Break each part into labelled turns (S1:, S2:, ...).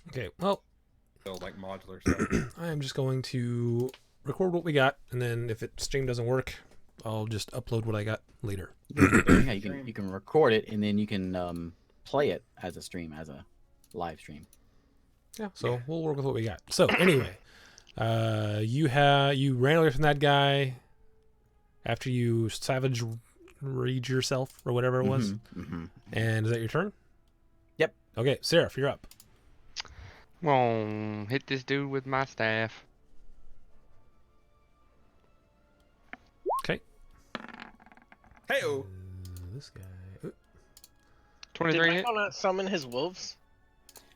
S1: Okay, well,
S2: Build like modular stuff.
S1: I am just going to record what we got, and then if it stream doesn't work, I'll just upload what I got later.
S3: Yeah, you can record it and then you can play it as a stream, as a live stream.
S1: Yeah, so we'll work with what we got. So anyway, you ran away from that guy after you savage read yourself or whatever it was. And is that your turn?
S3: Yep.
S1: Okay, Seraph, you're up.
S4: Well, hit this dude with my staff.
S1: Okay.
S2: Hey-o.
S1: This guy.
S4: 23
S5: Did
S4: hit.
S5: Michael not summon his wolves?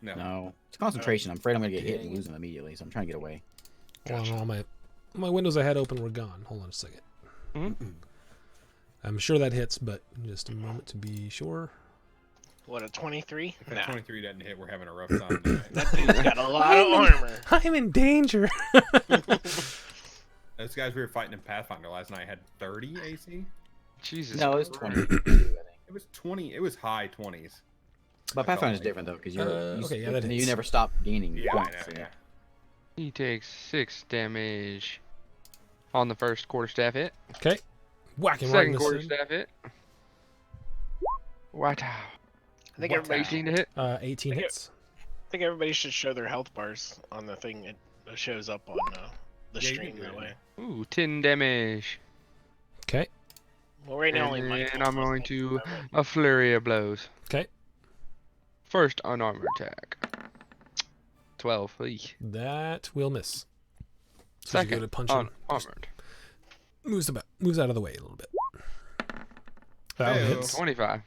S3: No. It's concentration. I'm afraid I'm going to get hit and lose them immediately, so I'm trying to get away.
S1: Well, all my windows I had open were gone. Hold on a second. I'm sure that hits, but just a moment to be sure.
S5: What, a 23?
S2: If
S5: Nah.
S2: 23 doesn't hit, we're having a rough time tonight.
S5: That dude's got a lot of armor.
S1: I'm in danger.
S2: Those guys we were fighting in Pathfinder last night had 30 AC.
S4: Jesus.
S3: No, it's
S4: Christ.
S3: 20. I think.
S2: It was 20. It was high 20s.
S3: But Pathfinder's different, though, because
S1: okay, yeah, that
S3: you
S1: hits.
S3: never stop gaining
S2: Yeah,
S3: points.
S2: I know,
S3: so
S2: yeah.
S4: He takes 6 damage on the first quarterstaff hit.
S1: Okay. Whack him right in
S4: Second
S1: the
S4: quarterstaff hit. Wow.
S5: I think everybody
S4: 18 to hit.
S1: 18 hits.
S5: I think everybody should show their health bars on the thing. It shows up on the
S2: Yeah, you
S5: stream
S2: can do
S5: that
S2: it.
S5: way.
S4: Ooh, 10 damage.
S1: Okay.
S5: Well, right now only
S4: And
S5: Mike.
S4: I'm going to a flurry of blows.
S1: Okay.
S4: First unarmored attack. 12. Eek.
S1: That will miss. So you go
S4: Second
S1: to punch him. Just
S4: unarmored.
S1: moves out of the way a little bit. That one
S2: Hey-o.
S1: hits.
S4: 25.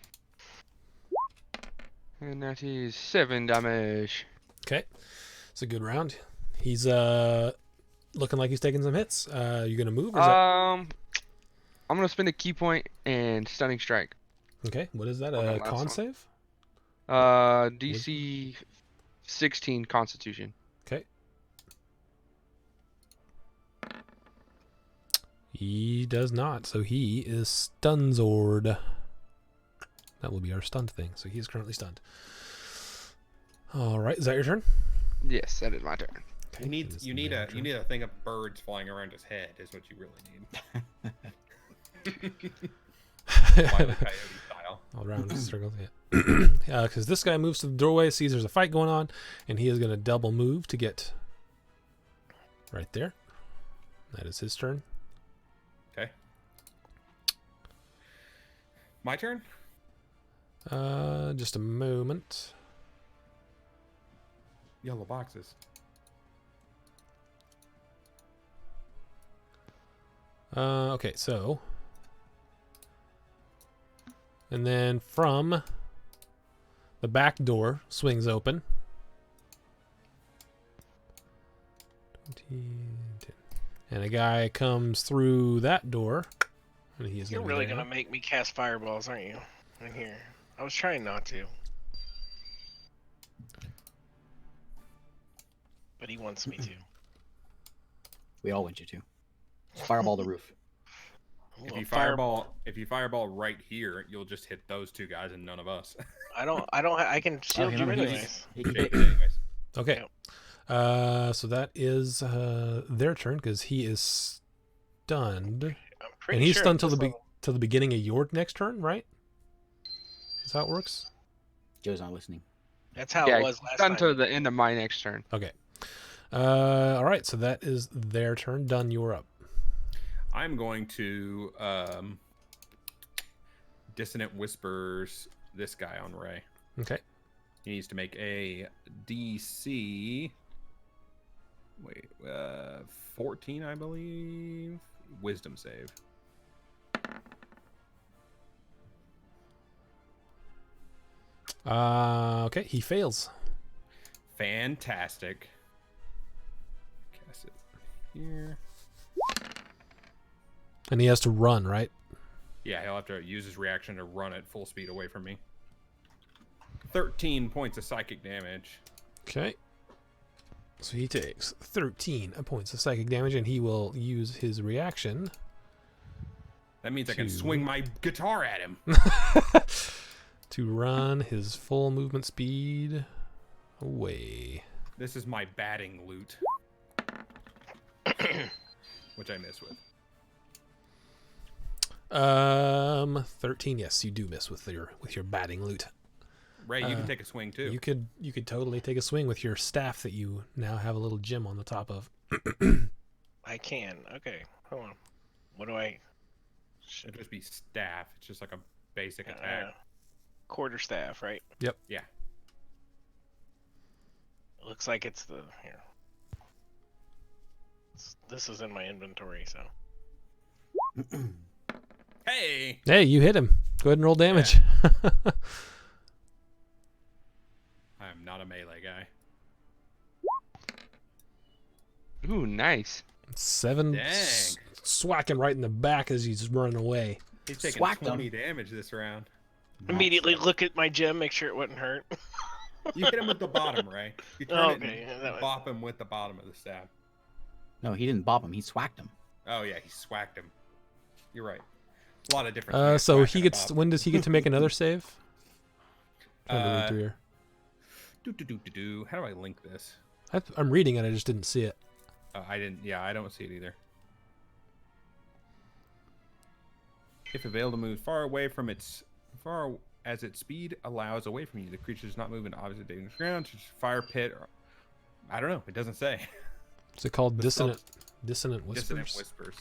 S4: And that is 7 damage.
S1: Okay. It's a good round. He's looking like he's taking some hits. You gonna move? Or is
S4: I'm gonna spend a key point and stunning strike.
S1: that... Okay. What is that?
S4: on
S1: A
S4: that last
S1: con
S4: one.
S1: save?
S4: DC 16 Constitution.
S1: Okay. He does not. So he is Stunzord. That will be our stunned thing. So he is currently stunned. All right. Is that your turn?
S4: Yes, that is my turn.
S2: You need a thing of birds flying around his head is what you really need. Wile E. Coyote style.
S1: All around the circle. Yeah. Because this guy moves to the doorway, sees there's a fight going on, and he is going to double move to get right there. That is his turn.
S2: Okay. My turn?
S1: Just a moment.
S2: Yellow boxes.
S1: Okay, so. And then from the back door swings open. 20, 10. And a guy comes through that door. And he is
S5: You're
S1: gonna
S5: really
S1: be
S5: gonna
S1: there.
S5: make me cast fireballs, aren't you? In here. I was trying not to. But he wants me to.
S3: We all want you to. Fireball the roof.
S2: If
S5: Well,
S2: you fireball right here, you'll just hit those two guys and none of us.
S5: I can shield you
S3: remember,
S5: anyways.
S2: Anyways.
S1: Okay. So that is their turn because he is stunned.
S5: I'm pretty
S1: And he's
S5: sure
S1: stunned till
S5: this
S1: the
S5: level-
S1: till the beginning of your next turn, right? Is that how it works?
S3: Joe's not listening.
S5: That's how
S4: Yeah,
S5: it was last
S4: done
S5: time.
S4: to the end of my next turn.
S1: Okay. All right. So that is their turn. Done. You're up.
S2: I'm going to Dissonant Whispers this guy on Ray.
S1: Okay.
S2: He needs to make a DC 14, I believe. Wisdom save.
S1: Okay. He fails.
S2: Fantastic. Cast it here.
S1: And he has to run, right?
S2: Yeah, he'll have to use his reaction to run at full speed away from me. 13 points of psychic damage.
S1: Okay. So he takes 13 points of psychic damage, and he will use his reaction
S2: That means I can
S1: to-
S2: swing my guitar at him.
S1: to run his full movement speed away.
S2: This is my batting loot. Which I miss with.
S1: 13. Yes, you do miss with your batting loot.
S2: Ray, you can take a swing too.
S1: You could totally take a swing with your staff that you now have a little gem on the top of.
S5: I can. Okay, hold on. What do I?
S2: It'd just be staff. It's just like a basic attack.
S5: Quarter staff, right?
S1: Yep.
S2: Yeah.
S5: It looks like it's the here. This is in my inventory, so.
S2: Hey!
S1: Hey, you hit him. Go ahead and roll damage.
S2: I am not a melee guy.
S4: Ooh, nice.
S1: 7.
S2: Dang.
S1: Swacking right in the back as he's running away.
S2: He's taking
S3: Swacked
S2: 20 damage this round.
S5: Immediately look at my gem, make sure it wouldn't hurt.
S2: You hit him with the bottom, Ray. You turn
S5: Oh,
S2: it
S5: okay,
S2: and
S5: that way.
S2: bop him with the bottom of the staff.
S3: No, he didn't bop him. He swacked him.
S2: Oh yeah, he swacked him. You're right. A lot of different.
S1: So he gets. When does he get to make another save? Trying to read
S2: Uh,
S1: through here.
S2: How do I link this?
S1: I'm reading it. I just didn't see it.
S2: I didn't. Yeah, I don't see it either. If available to move far as its speed allows away from you, the creature does not move into opposite dangerous ground, such as fire pit. Or, I don't know. It doesn't say.
S1: Is it called
S2: The
S1: dissonant whispers?
S2: Dissonant whispers.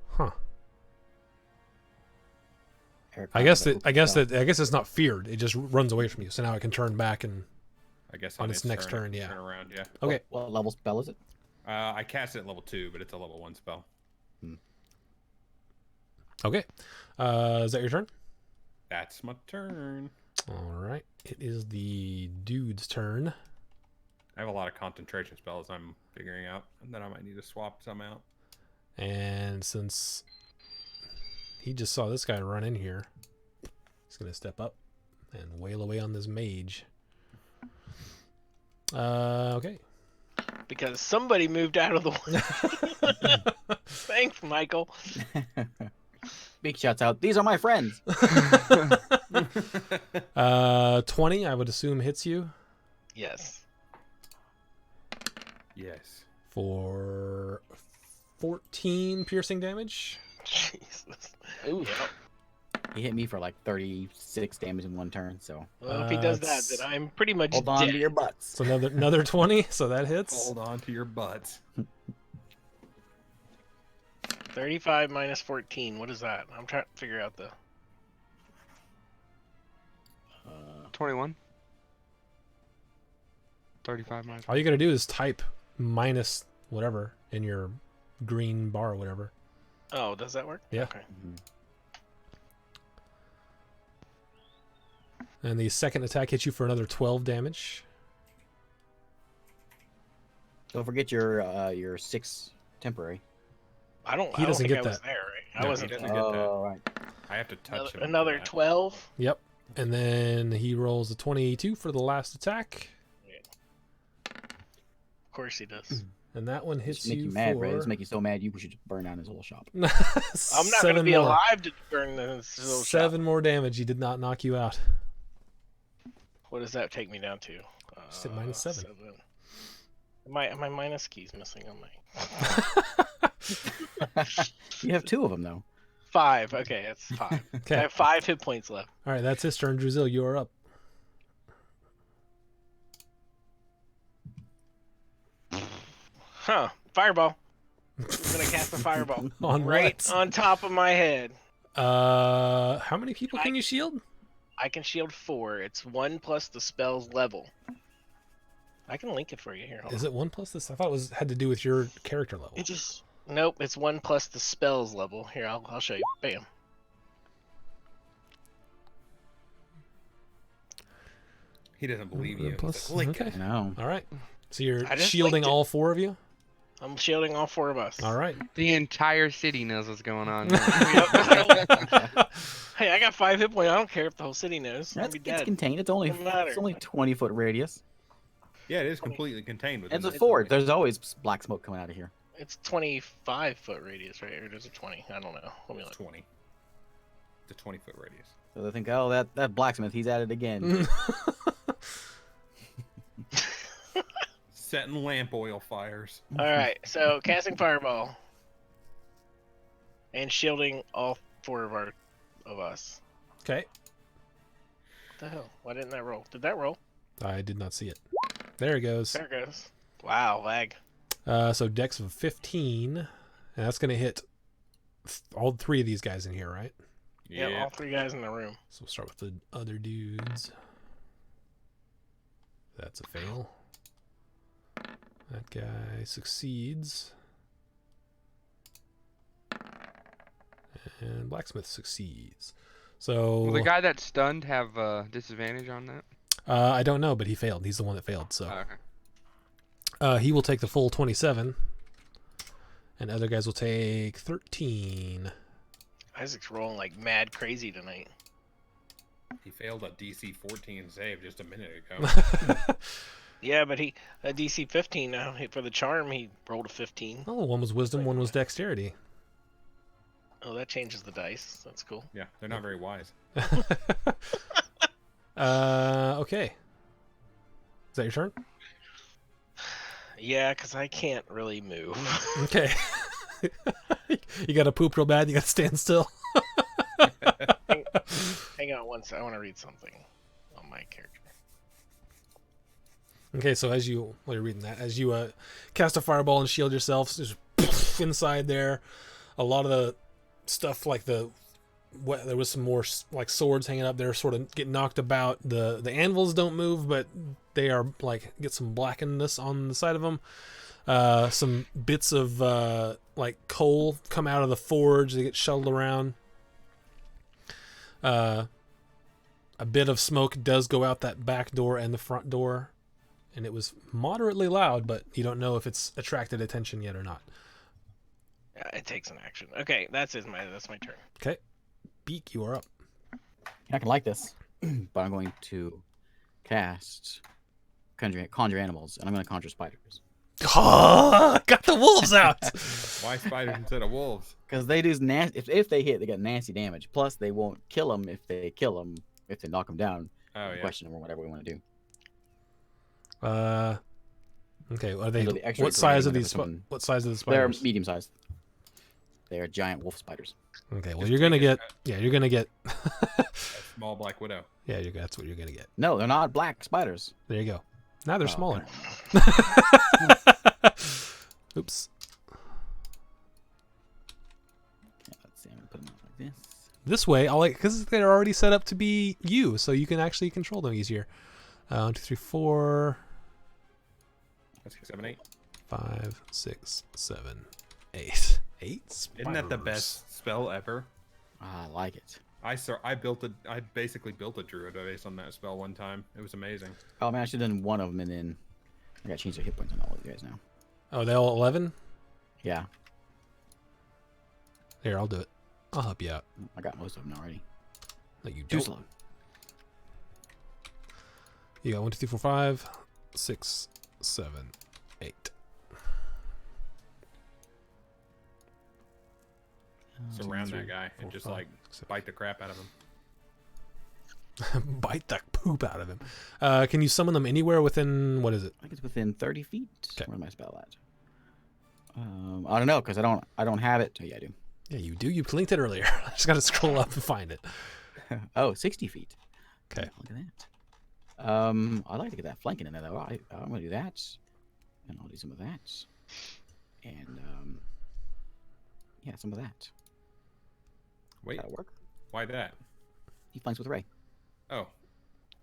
S1: Huh.
S3: Eric
S1: I guess
S3: found
S1: that it's not feared. It just runs away from you. So now it can turn back and.
S2: I guess
S1: On its next turn, yeah.
S2: Turn around, yeah.
S1: Okay.
S3: What level spell is it?
S2: I cast it at level 2, but it's a level 1 spell.
S1: Okay. Is that your turn?
S2: That's my turn.
S1: All right. It is the dude's turn.
S2: I have a lot of concentration spells I'm figuring out, and then I might need to swap some out.
S1: And since he just saw this guy run in here, he's going to step up and wail away on this mage. Okay.
S5: Because somebody moved out of the way. Thanks, Michael.
S3: Big shouts out. These are my friends.
S1: 20, I would assume, hits you
S5: Yes.
S2: Yes.
S1: for 14 piercing damage.
S5: Jesus.
S4: Ooh.
S5: Yep.
S3: He hit me for like 36 damage in one turn. So
S5: Well, if he does that,
S1: That's-
S5: then I'm pretty much
S3: hold on
S5: dead.
S3: to your butts.
S1: So another 20, so that hits.
S2: Hold on to your butts.
S5: 35 minus 14. What is that? I'm trying to figure out the.
S4: 21. 35 minus.
S1: All you got to do is type minus whatever in your green bar or whatever.
S5: Oh, does that work?
S1: Yeah.
S5: Okay.
S1: And the second attack hits you for another 12 damage.
S3: Don't forget your 6 temporary.
S5: I don't.
S1: He
S5: I don't
S1: doesn't
S5: think
S1: get
S5: I was
S1: that.
S5: there, right?
S2: No,
S5: I wasn't.
S2: he doesn't get that.
S3: Oh, right.
S2: I have to touch him.
S5: Another
S2: for that.
S5: 12.
S1: Yep. And then he rolls a 22 for the last attack.
S5: Of course he does.
S1: And that one hits
S3: Just make
S1: you
S3: you mad,
S1: for
S3: right? Just make you so mad you should just burn down his whole shop.
S5: I'm not going to be alive to burn this little shop.
S1: 7 more damage. He did not knock you out.
S5: What does that take me down to?
S1: Just at minus 7.
S5: My minus key's missing on my.
S3: You have 2 of them though.
S5: 5. Okay, that's 5. I
S1: Okay.
S5: have 5 hit points left.
S1: All right, that's his turn. Druzil, you are up.
S5: Huh. Fireball. I'm going to cast a fireball.
S1: On
S5: right
S1: what?
S5: on top of my head.
S1: How many people can you shield?
S5: I can shield 4. It's 1 plus the spell's level. I can link it for you here. Hold
S1: Is
S5: on.
S1: it 1 plus this? I thought it was had to do with your character level.
S5: It just nope. It's 1 plus the spell's level. Here, I'll show you. Bam.
S2: He doesn't believe you.
S1: Plus,
S2: He's like, "Link
S1: okay.
S2: it."
S3: I know.
S1: All right. So you're
S5: I just
S1: shielding
S5: linked it.
S1: all 4 of you?
S5: I'm shielding all 4 of us.
S1: All right.
S4: The entire city knows what's going on.
S5: Hey, I got 5 hit points. I don't care if the whole city knows. I'll
S3: That's,
S5: be
S3: it's
S5: dead.
S3: contained. It's
S5: Doesn't matter.
S3: 20-foot radius.
S2: Yeah, it is completely contained within
S3: It's a
S2: the
S3: forge.
S2: zone.
S3: There's always black smoke coming out of here.
S5: It's 25-foot radius, right? Or is it 20? I don't know. Let me look.
S2: 20. It's a 20-foot radius.
S3: So they think, oh, that blacksmith, he's at it again.
S2: Setting lamp oil fires.
S5: All right, so casting fireball and shielding all 4 of us.
S1: Okay.
S5: What the hell? Why didn't that roll? Did that roll?
S1: I did not see it. There it goes.
S5: There it goes. Wow, lag.
S1: So dex of 15, and that's going to hit all 3 of these guys in here, right?
S5: Yeah, all 3 guys in the room.
S1: So we'll start with the other dudes. That's a fail. That guy succeeds. And blacksmith succeeds. So
S4: Will the guy that's stunned have disadvantage on that?
S1: I don't know, but he failed. He's the one that failed. So
S4: Okay.
S1: he will take the full 27, and other guys will take 13.
S5: Isaac's rolling like mad crazy tonight.
S2: He failed a DC 14 save just a minute ago.
S5: Yeah, but a DC 15 now. For the charm, he rolled a 15.
S1: Oh, one was wisdom, one was dexterity.
S5: Oh, that changes the dice. That's cool.
S2: Yeah, they're not very wise.
S1: Okay. Is that your turn?
S5: Yeah, because I can't really move.
S1: Okay. You got to poop real bad. You got to stand still.
S5: Hang on one second. I want to read something on my character.
S1: Okay, so while you're reading that, as you cast a fireball and shield yourself, just inside there, a lot of the stuff like there was some more like swords hanging up there, sort of get knocked about. The anvils don't move, but they are like get some blackenness on the side of them. Some bits of like coal come out of the forge. They get shuttled around. A bit of smoke does go out that back door and the front door, and it was moderately loud, but you don't know if it's attracted attention yet or not.
S5: It takes an action. Okay, that's my turn.
S1: Okay, Beak, you are up.
S3: I can like this, but I'm going to cast conjure animals, and I'm going to conjure spiders.
S1: Oh, got the wolves out.
S2: Why spiders instead of wolves?
S3: Because they do nasty. If they hit, they get nasty damage. Plus, they won't kill them if they knock them down.
S2: Oh yeah.
S3: Question or whatever we want to do.
S1: Okay, are they?
S3: The X-ray
S1: What size are
S3: grenade,
S1: these?
S3: whatever,
S1: What size are the
S3: They're
S1: spiders?
S3: medium sized. They are giant wolf spiders.
S1: Okay, well
S2: Just
S1: you're gonna
S2: take
S1: get.
S2: it.
S1: Yeah, you're gonna get.
S2: A small black widow.
S1: Yeah, that's what you're gonna get.
S3: No, they're not black spiders.
S1: There you go. Now they're
S3: Oh,
S1: smaller.
S3: okay.
S1: Oops.
S3: Let's see. I'm gonna put them out like this.
S1: This way, because they're already set up to be you, so you can actually control them easier. 1, 2, 3, 4,
S2: That's 6, 7, 8.
S1: 5, 6, 7, 8. 8
S2: Isn't that the
S1: spiders.
S2: best spell ever?
S3: I like it.
S2: I basically built a druid based on that spell one time. It was amazing.
S3: Oh man, I should have done one of them, and then I got to change their hit points on all of you guys now.
S1: Oh, they all 11?
S3: Yeah,
S1: Here, I'll do it. I'll help you out.
S3: I got most of them already.
S1: No, you
S3: Too
S1: don't.
S3: slow.
S1: You got 1, 2, 3, 4, 5, 6, 7, 8.
S2: Surround
S1: 2, 3,
S2: that guy
S1: 4,
S2: and just
S1: 5,
S2: like
S1: 6,
S2: bite the crap out of him.
S1: 7. Bite the poop out of him. Can you summon them anywhere within, what is it?
S3: I think it's within 30 feet.
S1: Okay.
S3: Where's my spell at? I don't know because I don't have it. Oh yeah, I do.
S1: Yeah, you do. You linked it earlier. I just got to scroll up and find it.
S3: Oh, 60 feet.
S1: Okay.
S3: Look at that. I'd like to get that flanking in there though. I'm gonna do that, and I'll do some of that, and yeah, some of that.
S2: Wait,
S3: That'll work.
S2: why that?
S3: He flanks with Ray.
S2: Oh,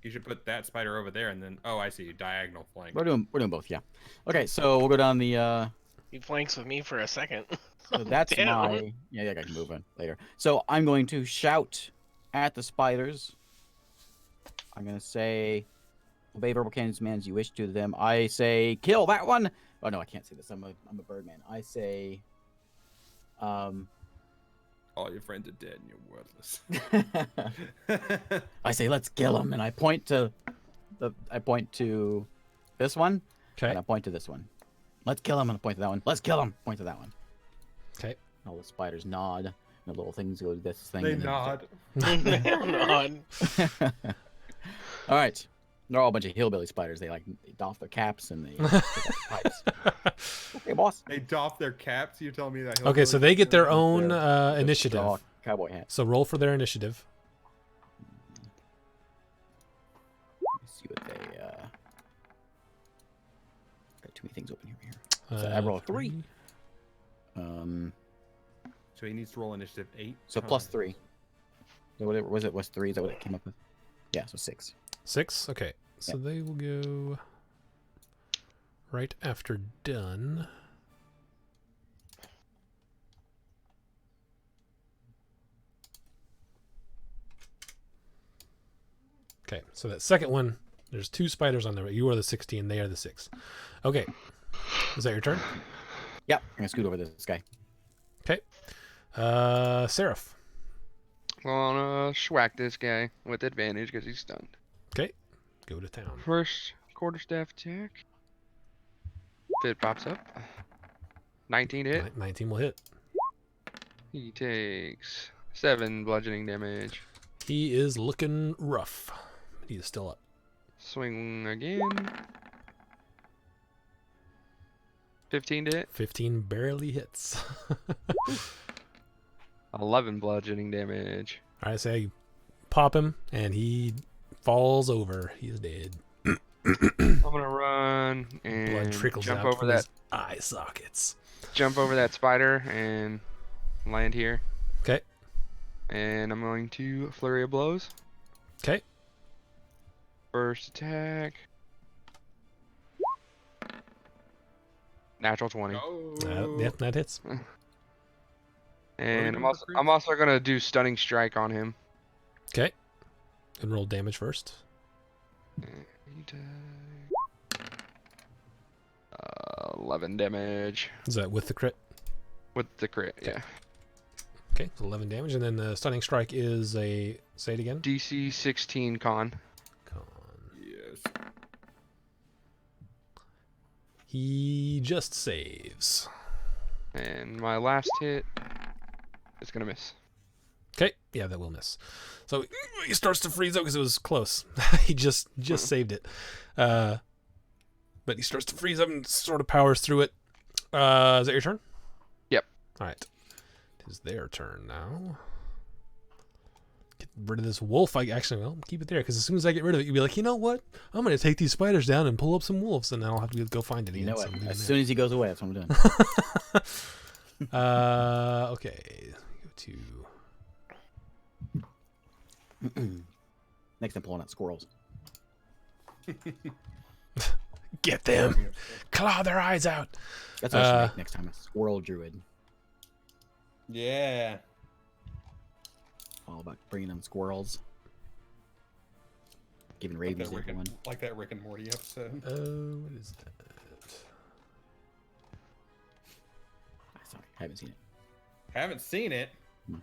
S2: you should put that spider over there and then. Oh, I see. Diagonal flank.
S3: We're doing both, yeah. Okay, so we'll go down the.
S5: He flanks with me for a second.
S3: So that's
S5: Damn.
S3: my. Yeah, I can move on later. So I'm going to shout at the spiders. I'm gonna say, obey verbal commands you wish to them. I say, kill that one. Oh no, I can't say this. I'm a bird man. I say,
S2: All your friends are dead and you're worthless.
S3: I say, let's kill him, and I point to this one,
S1: Okay.
S3: and I point to this one. Let's kill him. And point to that one. Let's kill him. Point to that one.
S1: Okay.
S3: All the spiders nod. The little things go to this thing.
S2: They
S3: and then-
S2: nod.
S5: They're not.
S3: All right. They're all a bunch of hillbilly spiders. They doff their caps and they pick up pipes. Okay, boss.
S2: They doff their caps. You're telling me that?
S1: Okay, so they get their own
S3: Just
S1: initiative.
S3: draw a cowboy hat.
S1: So roll for their initiative.
S3: Let's see what they. Got too many things open here. So I roll a 3.
S2: So he needs to roll initiative 8.
S3: So plus 3. So whatever was it? Was 3? Is that what it came up with? Yeah. So 6.
S1: 6? Okay. So they will go right after done. Okay, so that second one, there's 2 spiders on there. You are the 16, they are the 6. Okay. Is that your turn?
S3: Yep. I'm gonna scoot over this guy.
S1: Okay. Seraph.
S4: I'm gonna schwack this guy with advantage because he's stunned.
S1: Okay. Go to town.
S4: First quarterstaff attack. If it pops up. 19 to hit.
S1: 19 will hit.
S4: He takes 7 bludgeoning damage.
S1: He is looking rough. He is still up.
S4: Swing again. 15 to hit.
S1: 15 barely hits.
S4: 11 bludgeoning damage.
S1: All right, so you pop him, and he falls over. He's dead.
S4: I'm gonna run
S1: Blood
S4: and
S1: trickles
S4: jump
S1: out
S4: over
S1: from
S4: that.
S1: his eye sockets.
S4: Jump over that spider and land here.
S1: Okay.
S4: And I'm going to flurry of blows.
S1: Okay.
S4: First attack. Natural 20.
S2: Oh.
S1: Yep, that hits.
S4: And
S2: doing
S4: I'm
S2: for crits?
S4: also gonna do stunning strike on him.
S1: Okay. And roll damage first.
S4: And, 11 damage
S1: Is that with the crit?
S4: with the crit. Yeah.
S1: Okay, so 11 damage. And then the stunning strike is a... Say it again.
S4: DC 16 con.
S1: Con.
S2: Yes.
S1: He just saves.
S4: And my last hit is gonna miss.
S1: Okay, yeah, that will miss. So he starts to freeze out because it was close. He just saved it. But he starts to freeze up and sort of powers through it. Is that your turn?
S4: Yep.
S1: All right. It is their turn now. Get rid of this wolf. Well, keep it there because as soon as I get rid of it, you'll be like, you know what? I'm going to take these spiders down and pull up some wolves, and then I'll have to go find it again.
S3: You know
S1: So
S3: what?
S1: I'm doing
S3: As
S1: that.
S3: soon as he goes away, that's what I'm doing.
S1: Okay. Go to...
S3: Next, I'm pulling out squirrels.
S1: Get them. Claw their eyes out.
S3: That's what I should make next time. A squirrel druid.
S2: Yeah.
S3: All about bringing them squirrels. Giving
S2: Like
S3: rabies
S2: that,
S3: to
S2: Rick
S3: everyone.
S2: and, like that Rick and Morty episode.
S1: What is that?
S3: Sorry, I haven't seen it.
S2: Haven't seen it.
S3: Hmm.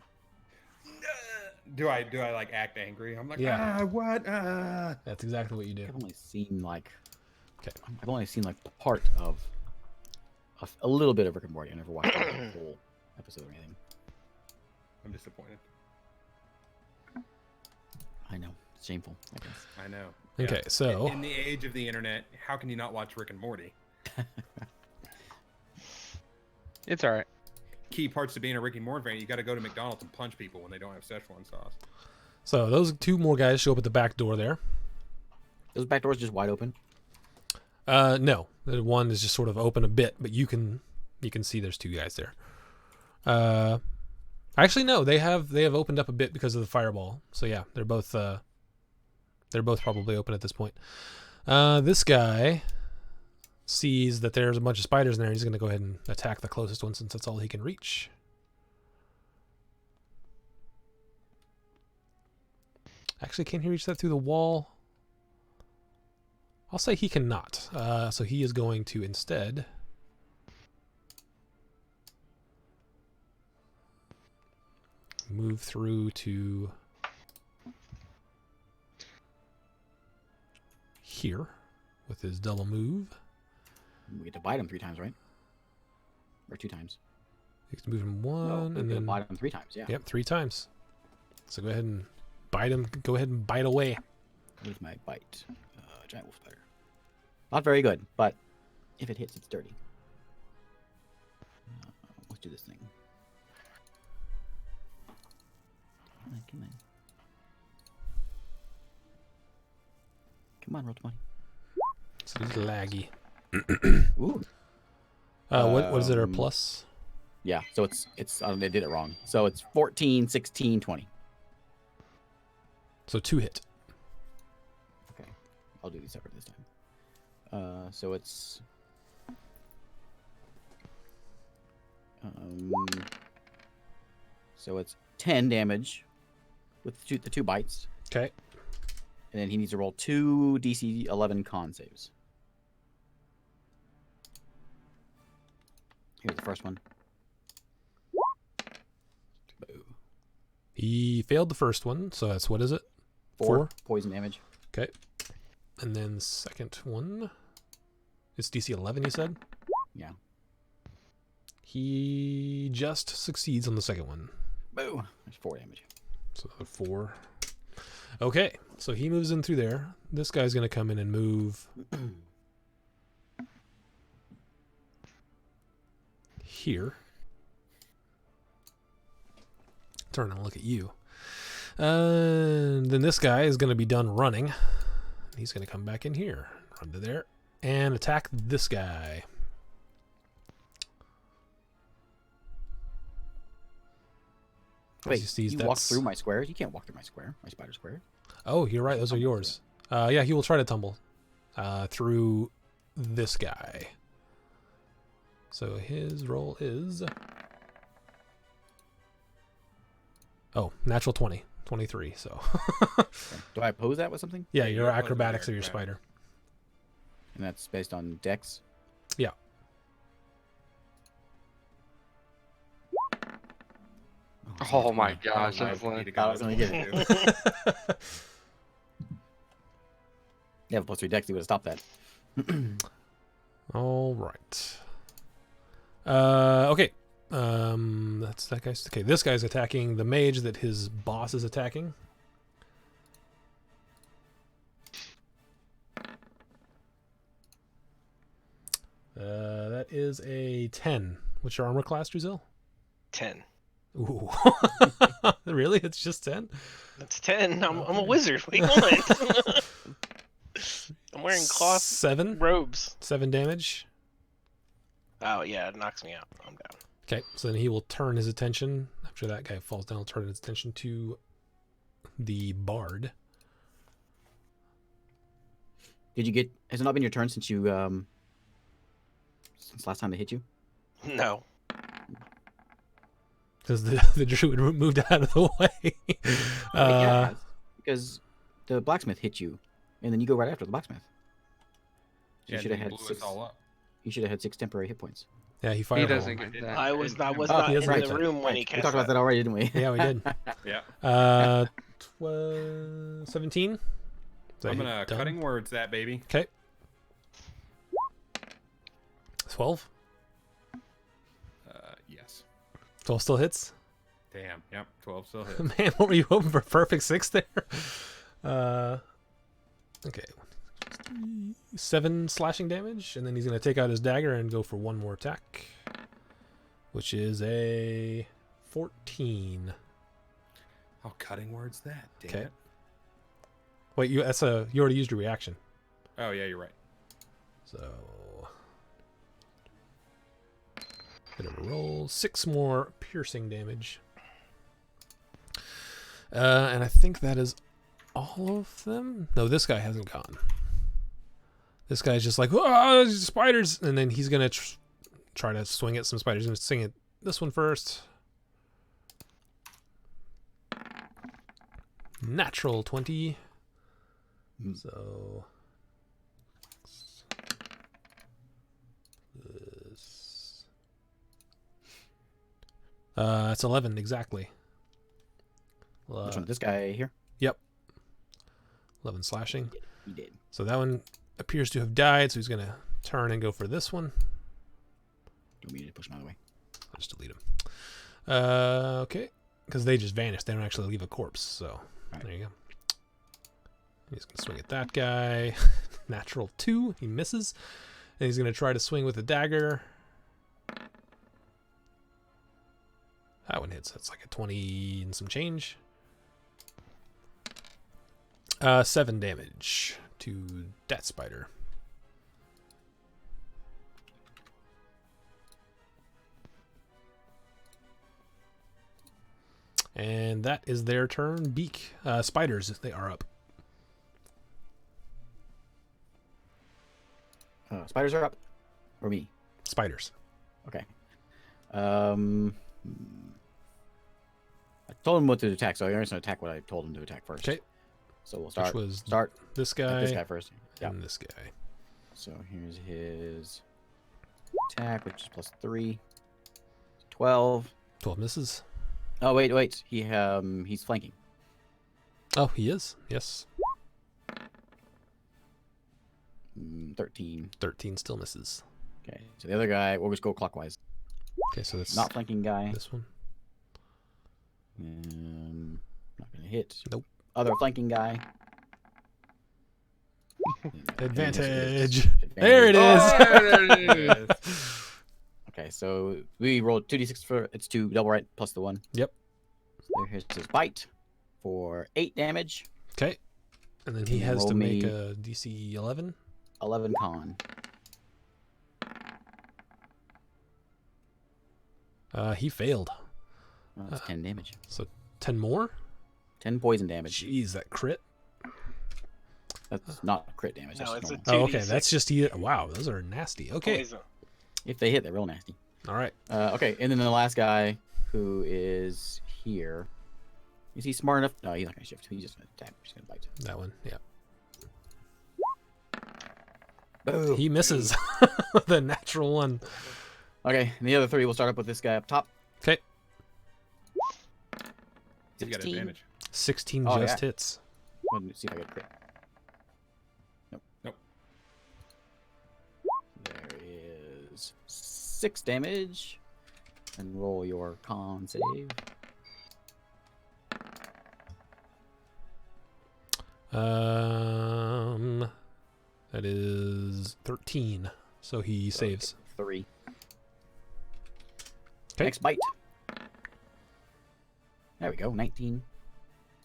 S2: Do I like act angry? I'm like,
S1: Yeah.
S2: what?
S1: That's exactly what you do.
S3: I've only seen like.
S1: Okay.
S3: I've only seen like part of a little bit of Rick and Morty. I never watched the whole episode or anything.
S2: I'm disappointed.
S3: I know. It's shameful, I guess.
S2: I know.
S1: Okay, so
S2: In the age of the internet, how can you not watch Rick and Morty?
S4: It's alright.
S2: Key parts to being a Rick and Morty fan, you got to go to McDonald's and punch people when they don't have Szechuan sauce.
S1: so those 2 more guys show up at the back door there.
S3: Those back doors just wide open.
S1: No, the one is just sort of open a bit, but you can see there's 2 guys there. Actually, no, they have opened up a bit because of the fireball. So yeah, they're both probably open at this point. This guy sees that there's a bunch of spiders in there. He's going to go ahead and attack the closest one since that's all he can reach. Actually, can he reach that through the wall? I'll say he cannot. So he is going to instead move through to here with his double move.
S3: We get to bite him 3 times, right? Or 2 times.
S1: You can move him
S3: No,
S1: one,
S3: we
S1: and
S3: get to
S1: then
S3: bite him 3 times. Yeah.
S1: yep, 3 times. So go ahead and bite him. Go ahead and bite away.
S3: Here's my bite. Giant wolf spider. Not very good, but if it hits, it's dirty. Let's do this thing. Come on, come on. Come on, roll 20.
S1: So he's laggy.
S3: Ooh.
S1: What is it? Our
S3: Um,
S1: plus?
S3: Yeah, so it's they did it wrong. So it's 14, 16, 20.
S1: So 2 hit.
S3: Okay. I'll do these separate this time. So it's so it's 10 damage with the 2 bites.
S1: Okay.
S3: And then he needs to roll 2 DC 11 con saves. Here's the first one. Boo.
S1: He failed the first one, so that's, what is it?
S3: 4 poison damage.
S1: Okay. And then the second one. It's DC 11, you said?
S3: Yeah.
S1: He just succeeds on the second one.
S3: Boo. There's 4 damage.
S1: So the 4. Okay, so he moves in through there. This guy's going to come in and move here. Turn and look at you. And then this guy is going to be done running. He's going to come back in here, run to there, and attack this guy.
S3: Wait,
S1: He sees
S3: you walk
S1: that's-
S3: through my squares? You can't walk through my square. My spider square.
S1: Oh, you're right. Those are yours. Yeah, he will try to tumble through this guy. So his roll is... Oh, natural 20. 23, so...
S3: Okay. Do I oppose that with something?
S1: yeah,
S2: Yeah,
S1: your
S2: you're opposing
S1: acrobatics
S2: your
S1: or your spider.
S3: And that's based on dex?
S1: Yeah.
S4: Oh my
S3: gonna-
S4: gosh,
S2: Oh,
S4: that's
S2: nice.
S4: one.
S2: Need to
S3: I
S2: go
S3: was gonna
S2: with
S3: get
S2: it.
S3: it. Yeah, plus 3 dex, he would have stopped that.
S1: All right. Okay. That's that guy's... Okay, this guy's attacking the mage that his boss is attacking. That is a 10. What's your armor class, Druzil?
S5: 10.
S1: Ooh. Really? It's just 10?
S5: That's 10. I'm a
S1: Okay.
S5: wizard. What do you want? I'm wearing cloth
S1: 7?
S5: robes.
S1: 7 damage.
S5: Oh, yeah, it knocks me out. I'm down.
S1: Okay, so then he will turn his attention. After that guy falls down, he'll turn his attention to the bard.
S3: Did you get... Has it not been your turn since you... Since last time they hit you?
S5: No.
S1: Because the druid moved out of the way.
S3: Yeah, because the blacksmith hit you, and then you go right after the blacksmith. So
S2: Yeah,
S3: you should have
S2: he
S3: had
S2: blew us
S3: 6.
S2: all up.
S3: You should have had 6 temporary hit points.
S1: Yeah, he
S4: He
S1: fireballed.
S4: doesn't
S2: I
S4: get
S2: did
S4: that.
S2: not.
S5: I was not
S1: Oh,
S5: not
S1: he
S5: in
S1: is
S5: the
S1: right.
S5: room when he
S3: We
S5: cast
S3: talked about that already, didn't we?
S1: Yeah, we did.
S2: Yeah.
S1: 17. Is that
S2: I'm
S1: hit
S2: gonna
S1: done?
S2: cutting words that baby.
S1: Okay. 12.
S2: Yes.
S1: 12 still hits.
S2: Damn. Yep. 12 still hits.
S1: Man, what were you hoping for? Perfect 6 there. Okay. 7 slashing damage, and then he's gonna take out his dagger and go for one more attack, which is a 14.
S2: Oh, cutting words that. Damn
S1: Okay.
S2: it.
S1: Wait, you already used your reaction.
S2: Oh yeah, you're right.
S1: So bit of a roll. 6 more piercing damage. And I think that is all of them. No, this guy hasn't gone. This guy's just like, oh, spiders, and then he's gonna try to swing at some spiders. He's gonna swing at this one first. Natural 20. So this. It's 11 exactly.
S3: Which one? This guy here?
S1: 11 slashing.
S3: He did.
S1: So that one appears to have died, so he's gonna turn and go for this one.
S3: Do you want me to push them out of the way?
S1: I'll just delete them. Okay. Because they just vanish. They don't actually leave a corpse. So
S3: Right.
S1: there you go. He's going to swing at that guy. Natural 2. He misses. And he's going to try to swing with a dagger. That one hits. That's like a 20 and some change. 7 damage to that spider. And that is their turn. Beak. Spiders, they are up.
S3: Spiders are up. Or me?
S1: Spiders.
S3: Okay. I told him what to attack, so I'm just going to attack what I told him to attack first.
S1: Okay.
S3: So we'll
S1: Which
S3: start.
S1: was
S3: Start
S1: this
S3: at
S1: guy,
S3: this guy first. Yeah.
S1: and this guy.
S3: So here's his attack, which is +3. 12.
S1: 12 misses.
S3: Oh wait. He's flanking.
S1: Oh, he is. Yes.
S3: 13.
S1: 13 still misses.
S3: Okay. So the other guy, we'll just go clockwise.
S1: Okay, so that's
S3: Not flanking guy.
S1: this one.
S3: Not gonna hit.
S1: Nope.
S3: Other flanking guy.
S1: Advantage. There it is.
S4: Oh, there it is.
S3: Okay, so we rolled 2d6 for it's 2 double right plus the 1.
S1: Yep.
S3: So here's his bite for 8 damage.
S1: Okay. And then he
S3: And
S1: has
S3: roll
S1: to make
S3: me-
S1: a DC 11.
S3: 11 con.
S1: He failed.
S3: That's 10 damage.
S1: So 10 more?
S3: 10 poison damage.
S1: Jeez, that crit.
S3: That's not crit damage.
S5: No,
S3: That's
S5: it's a
S3: normal.
S1: Oh, okay.
S5: 2d6
S1: That's just wow. Those are nasty. Okay.
S5: poison.
S3: If they hit, they're real nasty.
S1: All right.
S3: Okay, and then the last guy who is here. Is he smart enough? No, he's not going to shift. He's just going to attack. He's going to bite.
S1: That one. Yeah.
S3: Boom.
S1: He misses the natural one.
S3: Okay, and the other 3 will start up with this guy up top.
S1: Okay.
S2: You got
S3: 16.
S2: advantage.
S1: 16
S3: Oh,
S1: just
S3: yeah.
S1: hits.
S3: Let me see if I get a crit.
S2: Nope.
S3: There is 6 damage. And roll your con save.
S1: That is 13. So he saves.
S3: 3.
S1: Okay.
S3: Next bite. There we go. 19.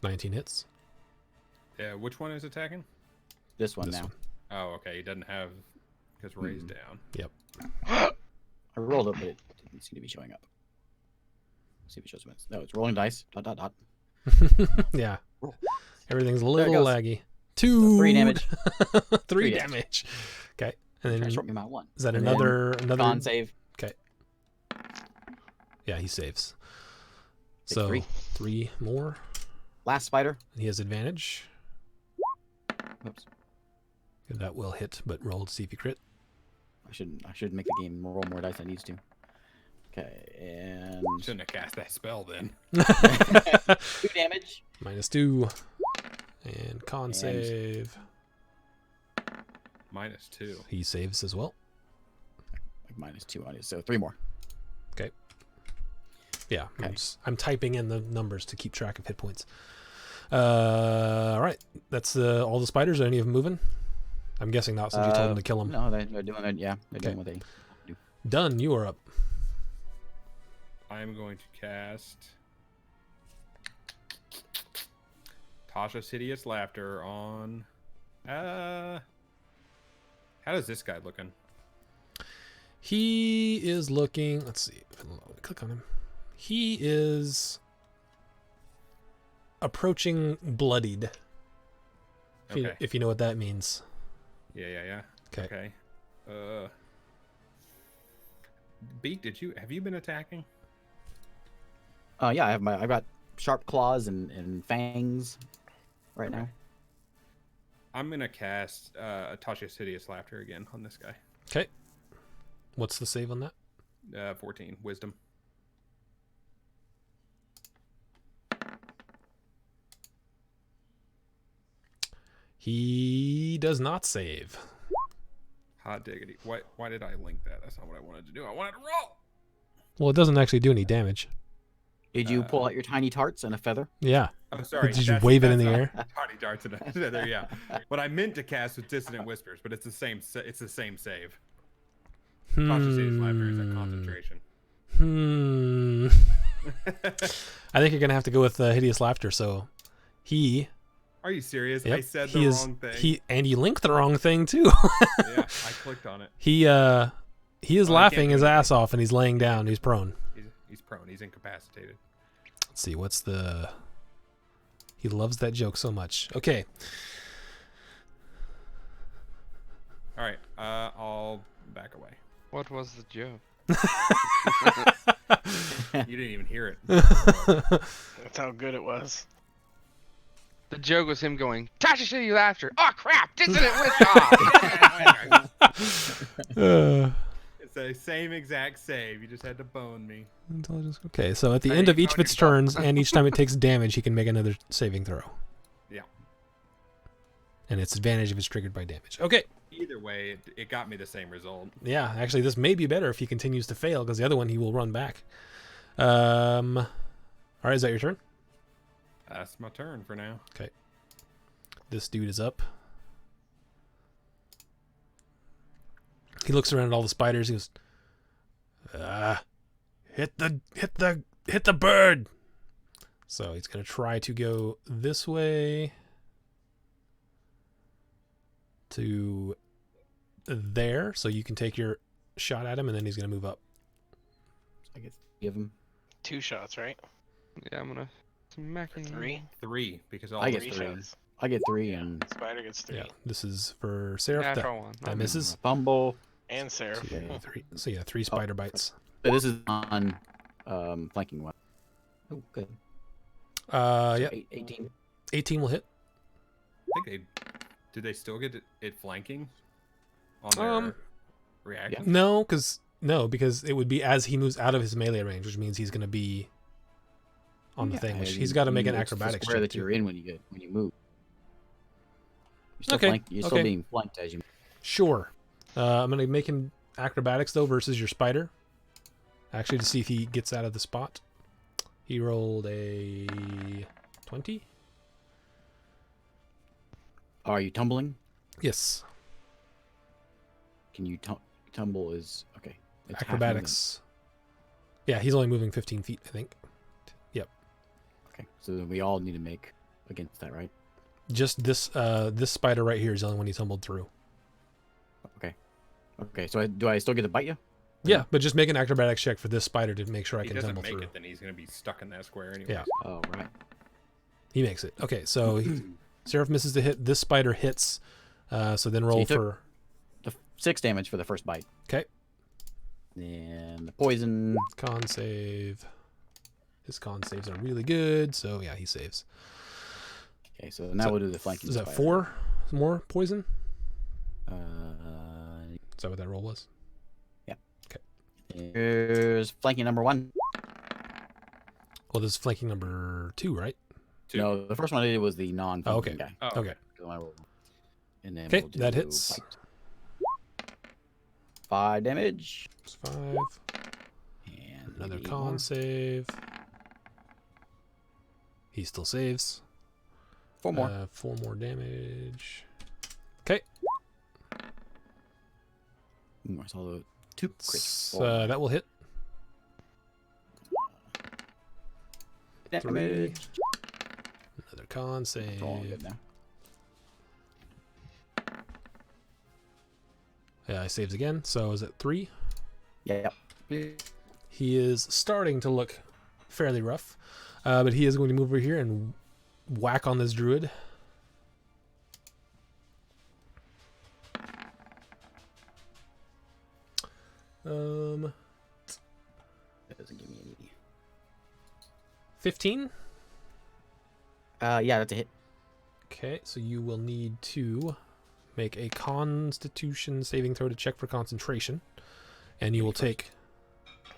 S1: 19 hits.
S2: Yeah, which one is attacking?
S3: This one
S1: This
S3: now.
S1: one.
S2: Oh, okay. He doesn't have because Ray's down.
S3: I rolled it, but it didn't seem to be showing up. Let's see if it shows up. No, it's rolling dice. ...
S1: Yeah.
S3: Roll.
S1: Everything's a
S3: There it
S1: little
S3: goes.
S1: laggy. 2.
S3: 3 damage.
S1: 3
S3: 3
S1: damage. Okay. And
S3: Try
S1: then
S3: to short me by 1.
S1: is that
S3: And then
S1: another
S3: con save.
S1: Yeah, he saves.
S3: Take
S1: So
S3: 3.
S1: 3 more.
S3: Last spider.
S1: He has advantage.
S3: Oops.
S1: That will hit, but roll to see if you crit.
S3: I should make the game roll more dice than it needs to. Okay, and
S2: Shouldn't have cast that spell then.
S3: 2 damage.
S1: -2. And con
S3: And-
S1: save.
S2: -2.
S1: He saves as well.
S3: Like -2 on it, so 3 more.
S1: Yeah,
S3: Okay.
S1: I'm typing in the numbers to keep track of hit points. All right, that's all the spiders. Are any of them moving? I'm guessing not, since you told them to kill them.
S3: No, they're doing it. Yeah, they're
S1: Okay.
S3: doing what they do.
S1: Done. You are up.
S2: I'm going to cast Tasha's Hideous Laughter on. How does this guy looking?
S1: He is looking. Let's see. Click on him. He is approaching bloodied.
S2: Okay.
S1: If you know what that means.
S2: Yeah.
S1: Okay.
S2: Okay. Beak, have you been attacking?
S3: Yeah, I've got sharp claws and fangs right now.
S2: I'm gonna cast Tasha's Hideous Laughter again on this guy.
S1: Okay. What's the save on that?
S2: 14 Wisdom.
S1: He does not save.
S2: Hot diggity. Why did I link that? That's not what I wanted to do. I wanted to roll.
S1: Well, it doesn't actually do any damage.
S3: Did you pull out your tiny tarts and a feather?
S1: Yeah.
S2: I'm sorry.
S1: Did you wave it in the air?
S2: Tiny darts in there, yeah. What I meant to cast was Dissonant Whispers, but it's the same. It's the same save. Cautious Hideous Laughter is a concentration.
S1: I think you're gonna have to go with Hideous Laughter. So, he.
S2: Are you serious?
S1: Yep,
S2: I said the wrong thing.
S1: And you linked the wrong thing too.
S2: Yeah, I clicked on it.
S1: He is laughing his ass off, and he's laying down. He's prone.
S2: He's prone. He's incapacitated.
S1: Let's see. What's the? He loves that joke so much. Okay.
S2: All right. I'll back away.
S4: What was the joke?
S2: You didn't even hear it.
S5: That's how good it was.
S4: The joke was him going, Tasha City Laughter. Oh crap! Dissonant Whisper.
S2: It's the same exact save. You just had to bone me.
S1: Intelligence. Okay, so at the end of each of its turns, and each time it takes damage, he can make another saving throw.
S2: Yeah.
S1: And its advantage if it's triggered by damage. Okay.
S2: Either way, it got me the same result.
S1: Yeah, actually, this may be better if he continues to fail, because the other one he will run back. All right, is that your turn?
S2: That's my turn for now.
S1: Okay. This dude is up. He looks around at all the spiders. He goes, hit the bird. So he's gonna try to go this way to there, so you can take your shot at him, and then he's gonna move up.
S3: I guess give him
S5: 2 shots, right?
S4: Yeah, I'm gonna smack him.
S5: 3.
S2: 3 because all
S3: I get
S5: 3
S3: 3.
S5: shots.
S3: I get 3 and
S5: Spider gets 3.
S1: Yeah, this is for Seraph.
S4: Natural one.
S1: That misses.
S3: fumble.
S5: And Seraph.
S3: Yeah.
S1: 3. So yeah, 3 spider bites.
S3: So this is on flanking one. Oh, good.
S1: Yeah,
S3: 18.
S1: 18 will hit.
S2: I think did they still get it flanking on their reaction?
S1: No, because it would be as he moves out of his melee range, which means he's going to be on the thing. Which he's got to make an acrobatics
S3: square
S1: check.
S3: that you're in when you move. You're still,
S1: Okay,
S3: you're still being flanked as you move.
S1: Sure. I'm going to make him acrobatics though versus your spider. Actually, to see if he gets out of the spot. He rolled a 20.
S3: Are you tumbling?
S1: Yes.
S3: Can you tumble? Is okay. It's half
S1: Acrobatics. Yeah, he's only moving 15 feet, I think. Yep.
S3: movement. Okay, so then we all need to make against that, right?
S1: Just this this spider right here is the only one he tumbled through.
S3: Okay. Okay, so do I still get to bite you?
S1: Yeah, but just make an acrobatics check for this spider to make sure I
S2: If he
S1: can
S2: doesn't
S1: tumble
S2: make
S1: through.
S2: it, then he's gonna be stuck in that square anyway.
S1: Yeah.
S3: Oh, right.
S1: He makes it. Okay, so Seraph misses the hit. This spider hits. So then roll
S3: you took-
S1: for...
S3: The 6 damage for the first bite.
S1: Okay.
S3: And the poison.
S1: Con save. His con saves are really good, so yeah, he saves.
S3: Okay, so now we'll do the flanking.
S1: Is that
S3: spider.
S1: 4 more poison?
S3: Uh,
S1: Is that what that roll was?
S3: here's flanking number 1.
S1: Well, this is flanking number 2, right?
S2: 2.
S3: No, the first one I did was the non-flanking
S1: okay.
S3: guy.
S2: Oh,
S1: Okay.
S3: So I rolled. And then
S1: Okay,
S3: we'll do
S1: that hits.
S3: bite. 5 damage.
S1: It's 5.
S3: And
S1: Another
S3: maybe
S1: con
S3: more.
S1: save. He still saves.
S3: 4 more.
S1: 4 more damage. Okay.
S3: Ooh, I saw the 2 crits.
S1: That will hit.
S3: Damage.
S1: Another con save.
S3: It's all good now.
S1: Yeah, he saves again. So is it 3?
S3: Yep.
S1: He is starting to look fairly rough. But he is going to move over here and whack on this druid.
S3: That doesn't give me any.
S1: 15.
S3: Yeah, that's a hit.
S1: Okay, so you will need to make a Constitution saving throw to check for concentration, and you will take.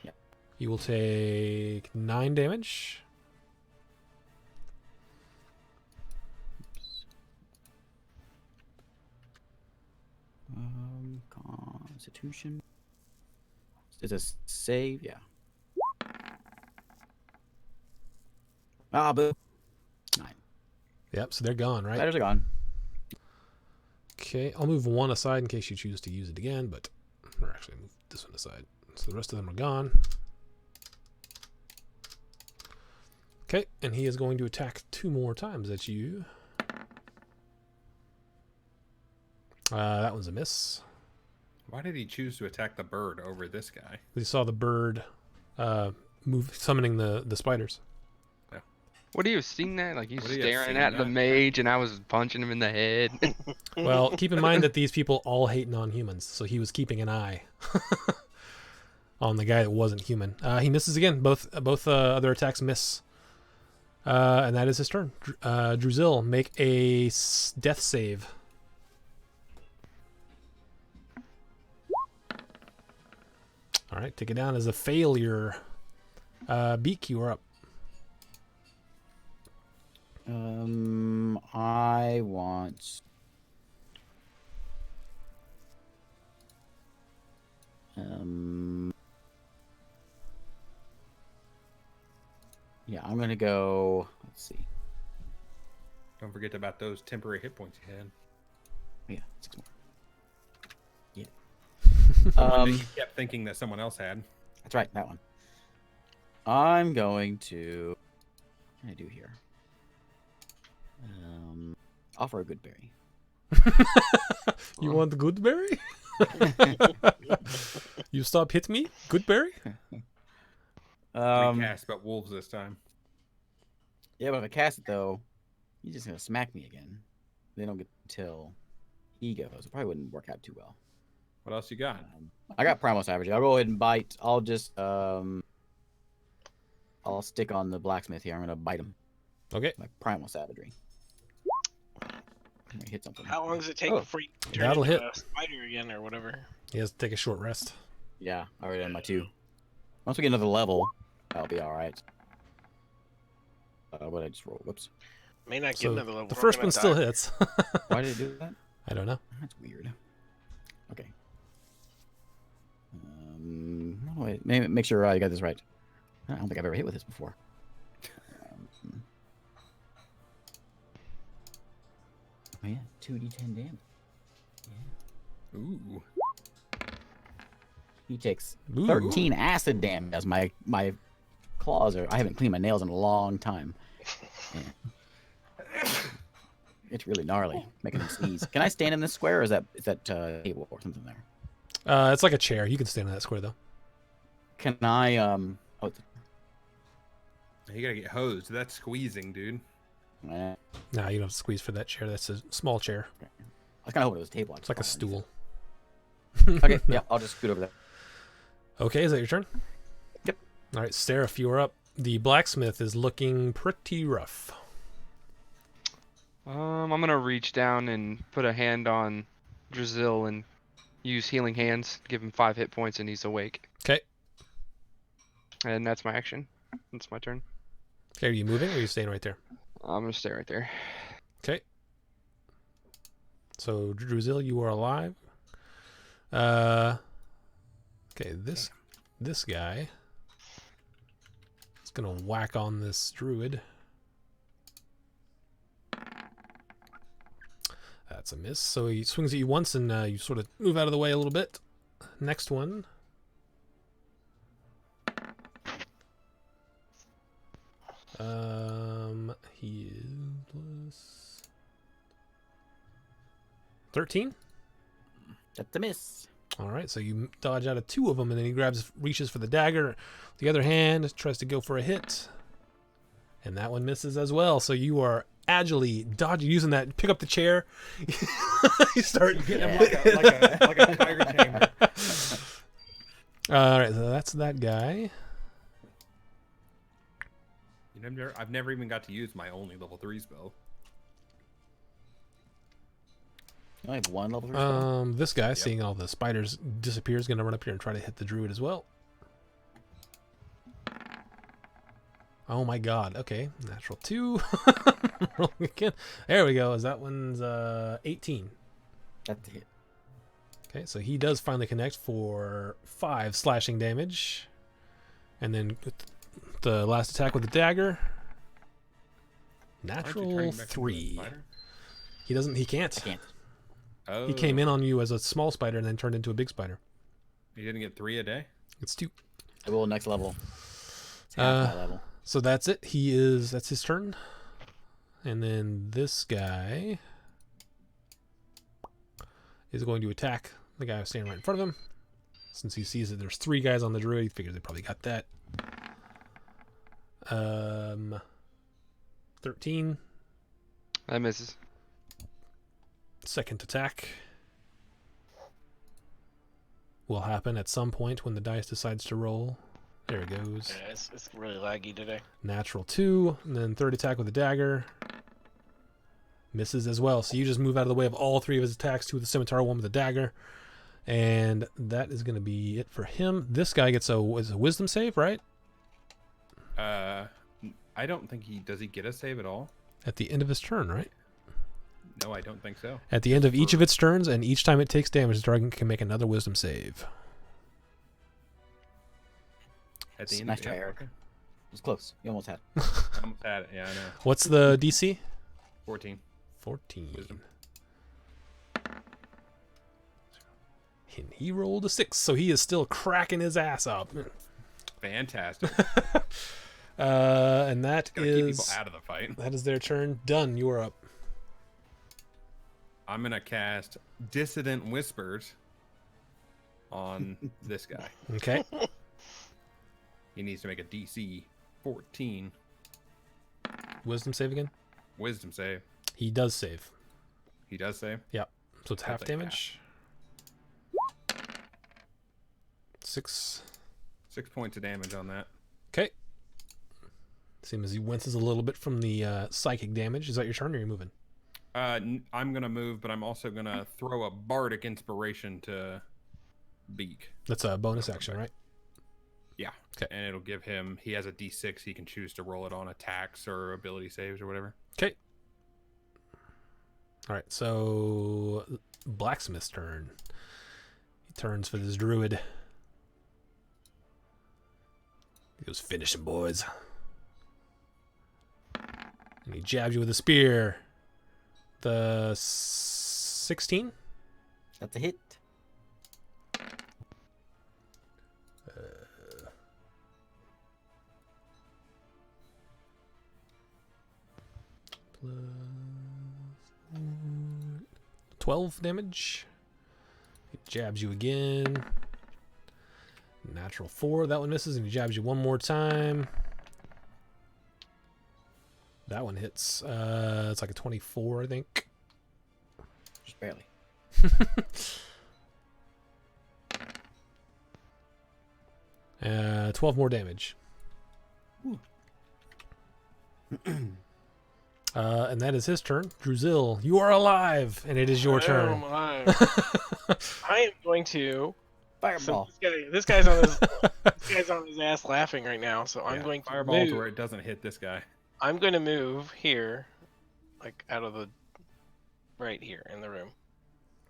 S3: Yep.
S1: You will take 9 damage.
S3: Con. Constitution. Is this save? Yeah. Ah, boo. 9.
S1: Yep, so they're gone, right?
S3: Spiders are gone.
S1: Okay, I'll move one aside in case you choose to use it again, but... Or actually, move this one aside. So the rest of them are gone. Okay, and he is going to attack 2 more times at you. That one's a miss.
S2: Why did he choose to attack the bird over this guy?
S1: We saw the bird move, summoning the spiders.
S4: What are you seeing that? Like he's
S2: What are you
S4: staring
S2: seeing
S4: at the
S2: that?
S4: mage, and I was punching him in the head.
S1: Well, keep in mind that these people all hate non-humans, so he was keeping an eye on the guy that wasn't human. He misses again. Both other attacks miss. And that is his turn. Druzil, make a death save. All right, take it down as a failure. Beak, you are up.
S3: I want. Yeah, I'm gonna go. Let's see.
S2: Don't forget about those temporary hit points you had.
S3: Yeah, 6 more. Yeah.
S2: One that you kept thinking that someone else had.
S3: That's right, that one. I'm going to. What can I do here? Offer a good berry.
S1: You want the good berry? You stop hit me? Good berry?
S2: Recast, but wolves this time.
S3: Yeah, but if I cast it though, he's just gonna smack me again. They don't get till he goes. It probably wouldn't work out too well.
S2: What else you got?
S3: I got Primal Savagery. I'll go ahead and bite. I'll just I'll stick on the blacksmith here. I'm gonna bite him.
S1: Okay.
S3: Like Primal Savagery. I'm gonna hit something.
S5: How long does it take
S3: Oh,
S5: before you turn
S1: that'll
S5: into
S1: hit.
S5: a spider again or whatever?
S1: He has to take a short rest.
S3: Yeah, I already done my 2. Once we get another level, that'll be all right. What did I just roll? Whoops.
S5: May not get
S1: So
S5: another level.
S1: the
S5: we're
S1: first
S5: gonna
S1: one still
S5: die.
S1: hits.
S3: Why did it do that?
S1: I don't know.
S3: That's weird. Okay. Wait, make sure you got this right. I don't think I've ever hit with this before. Oh yeah, 2d10 damage. Yeah.
S2: Ooh.
S3: He takes
S1: Ooh.
S3: 13 acid damage as my claws are. I haven't cleaned my nails in a long time. Yeah. It's really gnarly, making him sneeze. Can I stand in this square, or is that table or something there?
S1: It's like a chair. You can stand in that square though.
S3: Can I Oh,
S2: You gotta get hosed. That's squeezing, dude.
S3: I
S1: No, you don't have to squeeze for that chair. That's a small chair.
S3: was kind of hoping it was a table.
S1: It's like a stool.
S3: Okay, yeah, I'll just scoot over there.
S1: Okay, is that your turn?
S3: Yep.
S1: All right, Seraph, you are up. The blacksmith is looking pretty rough.
S4: I'm gonna reach down and put a hand on Druzil and use healing hands. Give him 5 hit points and he's awake.
S1: Okay.
S4: And that's my action. That's my turn.
S1: Okay, are you moving or are you staying right there?
S4: I'm gonna stay right there.
S1: Okay. So, Druzil, you are alive. Okay, this guy is gonna whack on this druid. That's a miss. So he swings at you once, and you sort of move out of the way a little bit. Next one. He is plus 13.
S3: That's a miss.
S1: All right, so you dodge out of 2 of them, and then he reaches for the dagger. The other hand tries to go for a hit, and that one misses as well. So you are agilely dodging, using that. Pick up the chair. You start
S2: Getting him like a tiger tamer.
S1: All right, so that's that guy.
S2: I've never even got to use my only level 3 spell.
S3: I have 1 level 3 spell.
S1: This guy, seeing all the spiders disappear, is going to run up here and try to hit the druid as well. Oh my god. Okay, natural 2. Rolling again. There we go. That one's 18.
S3: That's a hit.
S1: Okay, so he does finally connect for 5 slashing damage. And then with the last attack with the dagger.
S2: Aren't you turning
S1: Natural
S2: back into a
S1: 3.
S2: spider?
S1: He can't.
S3: I can't.
S2: Oh.
S1: He came in on you as a small spider and then turned into a big spider.
S2: You didn't get 3 a day?
S1: It's 2.
S3: I will next level. It's half my level.
S1: So that's it. That's his turn. And then this guy is going to attack the guy standing right in front of him. Since he sees that there's 3 guys on the druid, he figures they probably got that. 13.
S4: That misses.
S1: Second attack will happen at some point when the dice decides to roll. There it goes.
S5: Yeah, it's really laggy today.
S1: Natural 2. And then third attack with the dagger. Misses as well. So you just move out of the way of all 3 of his attacks. 2 with the scimitar, 1 with the dagger. And that is going to be it for him. This guy gets a wisdom save, right?
S2: I don't think does he get a save at all?
S1: At the end of his turn, right?
S2: No, I don't think so.
S1: At the end of each of its turns, and each time it takes damage, the dragon can make another wisdom save.
S2: At the
S3: Smash
S2: end
S3: try, Eric.
S2: okay.
S3: It was close. You almost had it.
S2: I almost had it. Yeah, I know.
S1: What's the DC?
S2: 14.
S1: 14.
S2: Wisdom.
S1: And he rolled a 6, so he is still cracking his ass up.
S2: Fantastic.
S1: And that
S2: Gotta keep people
S1: is
S2: out of the fight.
S1: that is their turn. Done. You are up.
S2: I'm gonna cast Dissident Whispers on this guy.
S1: Okay.
S2: He needs to make a DC 14
S1: Wisdom save again.
S2: Wisdom save.
S1: He does save.
S2: He does save.
S1: So it's half
S2: take
S1: damage. 6.
S2: 6 points of damage on that.
S1: Okay. Seems as he winces a little bit from the psychic damage. Is that your turn, or are you moving?
S2: I'm gonna move, but I'm also gonna throw a bardic inspiration to Beak.
S1: That's a bonus action, right?
S2: Yeah.
S1: Okay.
S2: And it'll give him. He has a D6. He can choose to roll it on attacks or ability saves or whatever.
S1: Okay. All right. So blacksmith's turn. He turns for this druid. He goes, "Finish him, boys." And he jabs you with a spear. The 16?
S3: That's a hit.
S1: Plus 12 damage. He jabs you again. Natural 4. That one misses, and he jabs you one more time. That one hits. It's like a 24, I think.
S3: Just barely.
S1: 12 more damage. And that is his turn. Druzil, you are alive, and it is your turn.
S5: I am going to.
S3: Fireball.
S5: So this guy's on his this guy's on his ass laughing right now. So I'm
S2: Yeah,
S5: going to
S2: fireball
S5: move.
S2: to where it doesn't hit this guy.
S5: I'm going to move here, like out of the right here in the room,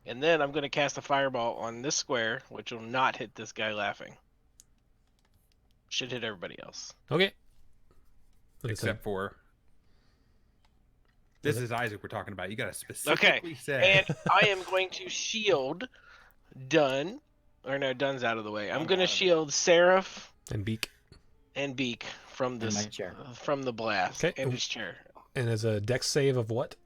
S5: and then I'm going to cast a fireball on this square, which will not hit this guy laughing. Should hit everybody else.
S1: Okay.
S2: Except for. This is Isaac we're talking about. You gotta specifically say.
S5: And I am going to shield Dunn. Or no, Dunn's out of the way. I'm going to shield Seraph
S1: And Beak.
S5: and Beak from
S3: And my
S5: this
S3: chair.
S5: from the blast.
S1: Okay.
S5: And his chair.
S1: And as a dex save of what?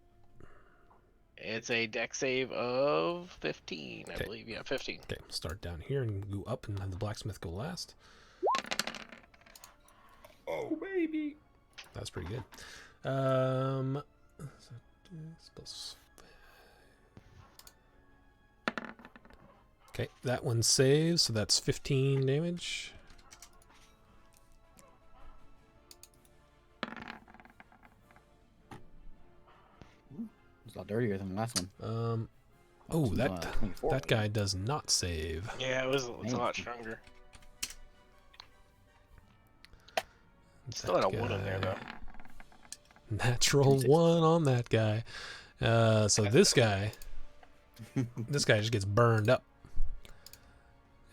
S5: It's a dex save of 15, I
S1: Okay.
S5: believe. Yeah, 15.
S1: Okay, we'll start down here and go up and have the blacksmith go last.
S2: Oh baby.
S1: That's pretty good. So dex plus 5. Okay, that one saves, so that's 15 damage.
S3: It's a lot dirtier than the last one.
S1: Oh,
S3: It's,
S1: that
S3: 24.
S1: that guy does not save.
S5: Yeah, it's a lot
S3: Thank you.
S5: stronger. Still had a 1 in there, though.
S1: Natural 1 on that guy. So this guy just gets burned up.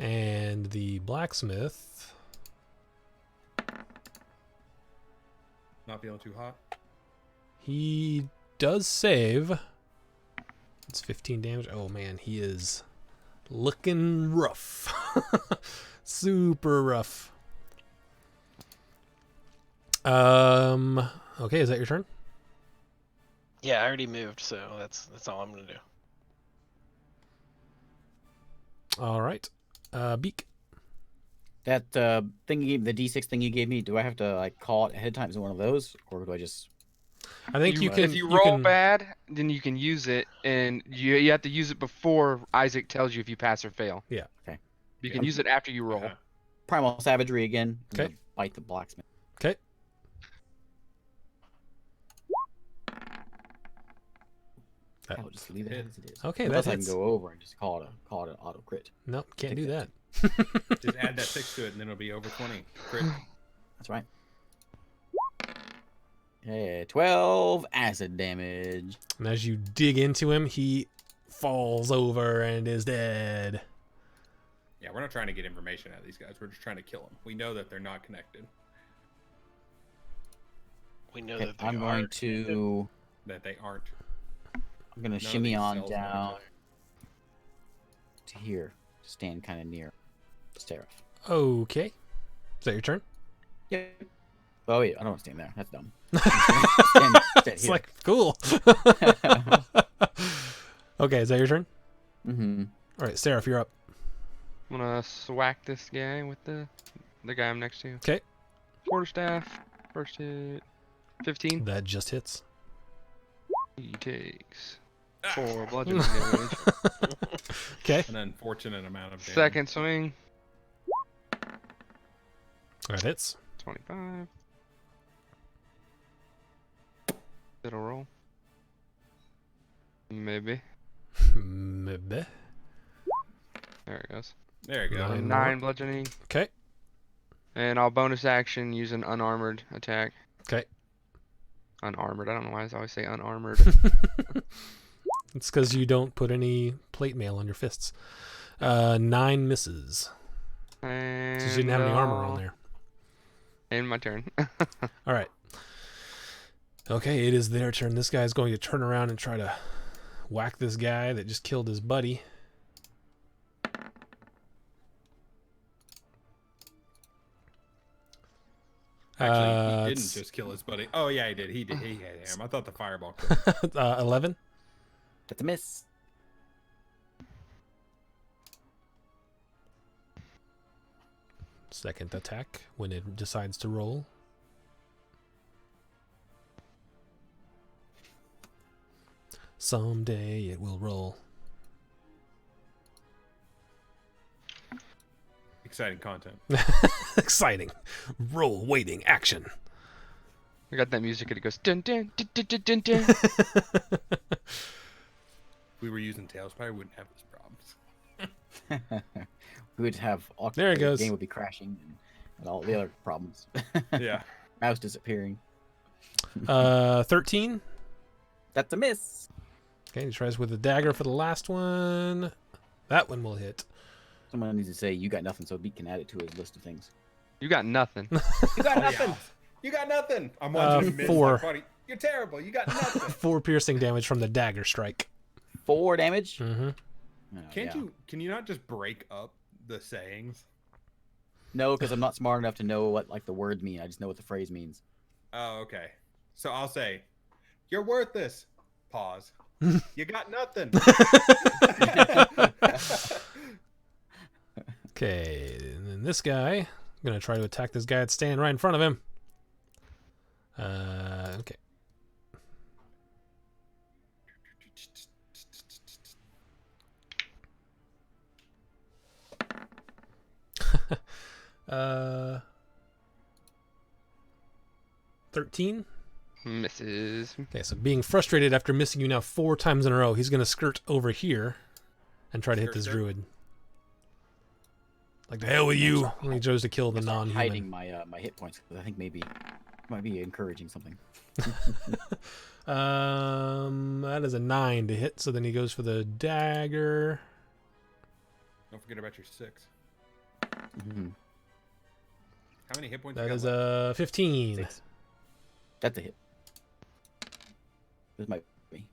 S1: And the blacksmith.
S2: Not feeling too hot.
S1: He does save. It's 15 damage. Oh man, he is looking rough. Super rough. Okay, is that your turn?
S5: Yeah, I already moved, so that's all I'm gonna do.
S1: All right. Beak.
S3: That thing you gave, the D6 thing you gave me, do I have to like call it ahead of time? Is it one of those, or do I just?
S1: I think you can.
S4: If you roll bad, then you can use it, and you have to use it before Isaac tells you if you pass or fail.
S1: Yeah.
S3: Okay.
S4: You can use it after you roll.
S3: Primal savagery again. I'm
S1: Okay.
S3: gonna bite the blacksmith.
S1: Okay.
S3: I'll just leave it as it is.
S1: Okay,
S3: Unless
S1: that
S3: I can
S1: hits.
S3: go over and just call it an auto crit.
S1: Nope, can't do that.
S2: Just add that 6 to it, and then it'll be over 20. Crit.
S3: That's right. Yeah, 12 acid damage.
S1: And as you dig into him, he falls over and is dead.
S2: Yeah, we're not trying to get information out of these guys. We're just trying to kill them. We know that they're not connected.
S5: We know
S3: Okay,
S5: that they
S3: I'm
S5: are.
S3: going to.
S2: That they aren't.
S3: I'm gonna
S2: of
S3: shimmy
S2: these
S3: on
S2: cells know each
S3: down
S2: other.
S3: to here. Stand kind of near Seraph.
S1: Okay. Is that your turn?
S3: Yep. Oh wait, I don't want to stand there. That's dumb. stand
S1: It's
S3: here.
S1: like, cool. Okay, is that your turn?
S3: Mm-hmm.
S1: All right, Seraph, you're up.
S4: I'm gonna swack this guy with the guy I'm next to.
S1: Okay.
S4: Quarterstaff. First hit. 15.
S1: That just hits.
S4: He takes 4 bludgeoning damage.
S1: Okay.
S2: An unfortunate amount of damage.
S4: Second swing.
S1: That hits.
S4: 25. It'll roll. Maybe.
S1: Maybe.
S4: There it goes.
S2: There you go.
S4: 9 bludgeoning.
S1: Okay.
S4: And I'll bonus action use an unarmored attack.
S1: Okay.
S4: Unarmored. I don't know why I always say unarmored.
S1: It's because you don't put any plate mail on your fists. 9 misses.
S4: And
S1: Because you didn't have any armor on there.
S4: And my turn.
S1: All right. Okay, it is their turn. This guy's going to turn around and try to whack this guy that just killed his buddy.
S2: Actually, he didn't
S1: it's-
S2: just kill his buddy. Oh, yeah, he did. He did. He hit him. I thought the fireball killed him.
S1: 11.
S3: That's a miss.
S1: Second attack when it decides to roll. Someday it will roll.
S2: Exciting content.
S1: Exciting. Roll, waiting, action.
S4: I got that music and it goes dun dun dun dun dun dun dun.
S2: If we were using Tails, probably wouldn't have these problems.
S3: We would have all
S1: There it
S3: the
S1: goes.
S3: game would be crashing and all the other problems.
S2: Yeah.
S3: Mouse disappearing.
S1: 13.
S3: That's a miss.
S1: Okay, he tries with the dagger for the last one. That one will hit.
S3: Someone needs to say you got nothing so Beat can add it to his list of things.
S4: You got nothing.
S3: You got
S2: Oh,
S3: nothing.
S2: yeah. You got nothing. I'm watching him miss
S1: 4.
S2: like, buddy. You're terrible. You got nothing.
S1: 4 piercing damage from the dagger strike.
S3: 4 damage.
S1: Mm-hmm.
S3: Oh,
S2: Can't
S3: yeah.
S2: you? Can you not just break up the sayings?
S3: No, because I'm not smart enough to know what like the words mean. I just know what the phrase means.
S2: Oh, okay. So I'll say, "You're worth this." Pause. You got nothing.
S1: Okay, and then this guy, I'm going to try to attack this guy that's standing right in front of him. Okay. uh, 13.
S4: Misses.
S1: Okay, so being frustrated after missing you now 4 times in a row, he's going to skirt over here and try to hit
S2: Skirt,
S1: this
S2: skirt.
S1: druid. Like, the hell with you. And he chose to kill the
S3: Start
S1: non-human.
S3: hiding my my hit points because I think maybe might be encouraging something.
S1: That is a 9 to hit, so then he goes for the dagger.
S2: Don't forget about your 6.
S3: Mhm.
S2: How many hit points?
S1: That
S2: you
S1: is
S2: got left?
S1: 15.
S3: 6. That's a hit. This might be.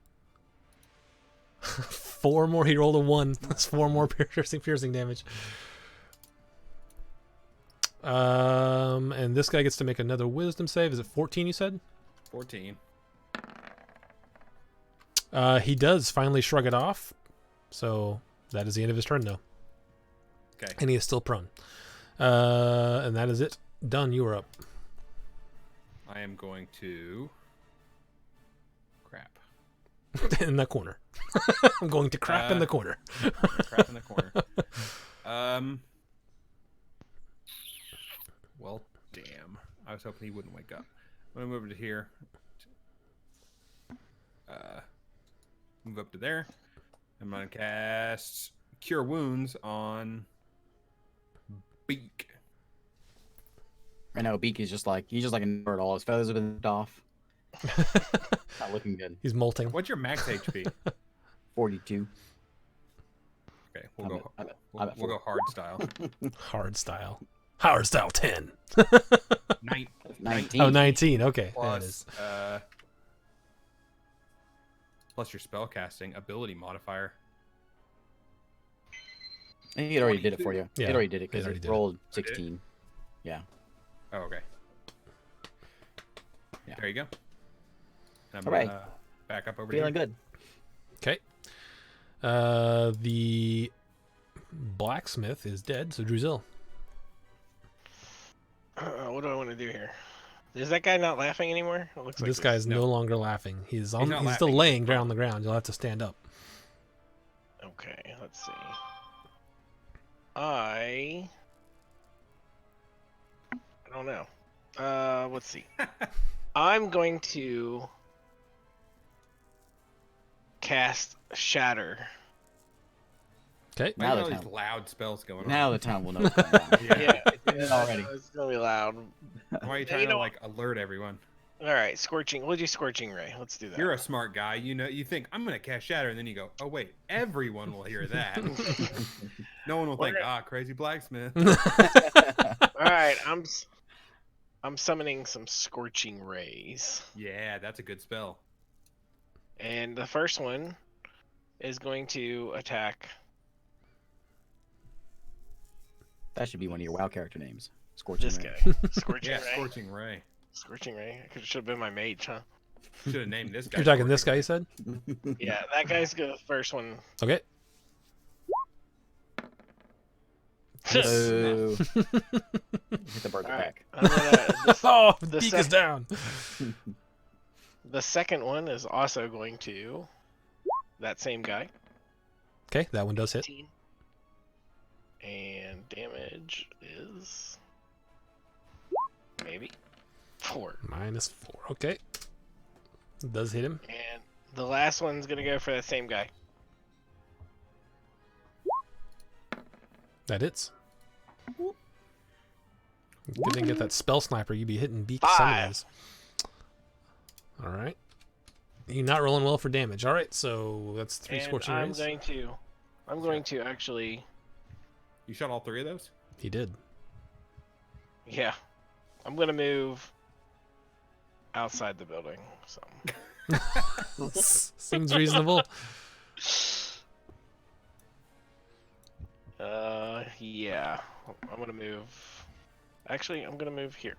S1: 4 more. He rolled a 1. That's 4 more piercing damage. And this guy gets to make another wisdom save. Is it 14 you said?
S2: 14.
S1: He does finally shrug it off. So that is the end of his turn though.
S2: Okay.
S1: And he is still prone. And that is it. Done. You are up.
S2: I am going to. Crap.
S1: In the corner. I'm going to crap in the corner.
S2: Crap in the corner. Well, damn. I was hoping he wouldn't wake up. I'm gonna move over to here. Move up to there. I'm gonna cast Cure Wounds on Beak.
S3: Right now, Beak is just like he's just like a nerd. All his feathers have been ripped off. Not looking good.
S1: He's molting.
S2: What's your max HP?
S3: 42.
S2: Okay, we'll go.
S3: I'm at
S2: We'll go hard style.
S1: Hard style. Hard style 10.
S3: 19.
S1: Oh, 19. Okay. There it is.
S2: Plus your spell casting ability modifier.
S3: I think it already did it for you.
S1: Yeah,
S3: It already did it because
S1: already
S3: it
S1: did it.
S3: rolled 16. Yeah.
S2: Oh, okay.
S3: Yeah.
S2: There you go. I'm
S3: All right.
S2: gonna back up over
S3: Feeling
S2: here.
S3: good.
S1: Okay. The blacksmith is dead, so Druzil.
S5: What do I want to do here? Is that guy not laughing anymore? It looks like
S1: This guy's no
S2: no.
S1: longer laughing. He's
S2: not
S1: still
S2: laughing,
S1: laying
S2: he's
S1: down on the ground. You'll have to stand up.
S5: Okay, let's see. I don't know. Let's see. I'm going to cast Shatter.
S1: Okay.
S2: Why
S3: Now
S2: are
S3: the
S2: all these
S3: town.
S2: loud spells going on?
S3: Now the town will know what's going on.
S2: Yeah.
S3: Already.
S5: It's gonna be loud.
S2: Why are you
S5: You
S2: trying to
S5: know-
S2: like alert everyone?
S5: All right, scorching. We'll do scorching ray. Let's do that.
S2: You're a smart guy. You know, you think I'm gonna cast Shatter, and then you go, oh wait, everyone will hear that. No one will think, crazy blacksmith.
S5: All right, I'm summoning some scorching rays,
S2: Yeah, that's a good spell.
S5: and the first one is going to attack.
S3: That should be one of your WoW character names. Scorching
S5: This
S3: Ray.
S5: guy. Scorching
S2: Yeah,
S5: ray.
S2: Scorching Ray.
S5: Scorching ray. It should have been my mage, huh?
S2: Should have named this guy.
S1: You're talking this guy,
S2: Scorching
S1: you said?
S5: Yeah, that guy's the first one.
S1: Okay.
S3: Boo. Hit the bird
S5: All right.
S3: back.
S5: I'm gonna,
S1: Oh,
S5: the
S1: beak is
S5: sec-
S1: down.
S5: the second one is also going to that same guy.
S1: Okay, that one does hit.
S5: 15. And damage is maybe 4.
S1: -4. Okay. It does hit him.
S5: And the last one's gonna go for that same guy.
S1: That hits. Good thing get that spell sniper. You'd be hitting beak
S5: 5.
S1: sometimes. All right. You're not rolling well for damage. All right, so that's 3
S5: And
S1: scorching
S5: I'm
S1: rays.
S5: going to actually,
S2: You shot all 3 of those?
S1: He did.
S5: yeah, I'm gonna move outside the building. So
S1: Seems reasonable.
S5: yeah, I'm gonna move. Actually, I'm gonna move here.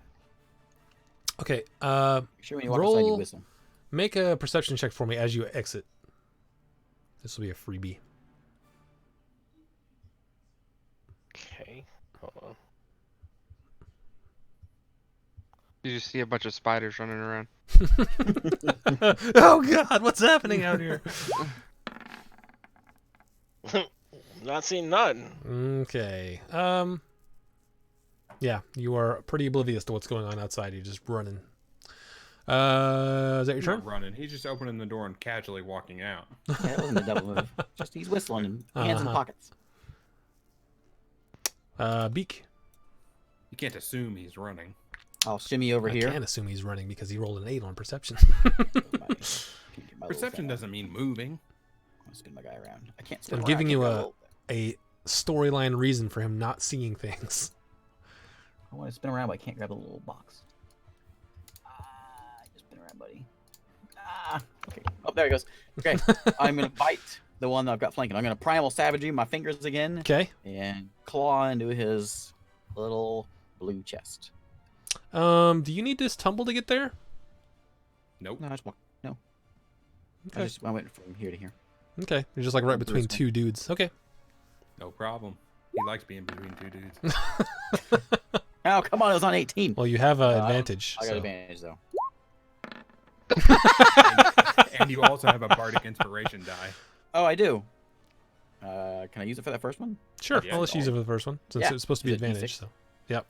S1: Okay.
S3: Make sure when you walk outside, you
S1: Roll-
S3: whistle.
S1: Make a perception check for me as you exit. This will be a freebie.
S5: Okay, hold on.
S4: You just see a bunch of spiders running around.
S1: Oh God, what's happening out here?
S5: Not seeing none.
S1: Okay. Yeah, you are pretty oblivious to what's going on outside. You're just running. Is that your
S2: He's
S1: turn?
S2: not running. He's just opening the door and casually walking out.
S3: Yeah, that wasn't a double move. Just he's whistling and hands in the
S1: Uh-huh.
S3: pockets.
S1: Beak.
S2: You can't assume he's running.
S3: I'll shimmy over
S1: I
S3: here.
S1: can't assume he's running because he rolled an 8 on perception.
S2: Perception doesn't mean moving.
S3: I'll spin my guy around. I can't spin
S1: I'm
S3: around,
S1: giving
S3: I
S1: you
S3: can't go.
S1: a storyline reason for him not seeing things.
S3: I want to spin around, but I can't grab the little box. Just spin around, buddy. Okay. Oh, there he goes. Okay. I'm going to bite the one that I've got flanking. I'm going to primal savagery my fingers again.
S1: Okay.
S3: And claw into his little blue chest.
S1: Do you need this tumble to get there?
S2: Nope.
S3: No, I just walk. No.
S1: Okay.
S3: I went from here to here.
S1: Okay. You're just like right between
S3: Bruce,
S1: two dudes. Okay.
S2: No problem. He likes being between two dudes.
S3: Oh, come on. It was on 18.
S1: Well, you have an advantage.
S3: I got
S1: so.
S3: advantage, though.
S2: And you also have a bardic inspiration die.
S3: Oh, I do. Can I use it for that first one?
S1: Sure.
S2: Yeah.
S1: I'll let you use it for the first one since
S3: Yeah.
S1: it's supposed to be
S3: Is it
S1: advantage.
S3: D6?
S1: So. Yep.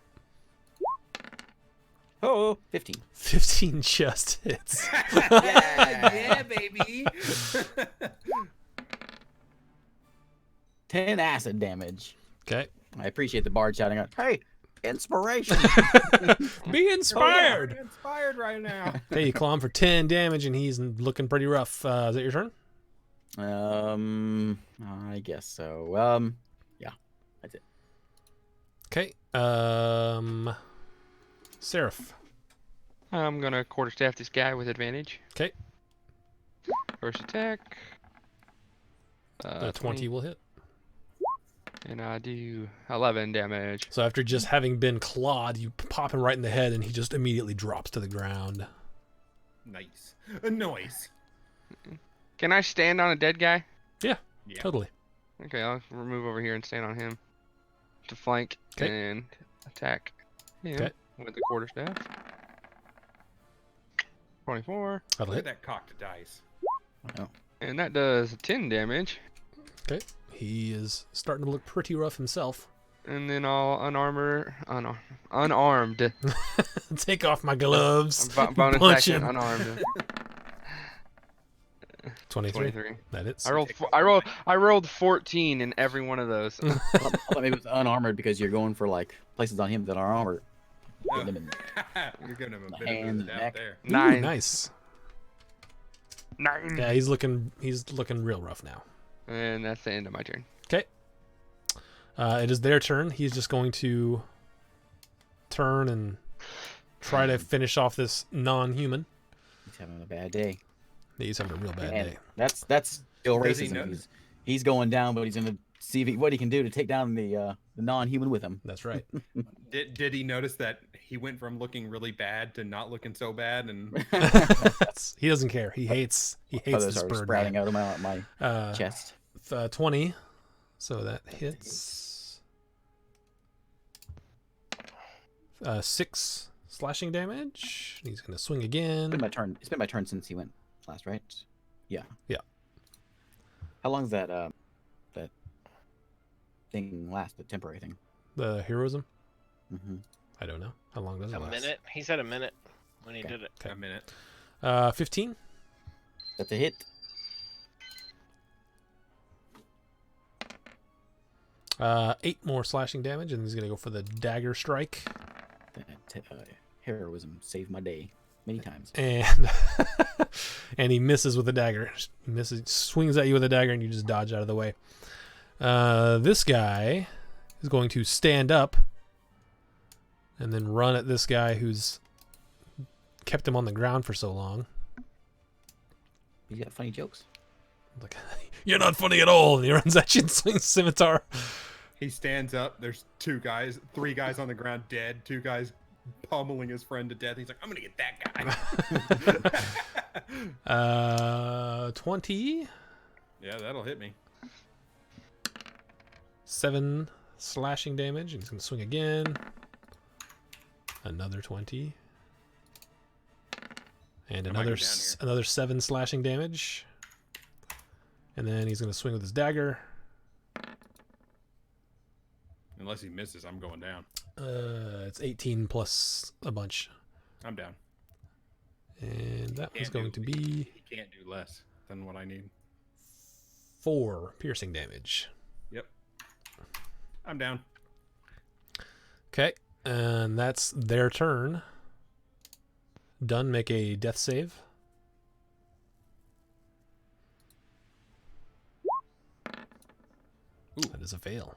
S3: Oh, 15.
S1: 15 just hits.
S2: Yeah, baby.
S3: 10 acid damage.
S1: Okay.
S3: I appreciate the bard shouting out, "Hey, inspiration!"
S1: Be inspired.
S2: I'm inspired right now.
S1: Okay, you claw him for 10 damage, and he's looking pretty rough. Is that your turn?
S3: I guess so. Yeah, that's it.
S1: Okay. Seraph.
S4: I'm gonna quarterstaff this guy with advantage.
S1: Okay.
S4: First attack.
S1: 20 will hit.
S4: And I do 11 damage.
S1: So after just having been clawed, you pop him right in the head, and he just immediately drops to the ground.
S2: Nice. A noise.
S4: Can I stand on a dead guy?
S2: Yeah.
S1: Totally.
S4: Okay, I'll move over here and stand on him to flank
S1: 'Kay.
S4: and attack him
S1: 'Kay.
S4: with the quarterstaff. 24,
S1: That'll
S2: Look at
S1: hit.
S2: that cocked dice.
S4: and that does 10 damage.
S1: Okay. He is starting to look pretty rough himself.
S4: And then I'll unarmed.
S1: Take off my gloves.
S4: Bonus
S1: Punch
S4: action,
S1: him.
S4: unarmed.
S1: 23.
S4: 23.
S1: That hits.
S4: I rolled 14 in every one of those.
S3: I thought maybe it was unarmored because you're going for like places on him that are armored.
S2: Oh.
S3: Hit him in
S2: You're giving him a
S3: The
S2: bit
S3: hand
S2: of
S3: and
S2: a
S3: the
S2: doubt
S3: neck.
S2: there.
S1: Ooh,
S4: 9.
S1: nice.
S4: 9.
S1: Yeah, he's looking real rough now.
S4: And that's the end of my turn.
S1: Okay. It is their turn. He's just going to turn and try to finish off this non-human.
S3: He's having a bad day.
S1: He's having a real bad
S3: And
S1: day.
S3: that's still
S2: Does he
S3: racism.
S2: know-
S3: He's going down, but he's gonna see what he can do to take down the non-human with him.
S1: That's right.
S2: Did he notice that he went from looking really bad to not looking so bad? And
S1: He doesn't care. He hates
S3: Feathers
S1: this
S3: are
S1: bird.
S3: sprouting
S1: Man.
S3: out of my chest.
S1: 20. So that hits. 6 slashing damage. He's going to swing again.
S3: It's been my turn since he went last, right? Yeah.
S1: Yeah.
S3: How long does that thing last? The temporary thing.
S1: The heroism?
S3: Mm-hmm.
S1: I don't know. How long does it
S5: A
S1: last?
S5: minute. He said a minute when he
S3: Okay.
S5: did it.
S1: Okay.
S2: a minute.
S1: 15.
S3: That's a hit.
S1: Eight more slashing damage, and he's going to go for the dagger strike.
S3: Heroism saved my day many times.
S1: And and he misses with the dagger. He misses, swings at you with a dagger, and you just dodge out of the way. This guy is going to stand up and then run at this guy who's kept him on the ground for so long.
S3: He's got funny jokes.
S1: Like, you're not funny at all. And he runs at you and swings scimitar.
S2: He stands up. There's 3 guys on the ground dead. 2 guys pummeling his friend to death. He's like, I'm gonna get that guy.
S1: 20.
S2: Yeah, that'll hit me.
S1: 7 slashing damage. And he's going to swing again. Another 20. And
S2: I might
S1: another
S2: go down here.
S1: another 7 slashing damage. And then he's going to swing with his dagger.
S2: Unless he misses, I'm going down.
S1: It's 18 plus a bunch.
S2: I'm down.
S1: And that was
S2: Can't
S1: going
S2: do-
S1: to be
S2: He can't do less than what I need.
S1: 4 piercing damage.
S2: Yep. I'm down.
S1: Okay. And that's their turn. Done. Make a death save. That is a fail.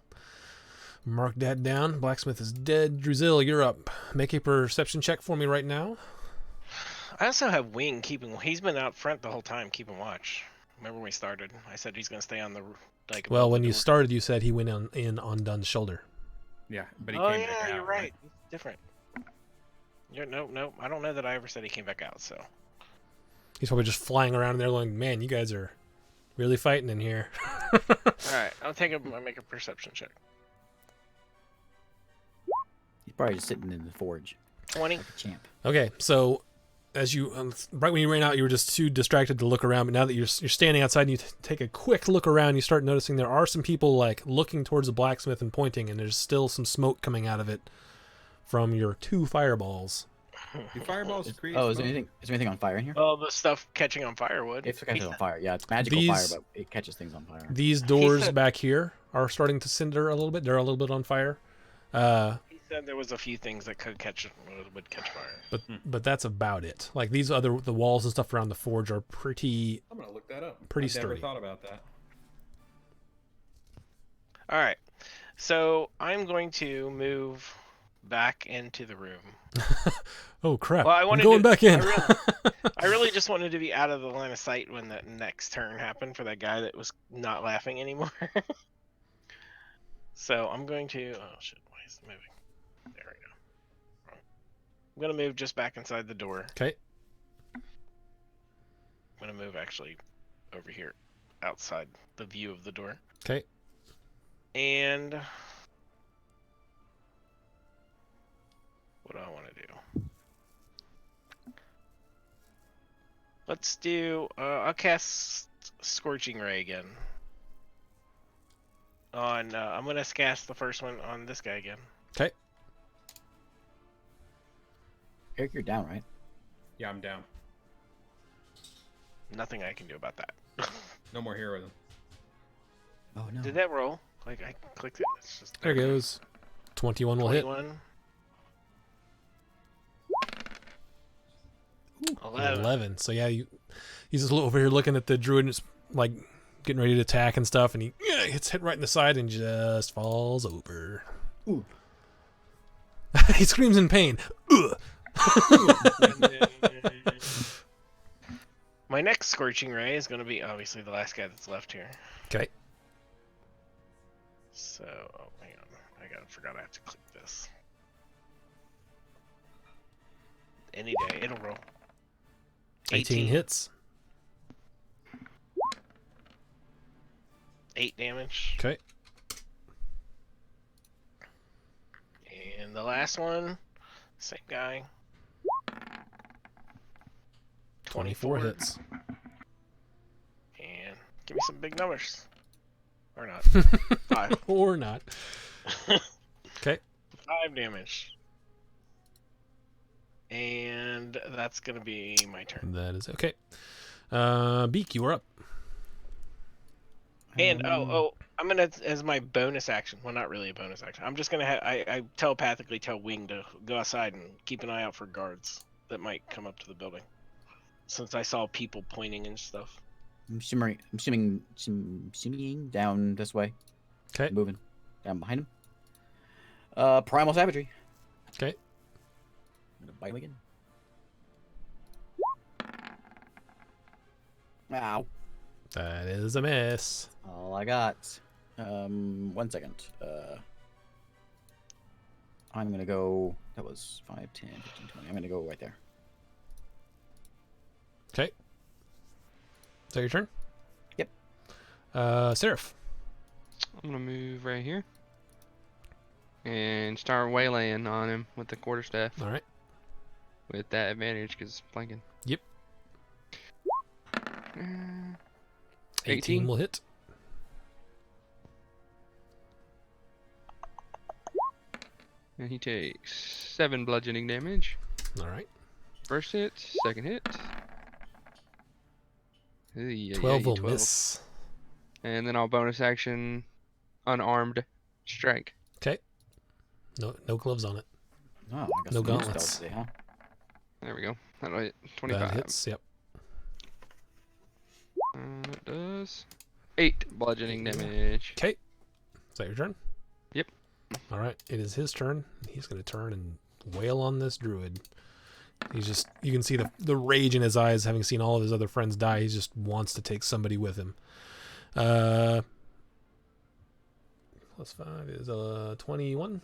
S1: Mark that down. Blacksmith is dead. Druzil, you're up. Make a perception check for me right now.
S5: I also have Wing keeping. He's been out front the whole time keeping watch. Remember when we started? I said he's gonna stay on the like.
S1: Well,
S5: above
S1: when
S5: the
S1: you
S5: door.
S1: started, you said he went in on Dunn's shoulder.
S2: Yeah, but he
S5: Oh
S2: came back
S5: yeah,
S2: out.
S5: you're right. He's different. Nope. I don't know that I ever said he came back out. So.
S1: He's probably just flying around there going, man, you guys are really fighting in here.
S5: All right, I'll make a perception check.
S3: He's probably just sitting in the forge
S5: 20.
S3: like a champ.
S1: Okay, so as you right when you ran out, you were just too distracted to look around. But now that you're standing outside and you take a quick look around, you start noticing there are some people like looking towards the blacksmith and pointing, and there's still some smoke coming out of it from your 2 fireballs.
S2: Do fireballs create
S3: Oh, is
S2: smoke?
S3: there anything on fire in here?
S5: Well, the stuff catching on fire would.
S3: If it catches on fire, yeah, it's magical fire, but it catches things on fire.
S1: These doors
S5: said-
S1: back here are starting to cinder a little bit. They're a little bit on fire.
S5: He said there was a few things that would catch fire.
S1: But that's about it. Like the walls and stuff around the forge are pretty.
S2: I'm gonna look that up.
S1: Pretty
S2: I've never
S1: sturdy.
S2: thought about that.
S5: All right, so I'm going to move back into the room.
S1: Oh crap!
S5: Well, I
S1: I'm
S5: wanted
S1: going
S5: to-
S1: back in.
S5: I really just wanted to be out of the line of sight when that next turn happened for that guy that was not laughing anymore. So I'm going to. Oh shit! Why is it moving? There we go. I'm gonna move just back inside the door.
S1: Okay.
S5: I'm gonna move actually over here, outside the view of the door.
S1: Okay.
S5: And what do I want to do? Let's do. I'll cast Scorching Ray again. On. I'm gonna cast the first one on this guy again.
S1: Okay.
S3: Eric, you're down, right?
S2: Yeah, I'm down.
S5: Nothing I can do about that.
S2: No more heroism.
S3: Oh no.
S5: Did that roll? Like I clicked it. It's just
S1: There goes. 21 will hit.
S5: 21. 11.
S1: 11. So yeah, he's just over here looking at the druid, and just like getting ready to attack and stuff, and he gets hit right in the side and just falls over.
S3: Ooh.
S1: He screams in pain. Ugh.
S5: My next Scorching Ray is going to be obviously the last guy that's left here.
S1: Okay.
S5: So, oh, hang on. Forgot I have to click this. Any day, it'll roll.
S1: 18 hits.
S5: 8 damage.
S1: Okay.
S5: And the last one, same guy.
S1: 24 hits.
S5: And give me some big numbers. Or not. 5.
S1: Or not. Okay.
S5: 5 damage. And that's going to be my turn.
S1: That is okay. Beak, you are up.
S5: And I'm gonna, as my bonus action. Well, not really a bonus action. I'm just gonna I telepathically tell Wing to go outside and keep an eye out for guards that might come up to the building. Since I saw people pointing and stuff.
S3: I'm assuming down this way.
S1: Okay.
S3: Moving down behind him. Primal Savagery.
S1: Okay.
S3: I'm gonna bite him again. Ow.
S1: That is a miss.
S3: All I got. 1 second. I'm gonna go. That was 5, 10, 15, 20. I'm gonna go right there.
S1: Okay. Is that your turn?
S3: Yep.
S1: Seraph.
S4: I'm gonna move right here and start waylaying on him with the quarterstaff
S1: All right.
S4: with that advantage because flanking.
S1: Yep.
S4: 18
S1: 18 will hit.
S4: And he takes 7 bludgeoning damage.
S1: All right.
S4: First hit, second hit.
S1: 12 will miss.
S4: And then I'll bonus action unarmed strike.
S1: Okay. No gloves on it.
S3: Oh, I got
S1: No
S3: some new
S1: gauntlets.
S3: spells today, huh?
S4: There we go. That'll hit 25.
S1: That hits. Yep.
S4: It does 8 bludgeoning damage.
S1: Okay. Is that your turn?
S4: Yep.
S1: All right, it is his turn. He's going to turn and wail on this druid. He's just, you can see the rage in his eyes, having seen all of his other friends die. He just wants to take somebody with him. +5 is 21.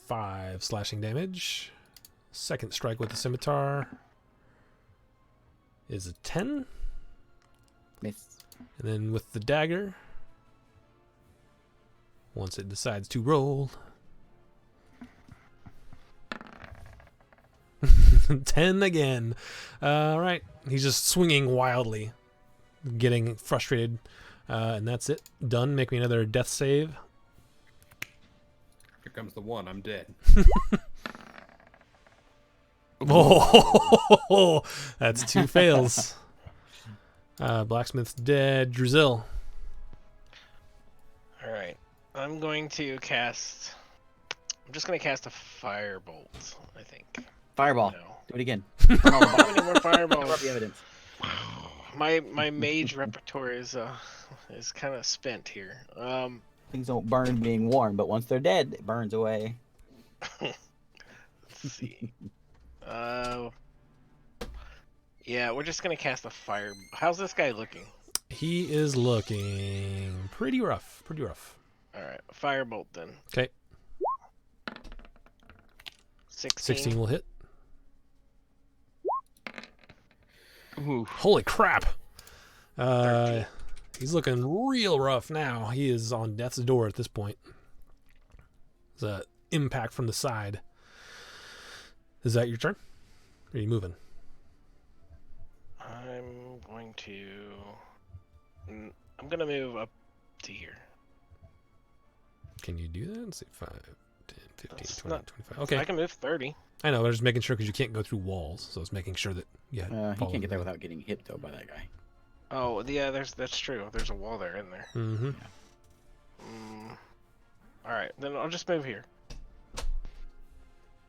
S1: 5 slashing damage. Second strike with the scimitar is a 10.
S3: Miss.
S1: And then with the dagger, once it decides to roll, 10 again. All right. He's just swinging wildly, getting frustrated. And that's it. Done. Make me another death save.
S2: Here comes the one. I'm dead.
S1: Oh, that's 2 fails. Blacksmith's dead. Drizzle.
S5: All right. I'm going to cast. I'm just going to cast a firebolt, I think.
S3: Fireball.
S5: No.
S3: Do it again.
S5: How many more
S3: Cover up
S5: fireballs?
S3: the evidence.
S5: My mage repertoire is kind of spent here.
S3: Things don't burn being warm, but once they're dead, it burns away.
S5: Let's see. Yeah, we're just gonna cast a fire. How's this guy looking?
S1: He is looking pretty rough. Pretty rough.
S5: All right, firebolt then.
S1: Okay. 16 will hit.
S4: Ooh.
S1: Holy crap. He's looking real rough now. He is on death's door at this point. There's an impact from the side. Is that your turn? Or are you moving?
S5: I'm going to. I'm gonna move up to here.
S1: Can you do that? Let's see. 5, 10, 15,
S5: That's
S1: 20,
S5: not-
S1: 25. Okay.
S5: I can move 30.
S1: I know. I was just making sure because you can't go through walls. So I was making sure that
S3: He can't get there without getting hit, though, by that guy.
S5: Oh, yeah, that's true. There's a wall there in there.
S1: Mm-hmm.
S5: All right, then I'll just move here.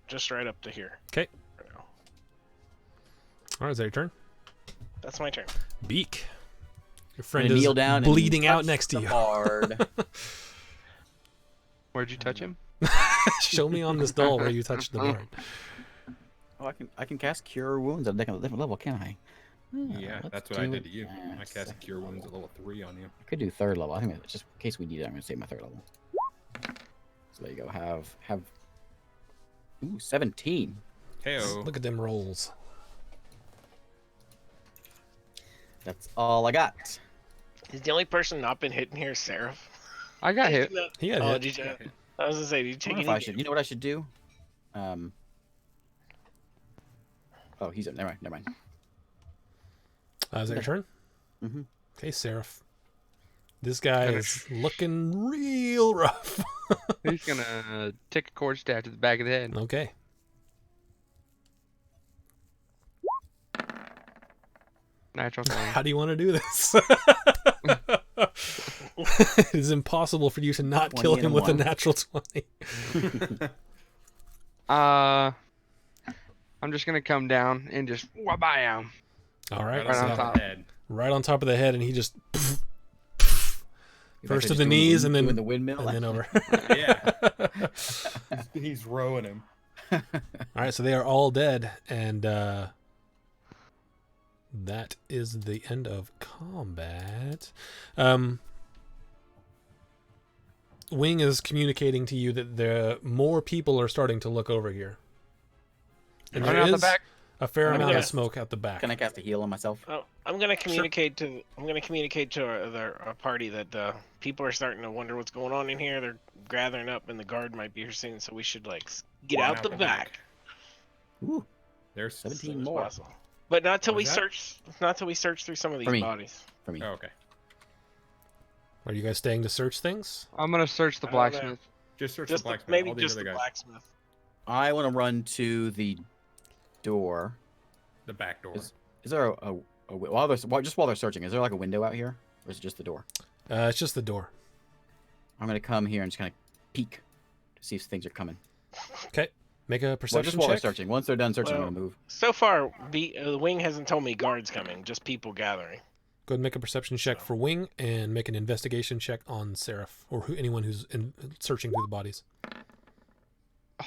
S5: Just right up to here.
S1: Okay.
S5: For now.
S1: All right. Is that your turn?
S5: That's my turn.
S1: Beak. Your
S3: I'm
S1: friend
S3: gonna
S1: is
S3: kneel down
S1: bleeding
S3: and
S1: out
S3: touch
S1: next to
S3: the
S1: you.
S3: bard.
S4: Where'd you touch him?
S1: Show me on this doll where you touched the board.
S3: Oh, I can cast Cure Wounds at a different level, can I?
S2: Yeah,
S3: Let's
S2: that's what I
S3: do
S2: did to you.
S3: that.
S2: I cast Cure Wounds at level 3 on you.
S3: I could do 3rd level. I think that's just in case we need it. I'm gonna save my 3rd level. So there you go. Have. Ooh, 17.
S2: Heyo.
S1: Look at them rolls.
S3: That's all I got.
S5: Is the only person not been hit in here Seraph?
S4: I got hit.
S1: He got
S5: Oh,
S1: hit.
S5: did you? I was gonna say, did you
S3: I
S5: take
S3: wonder if
S5: any?
S3: I should. You know what I should do? Oh, he's up. Never mind.
S1: Is that your turn?
S3: Mhm.
S1: Okay, Seraph. This guy is looking real rough.
S4: He's gonna take a cord staff to the back of the head.
S1: Okay.
S4: Natural 20.
S1: How do you want to do this? It is impossible for you to not
S3: 20
S1: kill
S3: and a
S1: him with a
S3: 1.
S1: natural 20.
S4: I'm just gonna come down and just wabam.
S1: All right.
S4: Right on
S1: so
S4: top.
S2: Head.
S1: right on top of the head, and he just
S3: You're
S1: first to
S3: just
S1: the
S3: doing
S1: knees and then
S3: doing the windmill.
S1: and then over.
S2: Yeah. He's rowing him.
S1: All right, so they are all dead, and that is the end of combat. Wing is communicating to you that the more people are starting to look over here, and
S4: Run
S1: there
S4: out the
S1: is
S4: back.
S1: a fair
S3: I'm
S1: amount
S5: gonna-
S1: of smoke out the back.
S3: Can I cast a heal on myself?
S5: Oh, I'm gonna communicate to our party that people are starting to wonder what's going on in here. They're gathering up, and the guard might be here soon. So we should get
S2: Run
S5: out the back.
S3: Ooh,
S2: There's
S3: 17
S5: as soon as
S3: more
S5: possible. But not till
S2: What
S5: we
S2: is that?
S5: search. Not till we search through some of these
S3: me.
S5: bodies.
S3: for me.
S2: Oh, okay.
S1: Are you guys staying to search things?
S4: I'm gonna search the
S5: I don't know.
S4: blacksmith.
S2: Just search
S5: Just
S2: the blacksmith.
S5: maybe
S2: All these
S5: just
S2: other
S5: the
S2: guys.
S5: blacksmith.
S3: I want to run to the door.
S2: The back door.
S3: Is there while they're searching? Is there like a window out here, or is it just the door?
S1: It's just the door.
S3: I'm gonna come here and just kind of peek to see if things are coming.
S1: Okay. Make a
S3: Well,
S1: perception
S3: just while they're
S1: check.
S3: searching. Once they're done searching, I'm
S5: Well-
S3: gonna move.
S5: So far, the wing hasn't told me guards coming, just people gathering.
S1: Go ahead and make a perception check for Wing, and make an investigation check on Seraph, or anyone who's searching through the bodies.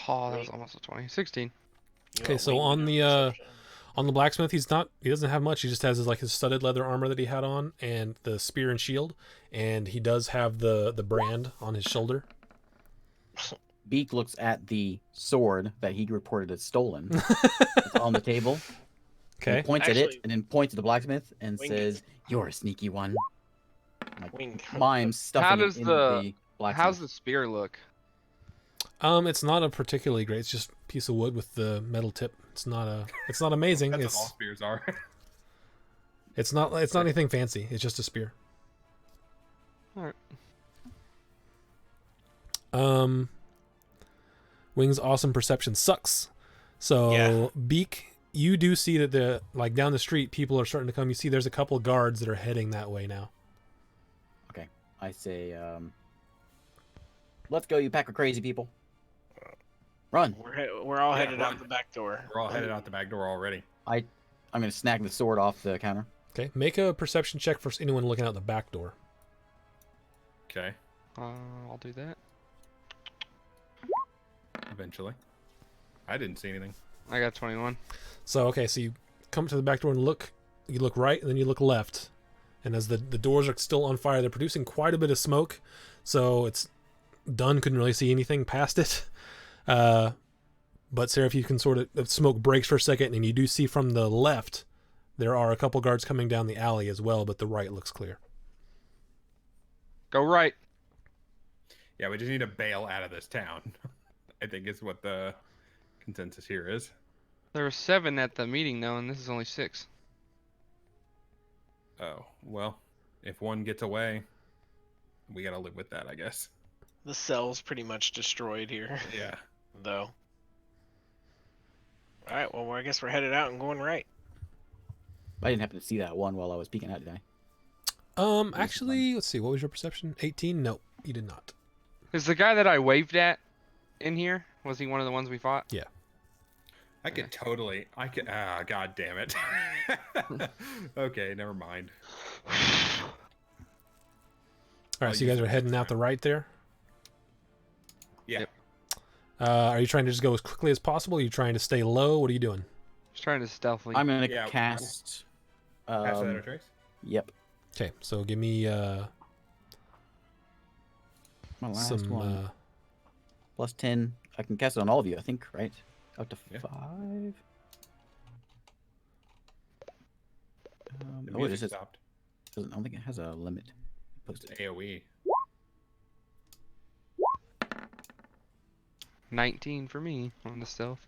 S4: Oh, that was almost a 20. 16.
S5: You
S1: Okay,
S5: want
S1: so
S5: wing
S1: on
S5: to
S1: the,
S5: perception.
S1: On the blacksmith, he doesn't have much. He just has his studded leather armor that he had on, and the spear and shield, and he does have the brand on his shoulder.
S3: Beak looks at the sword that he reported as stolen. It's on the table. He
S1: Okay.
S3: points at
S5: Actually-
S3: it and then points at the blacksmith and
S5: Wing-
S3: says, "You're a sneaky one." Like
S5: Wing.
S3: mimes stuffing
S4: does
S3: it into the blacksmith.
S4: How's the spear look?
S1: It's not a particularly great. It's just a piece of wood with the metal tip. It's not amazing.
S2: That's
S1: it's
S2: what all spears are.
S1: it's not anything fancy. It's just a spear.
S4: Alright.
S1: Wing's awesome perception sucks. So
S5: Yeah.
S1: Beak, you do see that down the street, people are starting to come. You see there's a couple of guards that are heading that way now.
S3: Okay, I say, let's go, you pack of crazy people. Run!
S5: We're all
S2: Yeah,
S5: headed
S2: run.
S5: out the back door.
S2: We're all headed out the back door already.
S3: I'm gonna snag the sword off the counter.
S1: Okay, make a perception check for anyone looking out the back door.
S2: Okay,
S4: I'll do that.
S2: eventually. I didn't see anything.
S4: I got 21.
S1: So you come to the back door and look. You look right, and then you look left. And as the doors are still on fire, they're producing quite a bit of smoke. So it's Dunn couldn't really see anything past it. But Sarah, if you can sort of, the smoke breaks for a second, and you do see from the left, there are a couple guards coming down the alley as well, but the right looks clear.
S4: Go right.
S2: Yeah, we just need to bail out of this town. I think is what the consensus here is.
S4: There were 7 at the meeting though, and this is only 6.
S2: Oh, well, if one gets away, we gotta live with that, I guess.
S5: The cell's pretty much destroyed here,
S2: Yeah.
S5: though. All right, well, I guess we're headed out and going right.
S3: I didn't happen to see that one while I was peeking out, did I?
S1: Actually, let's see. What was your perception? 18? Nope, you did not.
S4: Is the guy that I waved at in here? Was he one of the ones we fought?
S1: Yeah.
S2: I could totally. God damn it. Okay, never mind.
S1: All right, so you guys are heading out the right there.
S2: Yeah.
S4: Yep.
S1: Are you trying to just go as quickly as possible? Are you trying to stay low? What are you doing?
S4: Just trying to stealthily.
S3: I'm gonna
S2: Yeah,
S3: cast.
S2: Pass that or trace?
S3: Yep.
S1: Okay, so give me
S3: My last
S1: some.
S3: one. Plus 10. I can cast it on all of you, I think, right? Up to
S2: Yeah.
S3: 5.
S2: The
S3: Oh,
S2: music
S3: this is.
S2: stopped.
S3: I don't think it has a limit. Post it.
S2: AoE.
S4: 19 for me on the stealth.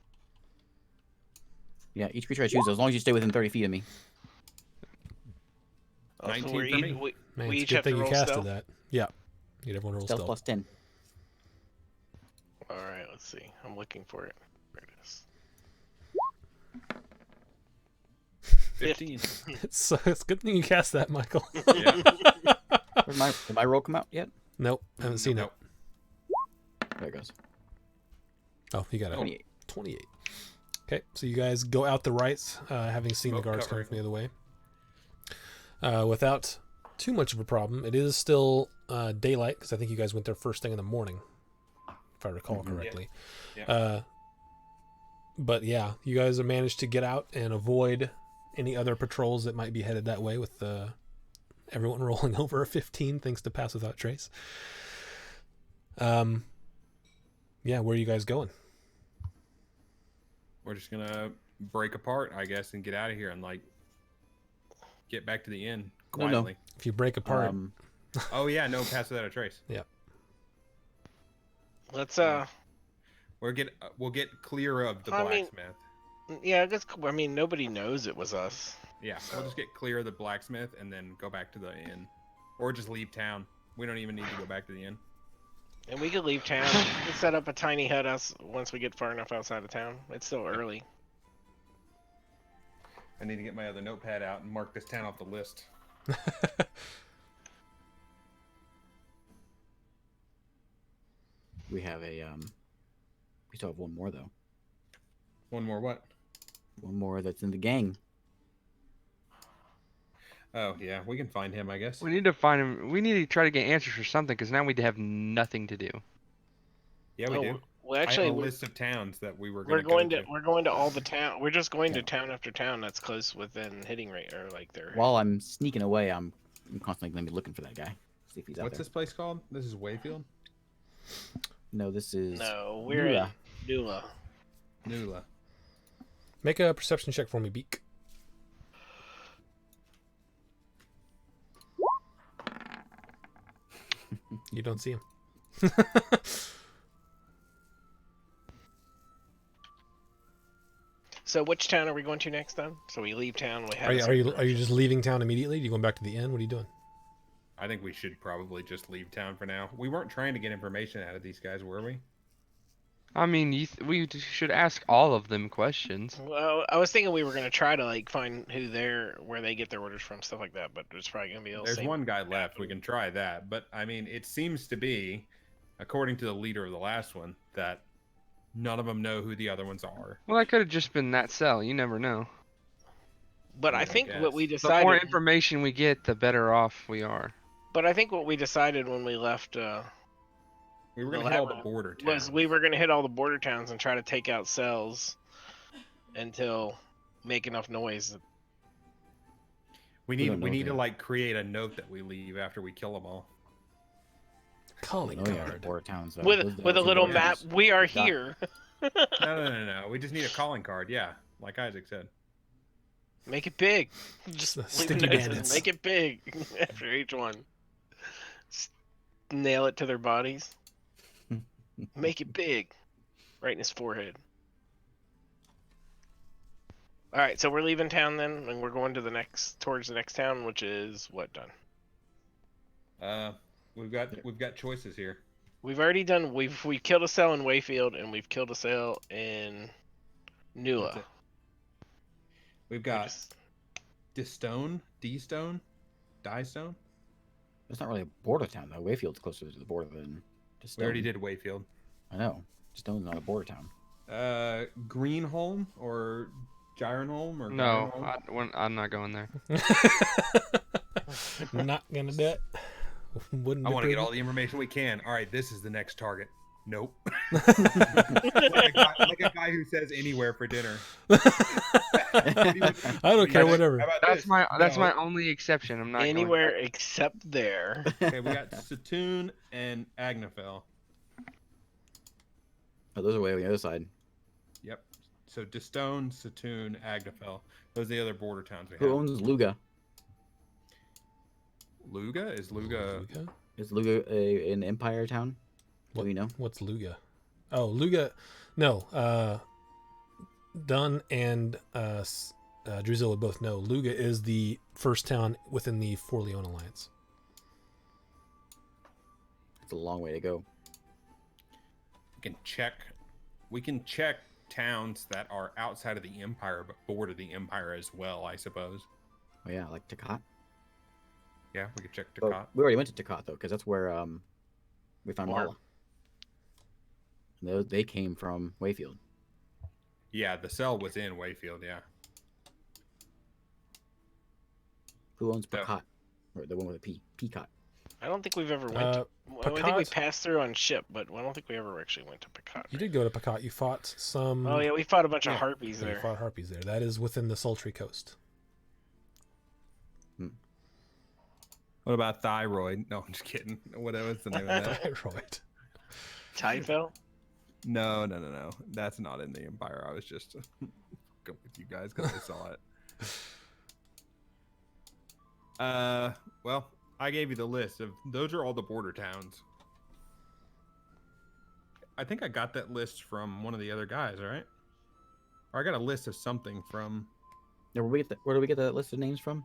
S3: Yeah, each creature I choose, as long as you stay within 30 feet of me.
S5: So
S2: 19
S5: we're
S2: for
S5: eat-
S2: me.
S5: we,
S1: Man,
S5: we
S1: it's
S5: each
S1: a
S5: have
S1: good
S5: to
S1: thing you
S5: roll
S1: casted
S5: stealth.
S1: that. Yeah. You get everyone roll
S3: Stealth
S1: stealth.
S3: plus 10.
S5: All right, let's see. I'm looking for it. There it is.
S2: 15.
S1: It's a good thing you cast that, Michael.
S2: Yeah.
S3: Did my roll come out yet?
S1: Nope, haven't seen
S2: Nope.
S3: There it goes.
S1: it. Oh, you got it.
S3: 28.
S1: 28. Okay, so you guys go out the right, having seen
S2: Smoke
S1: the guards coming
S2: covering.
S1: from the other way. Without too much of a problem. It is still daylight, because I think you guys went there first thing in the morning, if I recall correctly.
S2: Yeah.
S1: But yeah, you guys have managed to get out and avoid any other patrols that might be headed that way, with everyone rolling over a 15 thanks to Pass Without Trace. Yeah, where are you guys going?
S2: We're just gonna break apart, I guess, and get out of here and get back to the inn
S3: No, no.
S2: quietly.
S1: If you break apart,
S2: Oh yeah, no, pass without a trace.
S5: Let's
S2: We'll get clear of the
S5: I mean-
S2: blacksmith.
S5: yeah, I mean nobody knows it was us.
S2: Yeah, we'll just get clear of the blacksmith and then go back to the inn, or just leave town. We don't even need to go back to the inn.
S5: And we could leave town. We could set up a tiny hut once we get far enough outside of town. It's still early.
S2: I need to get my other notepad out and mark this town off the list.
S3: we have a. We still have one more, though.
S2: One more what?
S3: One more that's in the gang.
S2: Oh yeah, we can find him, I guess.
S4: We need to find him. We need to try to get answers for something because now we have nothing to do.
S2: Yeah, we
S5: Oh,
S2: do.
S5: well,
S2: I
S5: actually,
S2: have a list of towns that we were
S5: we're
S2: going
S5: going to we're going to all the town. We're just going to
S3: Yeah.
S5: town after town that's close within hitting rate or like their.
S3: While I'm sneaking away, I'm constantly going to be looking for that guy. See if he's out
S2: What's
S3: there.
S2: this place called? This is Wayfield?
S3: No, this is.
S5: No, we're
S3: Nula.
S5: in Nula.
S2: Nula.
S1: Make a perception check for me, Beak. You don't see him.
S5: So which town are we going to next then? So we leave town. We have.
S1: Are you just leaving town immediately? Are you going back to the inn? What are you doing?
S2: I think we should probably just leave town for now. We weren't trying to get information out of these guys, were we?
S4: I mean, we should ask all of them questions.
S5: Well, I was thinking we were going to try to like find where they get their orders from, stuff like that. But it's probably going to be the
S2: There's
S5: same.
S2: one guy left. We can try that. But, I mean, it seems to be, according to the leader of the last one, that none of them know who the other ones are.
S4: Well, that could have just been that cell. You never know.
S5: But
S2: Yeah,
S5: I
S2: I
S5: think what
S2: guess.
S5: we
S4: The
S5: decided.
S4: more information we get, the better off we are.
S5: But I think what we decided when we left
S2: We were
S5: The
S2: going to hit all the
S5: labyrinth
S2: border towns.
S5: was we were going to hit all the border towns and try to take out cells until make enough noise.
S2: We
S3: don't
S2: need
S3: know
S2: to,
S3: that.
S2: like, create a note that we leave after we kill them all.
S1: Calling
S3: Oh, yeah,
S1: card.
S3: border towns.
S5: With a little
S3: border
S5: map,
S3: towns.
S5: we are
S3: Got-
S5: here.
S2: No. We just need a calling card. Yeah, like Isaac said.
S5: Make it big. Just leave
S1: Sticky
S5: notices,
S1: bandits.
S5: make it big after each one. Nail it to their bodies. Make it big. Right in his forehead. Alright, so we're leaving town then, and we're going to towards the next town, which is what done?
S2: We've got choices here.
S5: We've already done we killed a cell in Wayfield and we've killed a cell in
S2: That's
S5: Nula.
S2: it. We've got D-Stone, Dystone.
S3: It's not really a border town though. Wayfield's closer to the border than just.
S2: We already did Wayfield.
S3: I know. Stone's not a border town.
S2: Greenholm or Gyronholm or
S4: No,
S2: Gyronholm?
S4: I'm not going there.
S1: Not gonna do it. Wouldn't
S2: I
S1: be
S2: want to get
S1: pretty.
S2: all the information we can. All right, this is the next target. Nope. like a guy who says anywhere for dinner.
S1: I don't care, whatever.
S2: How about
S4: That's
S2: this?
S4: that's
S2: No.
S4: my only exception. I'm not going
S5: Anywhere
S4: there.
S5: except there.
S2: Okay, we got Satoon and Agnafel.
S3: Oh, those are way on the other side.
S2: Yep. So Dystone, Satoon, Agnafel. Those are the other border towns we
S3: Who
S2: have.
S3: owns Luga?
S2: Luga? Is Luga?
S1: Luga?
S3: Is Luga an empire town?
S1: What-
S3: Do we know?
S1: What's Luga? Oh, Luga. No. Dunn and Drusilla would both know. Luga is the first town within the Four Leon Alliance.
S3: It's a long way to go.
S2: We can check towns that are outside of the empire but border the empire as well, I suppose.
S3: Oh yeah, like Takat.
S2: Yeah, we could check
S3: But
S2: Takat.
S3: we already went to Takat though, because that's where we found
S2: Where?
S3: Mala. And they came from Wayfield.
S2: Yeah, the cell was in Wayfield, yeah.
S3: Who owns
S2: Yeah.
S3: Pakat? Or the one with a P? Peacock.
S5: I don't think we've ever went
S1: Uh,
S5: to I think we
S1: Pakat?
S5: passed through on ship, but I don't think we ever actually went to Picard.
S1: You did go to Pakat. You fought some.
S5: Oh yeah, we fought a bunch of
S2: Yeah.
S5: harpies
S1: You
S5: there.
S1: fought harpies there. That is within the Sultry Coast.
S2: What about Thyroid? No, I'm just kidding. What was the name of that?
S1: Thyroid.
S5: Typhel?
S2: No. That's not in the empire. I was just going with you guys because I saw it. Well, I gave you the list of those are all the border towns. I think I got that list from one of the other guys, right? Or I got a list of something from.
S3: Now, where do we get that list of names from?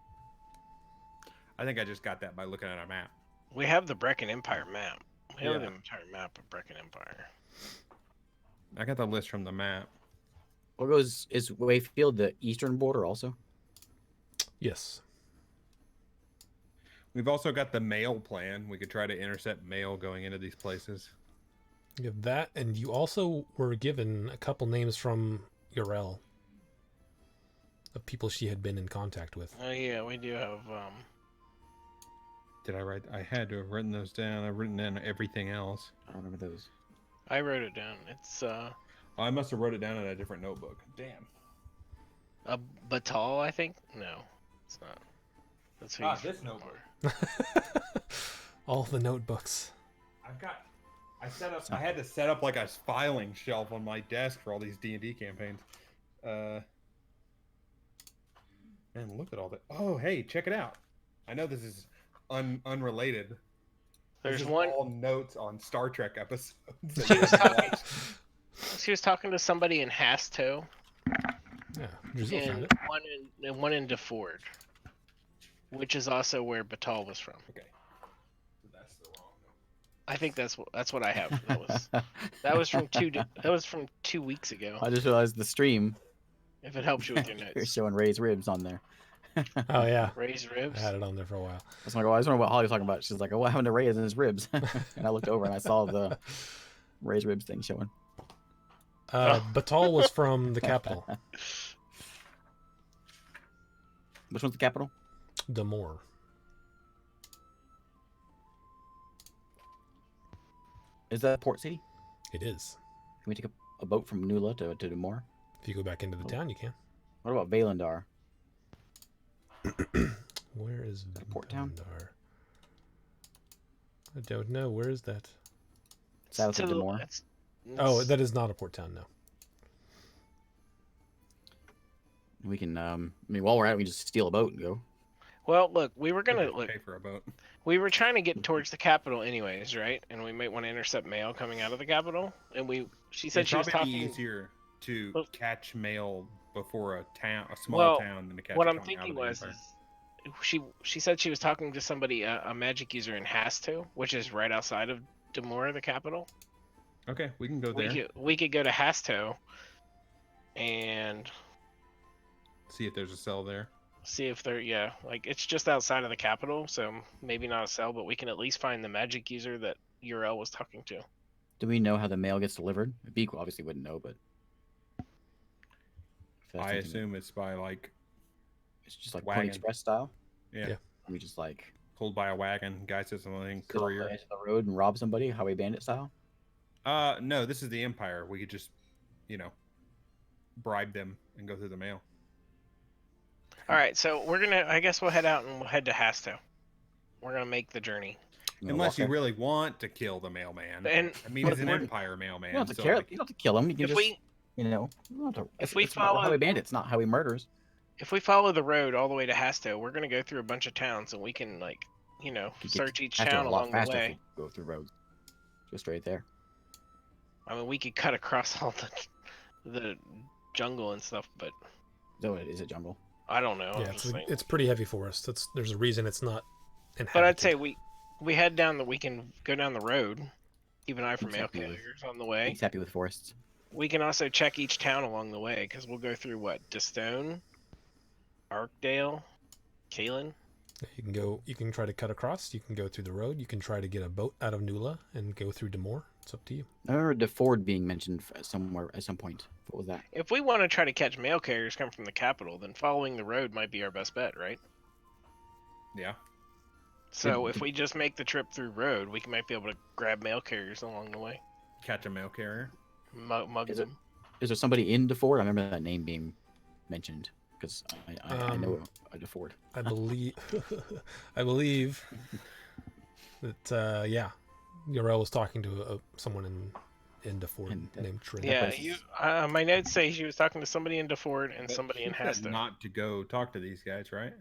S2: I think I just got that by looking at a map.
S5: We have the Brecken Empire map. We have
S2: Yeah.
S5: the entire map of Brecken Empire.
S2: I got the list from the map.
S3: Is Wayfield the eastern border also?
S1: Yes.
S2: We've also got the mail plan. We could try to intercept mail going into these places.
S1: You have that, and you also were given a couple names from Urel, of people she had been in contact with.
S5: Oh yeah, we do have
S2: Did I write? I had to have written those down. I've written down everything else.
S3: I don't remember those.
S5: I wrote it down. It's
S2: Oh, I must have wrote it down in a different notebook. Damn.
S5: a Batal, I think. No, it's not. That's who he's
S2: this
S5: from.
S2: notebook.
S1: All the notebooks.
S2: I had to set up like a filing shelf on my desk for all these D&D campaigns. And look at all that. Oh, hey, check it out. I know this is unrelated.
S5: There's
S2: This is
S5: one.
S2: all notes on Star Trek episodes.
S5: She was talking. She was talking to somebody in Hasto
S1: Yeah, Drizzle found
S5: and
S1: it.
S5: one in DeFord, which is also where Batal was from.
S2: Okay. That's the wrong note.
S5: I think that's what I have. That was from 2 weeks ago.
S3: I just realized the stream.
S5: If it helps you with your
S3: You're
S5: notes.
S3: showing Ray's ribs on there.
S1: Oh yeah,
S5: Raised
S1: I
S5: ribs.
S1: had it on there for a while.
S3: I was like, well, I was wondering what Holly was talking about. She's like, oh, what happened to Ray's and his ribs? And I looked over and I saw the Ray's ribs thing showing.
S1: Batal was from the capital,
S3: Which one's the capital?
S1: Damor.
S3: Is that Port City?
S1: It is.
S3: Can we take a boat from Nula to Demore?
S1: If you go back into the town, you can.
S3: What about Valendar?
S1: Where is
S3: that a port town?
S1: Valendar? I don't know. Where is that?
S3: South
S5: To
S3: of
S5: the-
S3: Demore.
S5: it's-
S1: Oh, that is not a port town. No.
S3: We can, I mean, while we're at it, we can just steal a boat and go.
S5: Well, look, we were gonna look.
S2: Pay for a boat.
S5: We were trying to get towards the capital, anyways, right? And we might want to intercept mail coming out of the capital. And she said
S2: It'd
S5: she was
S2: probably
S5: talking.
S2: be easier to
S5: Well-
S2: catch mail before a small
S5: Well,
S2: town, than to catch
S5: What
S2: it
S5: I'm
S2: coming out
S5: thinking
S2: of the
S5: was,
S2: Empire.
S5: she said she was talking to somebody, a magic user in Hasto, which is right outside of Demora, the capital.
S2: Okay, we can go there.
S5: We could go to Hasto and
S2: See if there's a cell there.
S5: see if they're like it's just outside of the capital, so maybe not a cell, but we can at least find the magic user that Uriel was talking to.
S3: Do we know how the mail gets delivered? Beak obviously wouldn't know, but
S2: I assume it's by like
S3: it's just like
S2: wagon.
S3: Pony Express style.
S2: yeah,
S1: Yeah.
S3: We just like
S2: pulled by a wagon. Guy says something.
S3: sit on the
S2: Courier.
S3: edge of the road and rob somebody, highway bandit style.
S2: No, this is the Empire. We could just, bribe them and go through the mail.
S5: All right, so I guess we'll head out and we'll head to Hasto. We're gonna make the journey.
S3: You know,
S2: Unless
S3: walk
S2: you
S3: there.
S2: really want to kill the mailman.
S5: And
S2: I mean,
S3: But
S2: he's an
S3: we're-
S2: Empire mailman.
S3: You don't have to
S2: so,
S3: care.
S2: like,
S3: You don't have to kill him. You can
S5: if
S3: just,
S5: we
S3: you know, you don't have to,
S5: if we
S3: it's about
S5: follow-
S3: highway bandits, not highway murders.
S5: if we follow the road all the way to Hasto, we're gonna go through a bunch of towns, and we can
S3: You could get
S5: search each
S3: Hasto
S5: town
S3: a lot
S5: along the
S3: faster if
S5: way.
S3: we go through roads. Just straight there.
S5: I mean, we could cut across all the jungle and stuff, but
S3: So is it jungle?
S5: I don't know. I'm
S1: Yeah,
S5: just saying.
S1: it's pretty heavy forest. There's a reason it's not inhabited.
S5: But I'd say we head down we can go down the road, keep an eye for
S3: He's
S5: mail
S3: happy with-
S5: carriers on the way.
S3: He's happy with forests.
S5: We can also check each town along the way, because we'll go through Destone, Arkdale, Kalen.
S1: You can try to cut across. You can go through the road. You can try to get a boat out of Nula and go through Demore. It's up to you.
S3: I remember DeFord being mentioned somewhere at some point. What was that?
S5: If we want to try to catch mail carriers come from the capital, then following the road might be our best bet, right?
S2: yeah.
S5: So if we just make the trip through road, we might be able to grab mail carriers along the way,
S2: Catch a mail carrier.
S5: mug
S3: Is it-
S5: them.
S3: Is there somebody in DeFord? I remember that name being mentioned because I know a DeFord.
S1: I believe. I believe that Yorel was talking to someone in Deford
S3: In-
S1: named Trin.
S5: Yeah,
S3: places.
S5: my notes say she was talking to somebody in DeFord and
S2: But
S5: somebody in
S2: she said
S5: Hasto.
S2: not to go talk to these guys, right?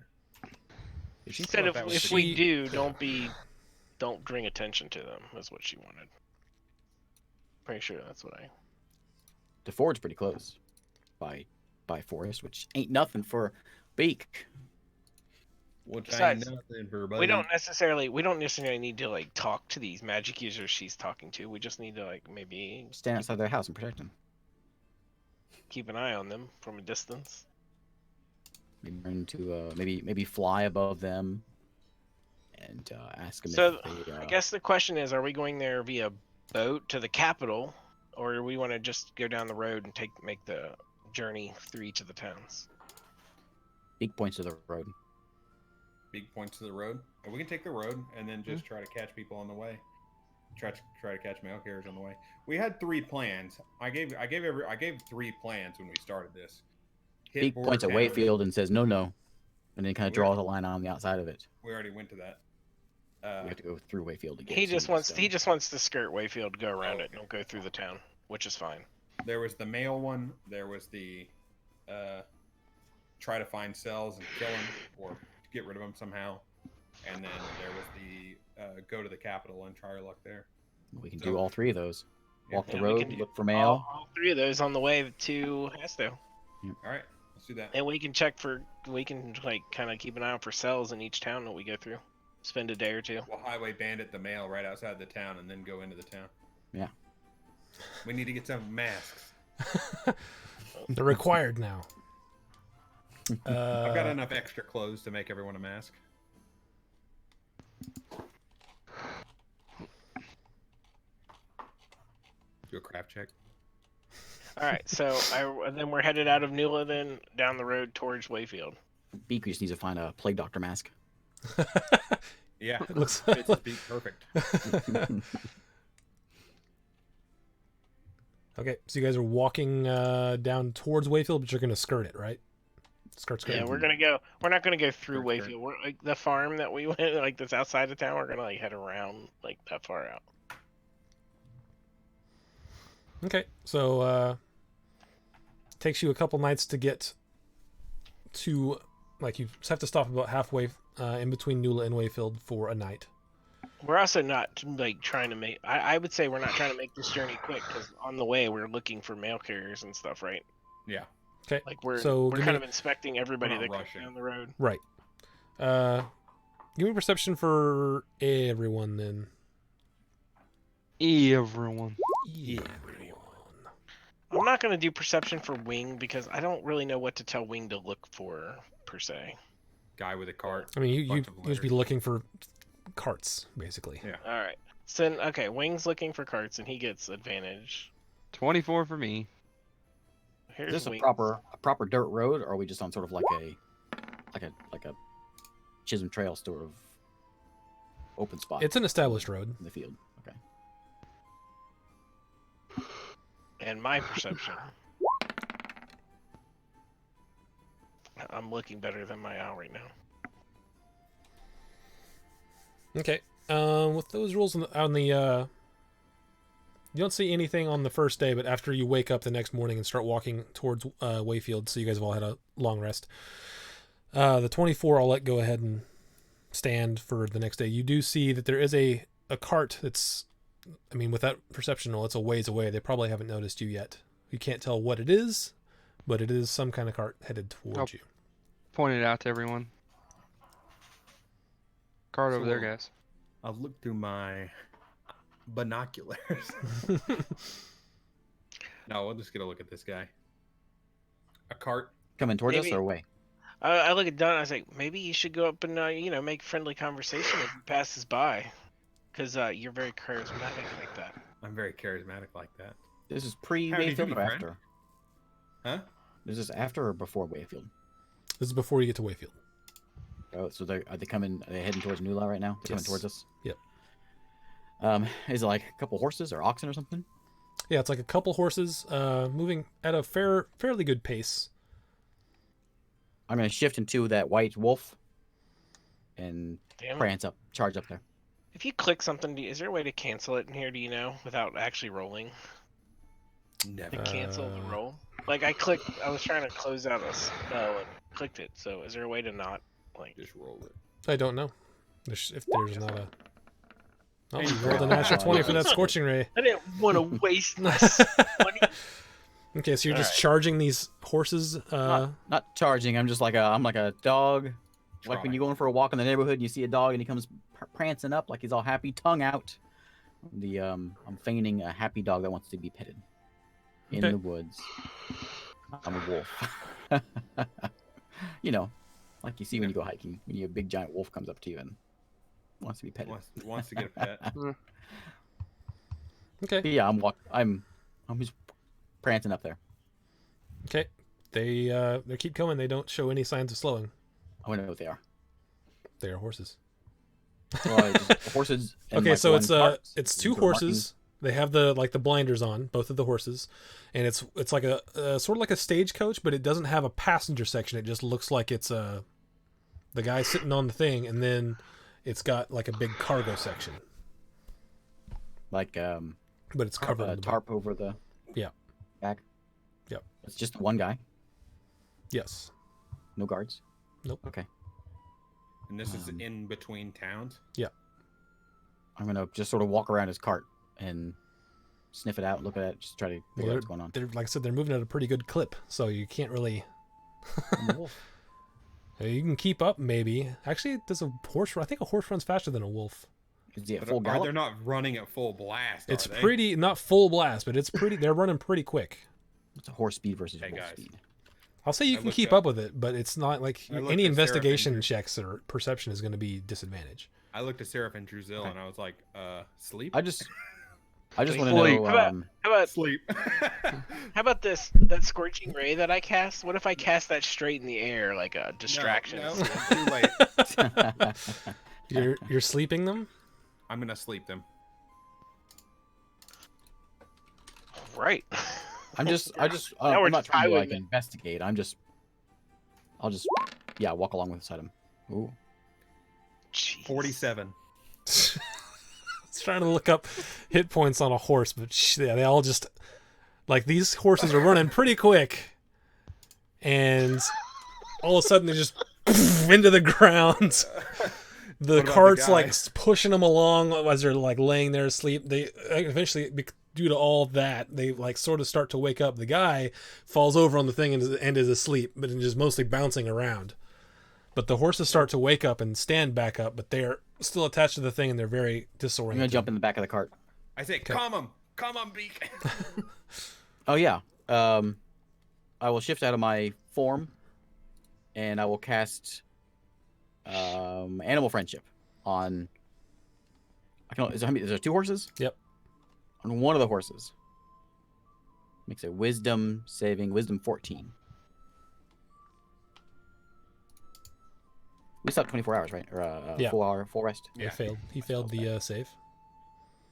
S5: She said if,
S2: that was
S5: if
S2: the-
S5: we do, don't bring attention to them. Is what she wanted. Pretty sure that's what I.
S3: DeFord's pretty close by forest, which ain't nothing for Beak.
S2: Which
S5: Besides,
S2: ain't nothing for buddy.
S5: We don't necessarily need to talk to these magic users she's talking to. We just need to maybe
S3: Stand outside their house and protect them.
S5: keep an eye on them from a distance.
S3: Maybe run to maybe fly above them and ask them
S5: So
S3: if they.
S5: I guess the question is: are we going there via boat to the capital, or do we want to just go down the road and make the journey through each of the towns.
S3: Big points of the road.
S2: Big points to the road. And we can take the road and then just try to catch people on the way. Try to catch mail carriers on the way. We had 3 plans. I gave 3 plans when we started this. Hit
S3: Big
S2: border
S3: points at
S2: towns.
S3: Wayfield and says no, and then kind of draws a line on the outside of it.
S2: We already went to that.
S3: We have to go through Wayfield to get.
S5: He
S3: to
S5: just
S3: the
S5: wants
S3: stone.
S5: to skirt Wayfield, go around it,
S2: Okay.
S5: don't go through the town, which is fine.
S2: There was the mail one. There was the try to find cells and kill them or get rid of them somehow. And then there was the go to the capital and try your luck there.
S3: We can do all 3 of those. Walk the
S5: Yeah, we
S3: road,
S5: can do
S3: look for mail.
S5: All 3 of those on the way to Hesto.
S2: All right, let's do that.
S5: And we can like kind of keep an eye out for cells in each town that we go through. Spend a day or 2.
S2: We'll highway bandit the mail right outside the town and then go into the town.
S3: Yeah.
S2: We need to get some masks.
S1: They're required now.
S2: I've got enough extra clothes to make everyone a mask. Do a craft check.
S5: All right, so then we're headed out of Nula, then down the road towards Wayfield.
S3: Beak just needs to find a plague doctor mask.
S2: Yeah,
S1: It looks
S2: it's perfect.
S1: Okay, so you guys are walking down towards Wayfield, but you're going to skirt it, right? Skirt.
S5: Yeah, we're not gonna go through
S2: Skirt.
S5: Wayfield. We're like the farm that we went, like that's outside of town. We're gonna like head around like that far out.
S1: Okay, so takes you a couple nights to get to, like, you have to stop about halfway in between Nula and Wayfield for a night.
S5: We're also not like trying to make. I would say we're not trying to make this journey quick because on the way we're looking for mail carriers and stuff, right?
S2: Yeah.
S1: Okay,
S5: Like we're
S1: So
S5: we're
S1: give
S5: kind
S1: me-
S5: of inspecting everybody
S2: We're
S5: that
S2: not
S5: comes
S2: rushing.
S5: down the road.
S1: right. Give me perception for everyone then.
S4: Everyone.
S1: Everyone.
S5: I'm not gonna do perception for Wing because I don't really know what to tell Wing to look for per se.
S2: Guy with a cart.
S1: I mean, you
S2: Bunch of
S1: just be
S2: letters.
S1: looking for carts, basically.
S2: Yeah.
S5: All right. So okay, Wing's looking for carts and he gets advantage.
S4: 24 for me.
S5: Here's
S3: Is this
S5: Wing.
S3: a proper dirt road, or are we just on sort of like a Chisholm Trail sort of open spot
S1: It's an established road.
S3: in the field? Okay.
S5: And my perception. I'm looking better than my owl right now.
S1: Okay. With those rules you don't see anything on the first day, but after you wake up the next morning and start walking towards Wayfield, so you guys have all had a long rest. The 24, I'll let go ahead and stand for the next day. You do see that there is a cart that's, I mean, with that perception roll, it's a ways away. They probably haven't noticed you yet. You can't tell what it is, but it is some kind of cart headed towards you.
S4: Point it out to everyone. Card over there,
S2: So-
S4: guys.
S2: I'll look through my binoculars. No, we'll just get a look at this guy. A cart.
S3: Coming towards us
S5: Maybe-
S3: or away?
S5: I look at Don. I was like, maybe you should go up and make friendly conversation if he passes by, because you're very charismatic like that.
S2: I'm very charismatic like that.
S3: This is pre
S2: Howdy
S3: Wayfield
S2: doody,
S3: or
S2: friend.
S3: after?
S2: Huh?
S3: This is after or before Wayfield?
S1: This is before you get to Wayfield.
S3: Oh, so are they coming? Are they heading towards Nula right now? They're coming
S1: Yes.
S3: towards us.
S1: Yep.
S3: Is it like a couple horses or oxen or something?
S1: Yeah, it's like a couple horses moving at a fairly good pace.
S3: I'm gonna shift into that white wolf and
S5: Damn.
S3: charge up there.
S5: If you click something, is there a way to cancel it in here? Do you know without actually rolling?
S2: Never.
S5: To cancel the
S1: Uh,
S5: roll? Like I was trying to close out a spell and clicked it. So is there a way to not like?
S2: Just roll it.
S1: I don't know. If there's not a... Oh,
S2: Hey,
S1: you
S2: you
S1: rolled a
S2: rolled
S1: natural
S3: a
S1: 20 for that
S5: one.
S1: Scorching Ray.
S5: I didn't want to waste my money.
S1: Okay, so you're just
S5: Alright.
S1: charging these horses.
S3: Not charging. I'm just like I'm like a dog. Like when
S2: Try.
S3: you're going for a walk in the neighborhood and you see a dog and he comes prancing up like he's all happy, tongue out. I'm feigning a happy dog that wants to be petted in
S1: Okay.
S3: the woods. I'm a wolf. You know, like you see when you go hiking, when a big giant wolf comes up to you and wants to be petted.
S2: Wants to get a pet.
S1: Okay,
S3: But yeah, I'm just prancing up there.
S1: okay. They keep coming. They don't show any signs of slowing.
S3: I want to know what they are.
S1: They are horses.
S3: Well, just horses. And
S1: Okay,
S3: like
S1: so
S3: one
S1: it's
S3: cart,
S1: it's
S3: and
S1: two
S3: sort of markings.
S1: horses. They have the blinders on, both of the horses, and it's like a sort of like a stagecoach, but it doesn't have a passenger section. It just looks like it's the guy sitting on the thing, and then it's got like a big cargo section,
S3: Like
S1: but it's covered in
S3: a
S1: the
S3: tarp over the
S1: Yeah.
S3: back.
S1: Yep.
S3: It's just one guy,
S1: Yes.
S3: no guards.
S1: Nope.
S3: Okay.
S2: And this is in between towns.
S3: I'm gonna just sort of walk around his cart and sniff it out, look at it, just try to figure out what's going on.
S1: They're like I said, they're moving at a pretty good clip, so you can't really.
S3: I'm a wolf.
S1: You can keep up, maybe. Actually, does a horse? I think a horse runs faster than a wolf.
S3: Is he at
S2: But
S3: full
S2: they're
S3: gallop?
S2: not running at full blast.
S1: It's
S2: are they?
S1: pretty, not full blast, but it's pretty. They're running pretty quick.
S3: It's a horse speed versus
S2: Hey,
S3: wolf
S2: guys.
S3: speed.
S1: I'll say you
S2: I
S1: can
S2: looked
S1: keep
S2: up-
S1: up with it, but it's not like
S2: I looked
S1: any
S2: at Sarah
S1: investigation
S2: Andrews.
S1: checks or perception is going to be disadvantage.
S2: I looked at Seraph and Druzil
S3: Okay.
S2: and I was like, sleep?
S3: I just want to
S4: Sleep.
S3: know.
S5: How about
S2: Sleep.
S5: how about this? That scorching ray that I cast. What if I cast that straight in the air, like a distraction?
S2: No, too late.
S1: You're sleeping them.
S2: I'm gonna sleep them.
S5: Right.
S3: I'm just
S5: Now
S3: I'm
S5: we're
S3: not
S5: just
S3: trying to like
S5: highwaymen.
S3: investigate. I'll just walk along with beside him. Ooh.
S5: Jeez.
S2: 47.
S1: I was trying to look up hit points on a horse, but yeah, they all just like these horses are running pretty quick, and all of a sudden they just into the ground. The
S2: What about the
S1: cart's
S2: guy?
S1: like pushing them along as they're like laying there asleep. They eventually, due to all that, they like sort of start to wake up. The guy falls over on the thing and is asleep, but just mostly bouncing around. But the horses start to wake up and stand back up, but they're still attached to the thing and they're very
S3: I'm
S1: disoriented.
S3: gonna jump in the back of the cart.
S2: I say, calm him. Calm him, Beak.
S3: Oh yeah. I will shift out of my form, and I will cast animal friendship on. Is there two horses?
S1: Yep.
S3: On one of the horses. Makes a wisdom saving, wisdom 14. We still have 24 hours, right? Or
S1: Yeah.
S3: 4 hour full rest.
S1: He failed. He failed the save.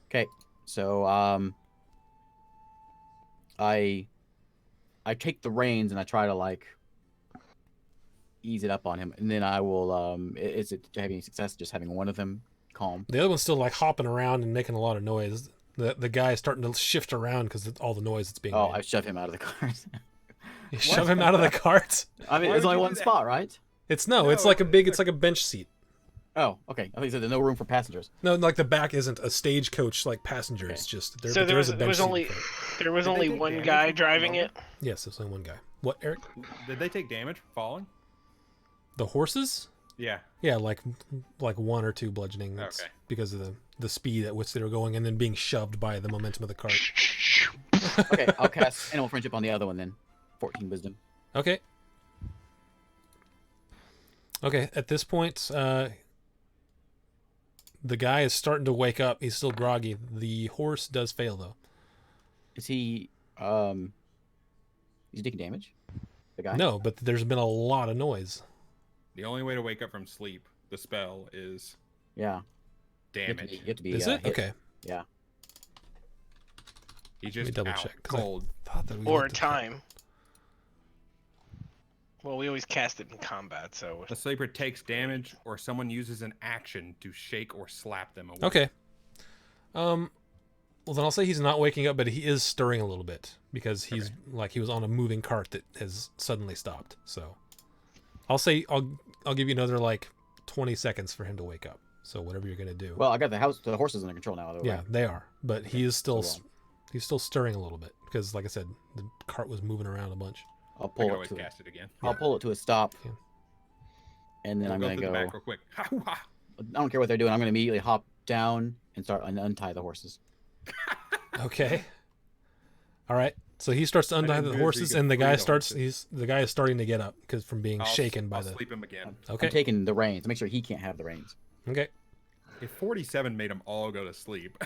S3: Okay, so I take the reins and I try to like ease it up on him, and then I will. Is it having any success? Just having one of them calm.
S1: The other one's still like hopping around and making a lot of noise. The guy is starting to shift around because of all the noise that's being
S3: Oh,
S1: made.
S3: I shove him out of the cart.
S1: You shove him out of the cart.
S3: I mean,
S2: Why
S3: there's
S2: would
S3: only
S2: you
S3: one
S2: do that?
S3: spot, right?
S1: It's
S2: No,
S1: it's like a big.
S2: it's
S1: It's like a bench seat.
S3: Oh, okay. I think you said there's no room for passengers.
S1: No, like the back isn't a stagecoach like passenger.
S3: Okay.
S1: It's just
S5: So
S1: but
S5: there
S1: is
S5: was
S1: a
S5: there
S1: bench
S5: was
S1: seat in
S5: only
S1: front.
S5: there was
S2: Did they
S5: only
S2: take
S5: one
S2: damage
S5: guy
S2: from
S5: driving
S2: falling?
S5: it.
S1: Yes, there's only one guy. What, Eric?
S2: Did they take damage from falling?
S1: The horses?
S2: Yeah.
S1: Yeah, like one or two bludgeoning. That's
S2: Okay.
S1: because of the speed at which they were going, and then being shoved by the momentum of the cart.
S3: Okay, I'll cast animal friendship on the other one then. 14 wisdom.
S1: Okay. Okay, at this point, the guy is starting to wake up. He's still groggy. The horse does fail, though.
S3: Is he he's taking damage? The guy?
S1: No, but there's been a lot of noise.
S2: The only way to wake up from sleep, the spell, is
S3: Yeah. You
S2: damage.
S3: have to be
S1: Is it?
S3: hit.
S1: Okay.
S3: Yeah.
S2: He's
S1: Let me
S2: just
S1: double
S2: out,
S1: check, 'cause I
S2: cold.
S1: Thought that we
S5: Or
S1: looked at that.
S5: time. Well, we always cast it in combat, so
S2: The sleeper takes damage, or someone uses an action to shake or slap them awake.
S1: Okay. Well, then I'll say he's not waking up, but he is stirring a little bit because he's like he was on a moving cart that has suddenly stopped. So I'll say I'll give you another like 20 seconds for him to wake up. So whatever you're gonna do.
S3: Well, I got the horses under control now. Though,
S1: yeah,
S3: right?
S1: they are, but he is still
S3: so,
S1: he's still stirring a little bit because, like I said, the cart was moving around a bunch.
S3: I'll
S2: I can
S3: pull it
S2: always
S3: to
S2: cast it again.
S3: I'll pull it to a stop.
S1: Yeah.
S3: And then
S2: We'll
S3: I'm
S2: go
S3: gonna
S2: through
S3: go.
S2: the back real quick.
S3: I don't care what they're doing. I'm gonna immediately hop down and start untie the horses.
S1: Okay. All right. So he starts to untie
S2: didn't
S1: the
S2: realize you
S1: horses,
S2: could
S1: and the
S2: free
S1: guy
S2: the
S1: starts.
S2: horses.
S1: The guy is starting to get up because from being shaken by
S2: I'll
S1: the.
S2: sleep him again.
S1: Okay.
S3: I'm taking the reins to make sure he can't have the reins.
S1: Okay.
S2: If 47 made them all go to sleep,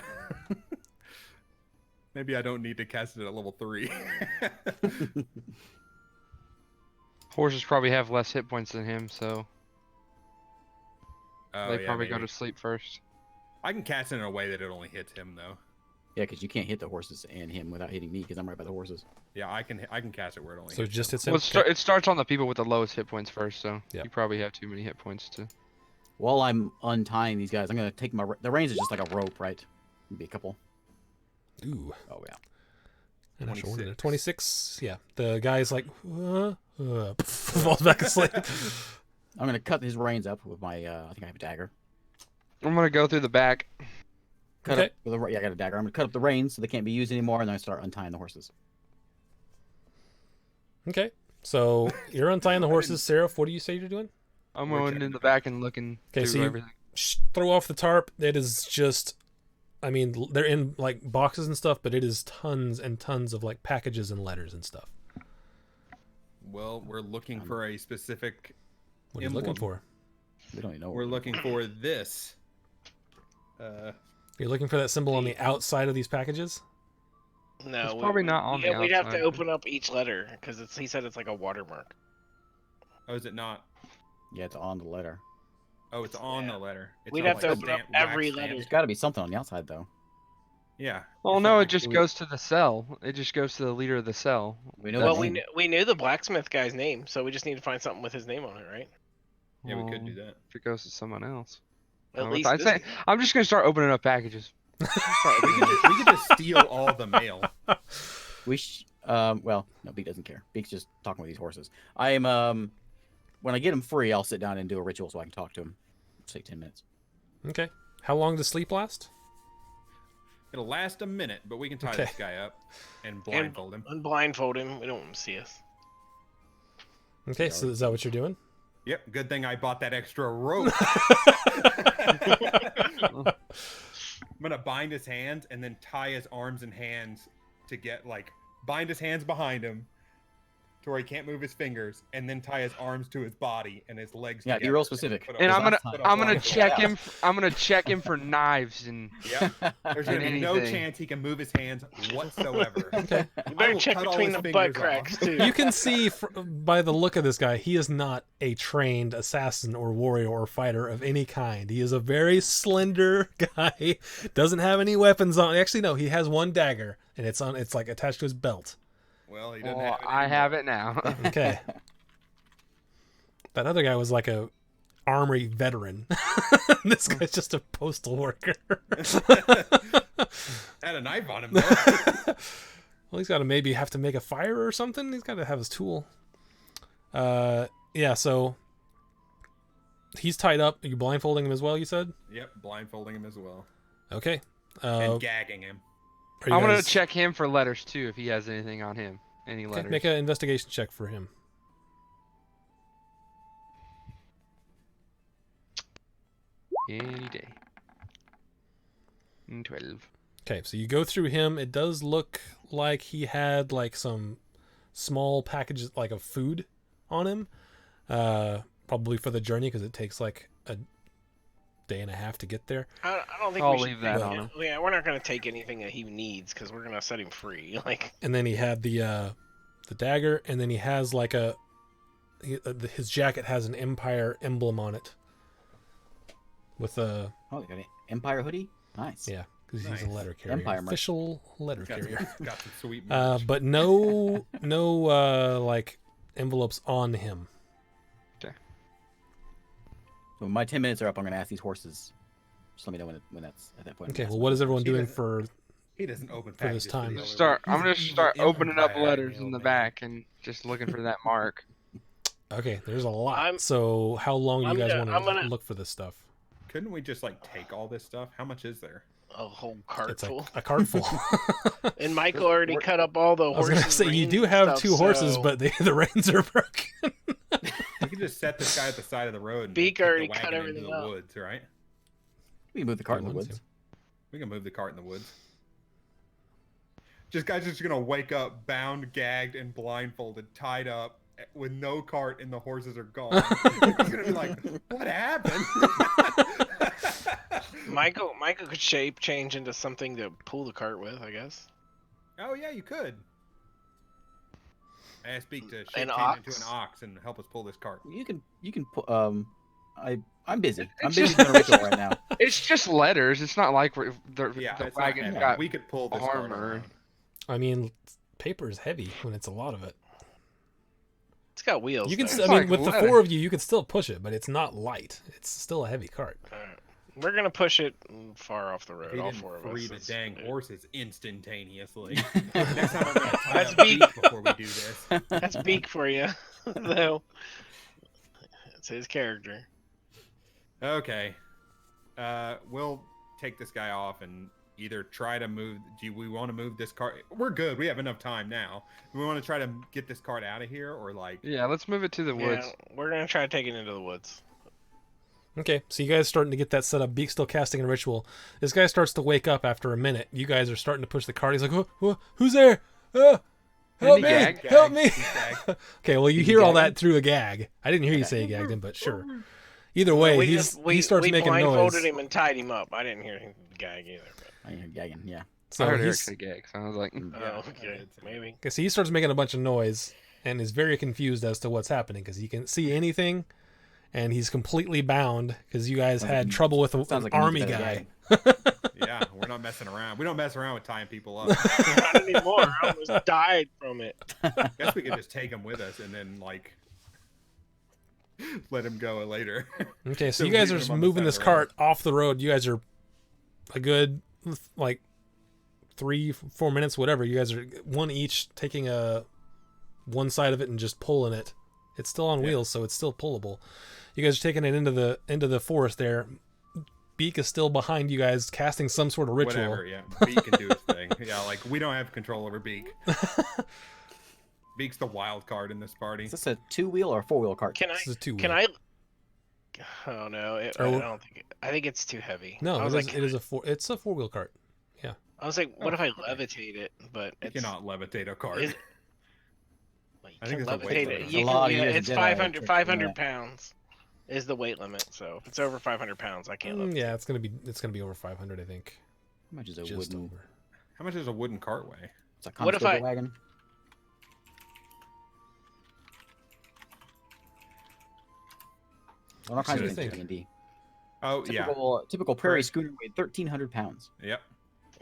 S2: maybe I don't need to cast it at level 3.
S4: Horses probably have less hit points than him, so
S2: Oh,
S4: they
S2: yeah,
S4: probably go
S2: maybe.
S4: to sleep first.
S2: I can cast it in a way that it only hits him though.
S3: Yeah, because you can't hit the horses and him without hitting me, because I'm right by the horses.
S2: Yeah, I can cast it where it only.
S1: So
S2: hits
S1: just
S2: him.
S1: hits
S4: Well,
S1: him.
S4: it starts on the people with the lowest hit points first, so
S1: Yep.
S4: you probably have too many hit points to.
S3: While I'm untying these guys, I'm gonna take the reins is just like a rope, right? Maybe a couple.
S1: Ooh.
S3: Oh yeah.
S1: And that's what
S2: 26.
S1: 26. Yeah. The guy's like, falls back asleep.
S3: I'm gonna cut his reins up with my. I think I have a dagger.
S4: I'm gonna go through the back.
S3: Cut
S1: Okay.
S3: up with yeah, I got a dagger. I'm gonna cut up the reins so they can't be used anymore, and then I start untying the horses.
S1: Okay. So you're untying the horses. Seraph, what do you say you're doing?
S4: I'm
S2: We're
S4: going
S2: checking
S4: in the
S2: the
S4: back and looking
S1: Okay,
S4: through
S1: so you-
S4: everything.
S1: Throw off the tarp. It is just, I mean, they're in like boxes and stuff, but it is tons and tons of like packages and letters and stuff.
S2: Well, we're looking for a specific.
S1: What are you looking
S2: Emblem.
S1: for?
S3: We don't even know.
S2: We're looking for this.
S1: You're looking for that symbol on the outside of these packages?
S5: No,
S4: It's probably not on the
S5: We'd have to
S4: outside.
S5: open up each letter because he said it's like a watermark.
S2: Oh, is it not?
S3: Yeah, it's on the letter.
S2: Oh, it's on
S5: Yeah.
S2: the letter. It's
S5: We'd
S2: not
S5: have to
S2: like
S5: open up
S2: stamp-
S5: every
S2: wax
S5: letter.
S2: stamp.
S3: There's got to be something on the outside though.
S2: Yeah.
S4: Well,
S2: It's
S4: no,
S2: not
S4: it
S2: like-
S4: just goes to the cell. It just goes to the leader of the cell.
S3: We know.
S5: Well,
S3: the
S5: we
S3: name.
S5: we knew the blacksmith guy's name, so we just need to find something with his name on it, right?
S2: Yeah, we could
S4: Well,
S2: do that.
S4: If it goes to someone else.
S5: At
S4: Oh,
S5: least
S4: I'd
S5: this
S4: say I'm just gonna start opening up packages.
S2: We could just steal all the mail.
S3: Well, no, Beak doesn't care. Beak's just talking with these horses. I am when I get him free, I'll sit down and do a ritual so I can talk to him. It'll take 10 minutes.
S1: Okay. How long does sleep last?
S2: It'll last a minute, but we can tie
S1: Okay.
S2: this guy up and blindfold him.
S5: Unblindfold him. We don't want him to see us.
S1: Okay, so is that what you're doing?
S2: Yep. Good thing I bought that extra rope. I'm gonna bind his hands and then tie his arms and hands to get bind his hands behind him to where he can't move his fingers, and then tie his arms to his body and his legs.
S3: Yeah, be
S2: together
S3: real specific.
S2: put a-
S4: And
S3: Because
S4: I'm gonna
S3: last time-
S4: check him. I'm gonna check him for knives and.
S2: Yep. There's gonna be no
S4: anything.
S2: chance he can move his hands whatsoever.
S1: Okay.
S5: You better
S2: will
S5: check
S2: cut all
S5: between
S2: his
S5: the butt
S2: fingers off.
S5: cracks too.
S1: You can see by the look of this guy, he is not a trained assassin or warrior or fighter of any kind. He is a very slender guy. Doesn't have any weapons on. Actually, no, he has one dagger, and it's like attached to his belt.
S2: Well, he doesn't
S4: Well,
S2: have it
S4: I
S2: anymore.
S4: have it now.
S1: Okay. That other guy was like a armory veteran. This guy's just a postal worker.
S2: Had a knife on him. Though.
S1: Well, he's got to maybe have to make a fire or something. He's got to have his tool. Yeah, so he's tied up. Are you blindfolding him as well, you said?
S2: Yep, blindfolding him as well
S1: Okay.
S2: and gagging him.
S1: Are you
S4: I'm gonna
S1: guys-
S4: check him for letters too if he has anything on him. Any
S1: Okay,
S4: letters.
S1: make an investigation check for him.
S4: Any day. 12.
S1: Okay, so you go through him. It does look like he had like some small packages like of food on him. Probably for the journey because it takes like a day and a half to get there.
S5: I don't think
S4: I'll
S5: we should
S4: leave that
S5: take
S4: on
S5: it.
S4: him.
S5: Yeah, we're not gonna take anything that he needs because we're gonna set him free. Like,
S1: And then he had the dagger, and then he has like his jacket has an Empire emblem on it. With a
S3: Oh, they got an Empire hoodie. Nice.
S1: yeah, because he's a
S2: Nice.
S1: letter carrier,
S3: Empire merch.
S1: official letter
S2: Got
S1: carrier.
S2: got some sweet merch.
S1: But no like envelopes on him.
S3: So when my 10 minutes are up, I'm gonna ask these horses. Just let me know when that's at that point.
S1: Okay, well, what is everyone
S2: She
S1: doing
S2: doesn't-
S1: for?
S2: He doesn't open
S1: for this
S2: packages
S1: time.
S2: the other
S4: Start.
S2: way.
S4: I'm gonna
S2: He's an
S4: start
S2: evil
S4: opening up
S2: empire
S4: letters in
S2: mailman.
S4: the back and just looking for that mark.
S1: Okay, there's a lot.
S5: I'm-
S1: so how long do you
S5: I'm
S1: guys
S5: gonna-
S1: want to
S5: I'm gonna-
S1: look for this stuff?
S2: Couldn't we just take all this stuff? How much is there?
S5: a whole cart
S1: It's
S5: full.
S1: a cart full.
S5: And Michael already cut up all the
S1: I was
S5: horses.
S1: gonna say you
S5: reins
S1: do
S5: and
S1: have
S5: stuff,
S1: 2 horses,
S5: so-
S1: but the reins are broken.
S2: We could just set this guy at the side of the road and
S5: Beak
S2: take the
S5: already cut
S2: wagon into
S5: everything
S2: the
S5: up.
S2: woods, right?
S3: We can move the cart in the
S1: want
S3: woods.
S1: to.
S2: We can move the cart in the woods. Guys just gonna wake up bound, gagged, and blindfolded, tied up, with no cart, and the horses are gone. He's gonna be like, "What happened?"
S5: Michael could shape change into something to pull the cart with, I guess.
S2: Oh yeah, you could. I asked Beak to
S5: An
S2: shape change into an
S5: ox?
S2: ox and help us pull this cart.
S3: You can put I'm busy. I'm
S4: It's
S3: busy
S4: just-
S3: doing a ritual right now.
S4: It's just letters. It's not like the
S2: Yeah,
S4: the
S2: it's not
S4: wagon
S2: heavy.
S4: got.
S2: We could pull this cart
S4: armor.
S2: around.
S1: I mean, paper is heavy when it's a lot of it.
S5: It's got wheels.
S1: You can.
S5: there.
S1: I
S4: It's
S1: mean,
S4: like
S1: with the
S4: leather.
S1: 4 of you, you could still push it, but it's not light. It's still a heavy cart.
S5: Alright. We're gonna push it far off the road.
S2: If he
S5: All
S2: didn't
S5: 4 of
S2: free
S5: us.
S2: the
S5: It's-
S2: dang
S5: it-
S2: horses instantaneously. Next time I'm gonna tie
S5: That's
S2: up
S5: Beak.
S2: Beak before we do this.
S5: That's Beak for you, though. It's his character.
S2: Okay. We'll take this guy off and either try to move. Do we want to move this cart? We're good. We have enough time now. Do we want to try to get this cart out of here, or like?
S4: Yeah, let's move it to the woods.
S5: Yeah, we're gonna try to take it into the woods.
S1: Okay, so you guys starting to get that set up. Beak still casting a ritual. This guy starts to wake up after a minute. You guys are starting to push the cart. He's like, who's there? Help
S4: he
S1: me!
S4: gag?
S1: Help me!
S2: He's gagged.
S1: Okay, well, you
S3: Did he
S1: hear all
S3: gag
S1: that
S3: him?
S1: through a gag. I didn't hear you say he gagged him, but sure. Either way,
S5: we
S1: he starts
S5: we
S1: making
S5: blindfolded
S1: noise.
S5: him and tied him up. I didn't hear him gag either. But...
S3: I hear gagging. Yeah.
S1: So
S4: I heard Eric
S1: he's,
S4: say gag, so I was like,
S3: Mm.
S2: Yeah,
S5: Oh,
S2: I
S5: okay,
S2: did say
S5: maybe.
S1: okay, so he starts making a bunch of noise and is very confused as to what's happening because he can't see anything, and he's completely bound because you guys
S3: Sounds
S1: had
S3: like-
S1: trouble with
S3: sounds
S1: an
S3: like he needs
S1: army
S3: better
S1: guy.
S3: gagging.
S2: Yeah, we're not messing around. We don't mess around with tying people up.
S5: Not anymore. I almost died from it.
S2: Guess we could just take him with us and then like let him go later.
S1: Okay, so
S2: So
S1: you guys
S2: leaving
S1: are just
S2: him on the
S1: moving
S2: side
S1: this
S2: of the
S1: cart off the road. You guys are a good like 3-4 minutes, whatever. You guys are one each taking one side of it and just pulling it. It's still on
S2: Yeah.
S1: wheels, so it's still pullable. You guys are taking it into the forest there. Beak is still behind you guys, casting some sort of ritual.
S2: Whatever, yeah. Beak can do his thing. Yeah, like we don't have control over Beak. Beak's the wild card in this party.
S3: Is this a 2-wheel or a 4-wheel cart?
S5: Can I?
S1: This is a 2-wheel.
S5: Can I? Oh no! I
S1: Oh.
S5: don't think. I think it's too heavy.
S1: No,
S5: I was like,
S1: it is it's a 4-wheel cart.
S5: I was like, what
S2: Oh,
S5: if I
S2: okay.
S5: levitate it? But
S2: You
S5: it's
S2: cannot levitate a cart.
S5: Is- well, you
S2: I think
S5: can
S2: it's a weight
S5: levitate
S2: limit.
S5: it.
S2: It's
S5: You
S3: a
S5: can,
S3: lot of
S5: yeah,
S3: years of
S5: it's
S3: Jedi
S5: 500,
S3: tricks,
S5: 500
S3: yeah.
S5: pounds is the weight limit. So if it's over 500 pounds, I can't levitate.
S1: Yeah, it's gonna be over 500, I think.
S3: How much is a
S1: Just
S3: wooden?
S1: over.
S2: How much does a wooden cart weigh?
S3: It's a
S5: What if
S3: constable
S5: I-
S3: wagon. Well, all kinds of
S1: Should I
S3: things
S1: think?
S3: in D&D.
S2: Oh yeah.
S3: Typical prairie
S2: Prairie-
S3: schooner weighed 1,300 pounds.
S2: Yep.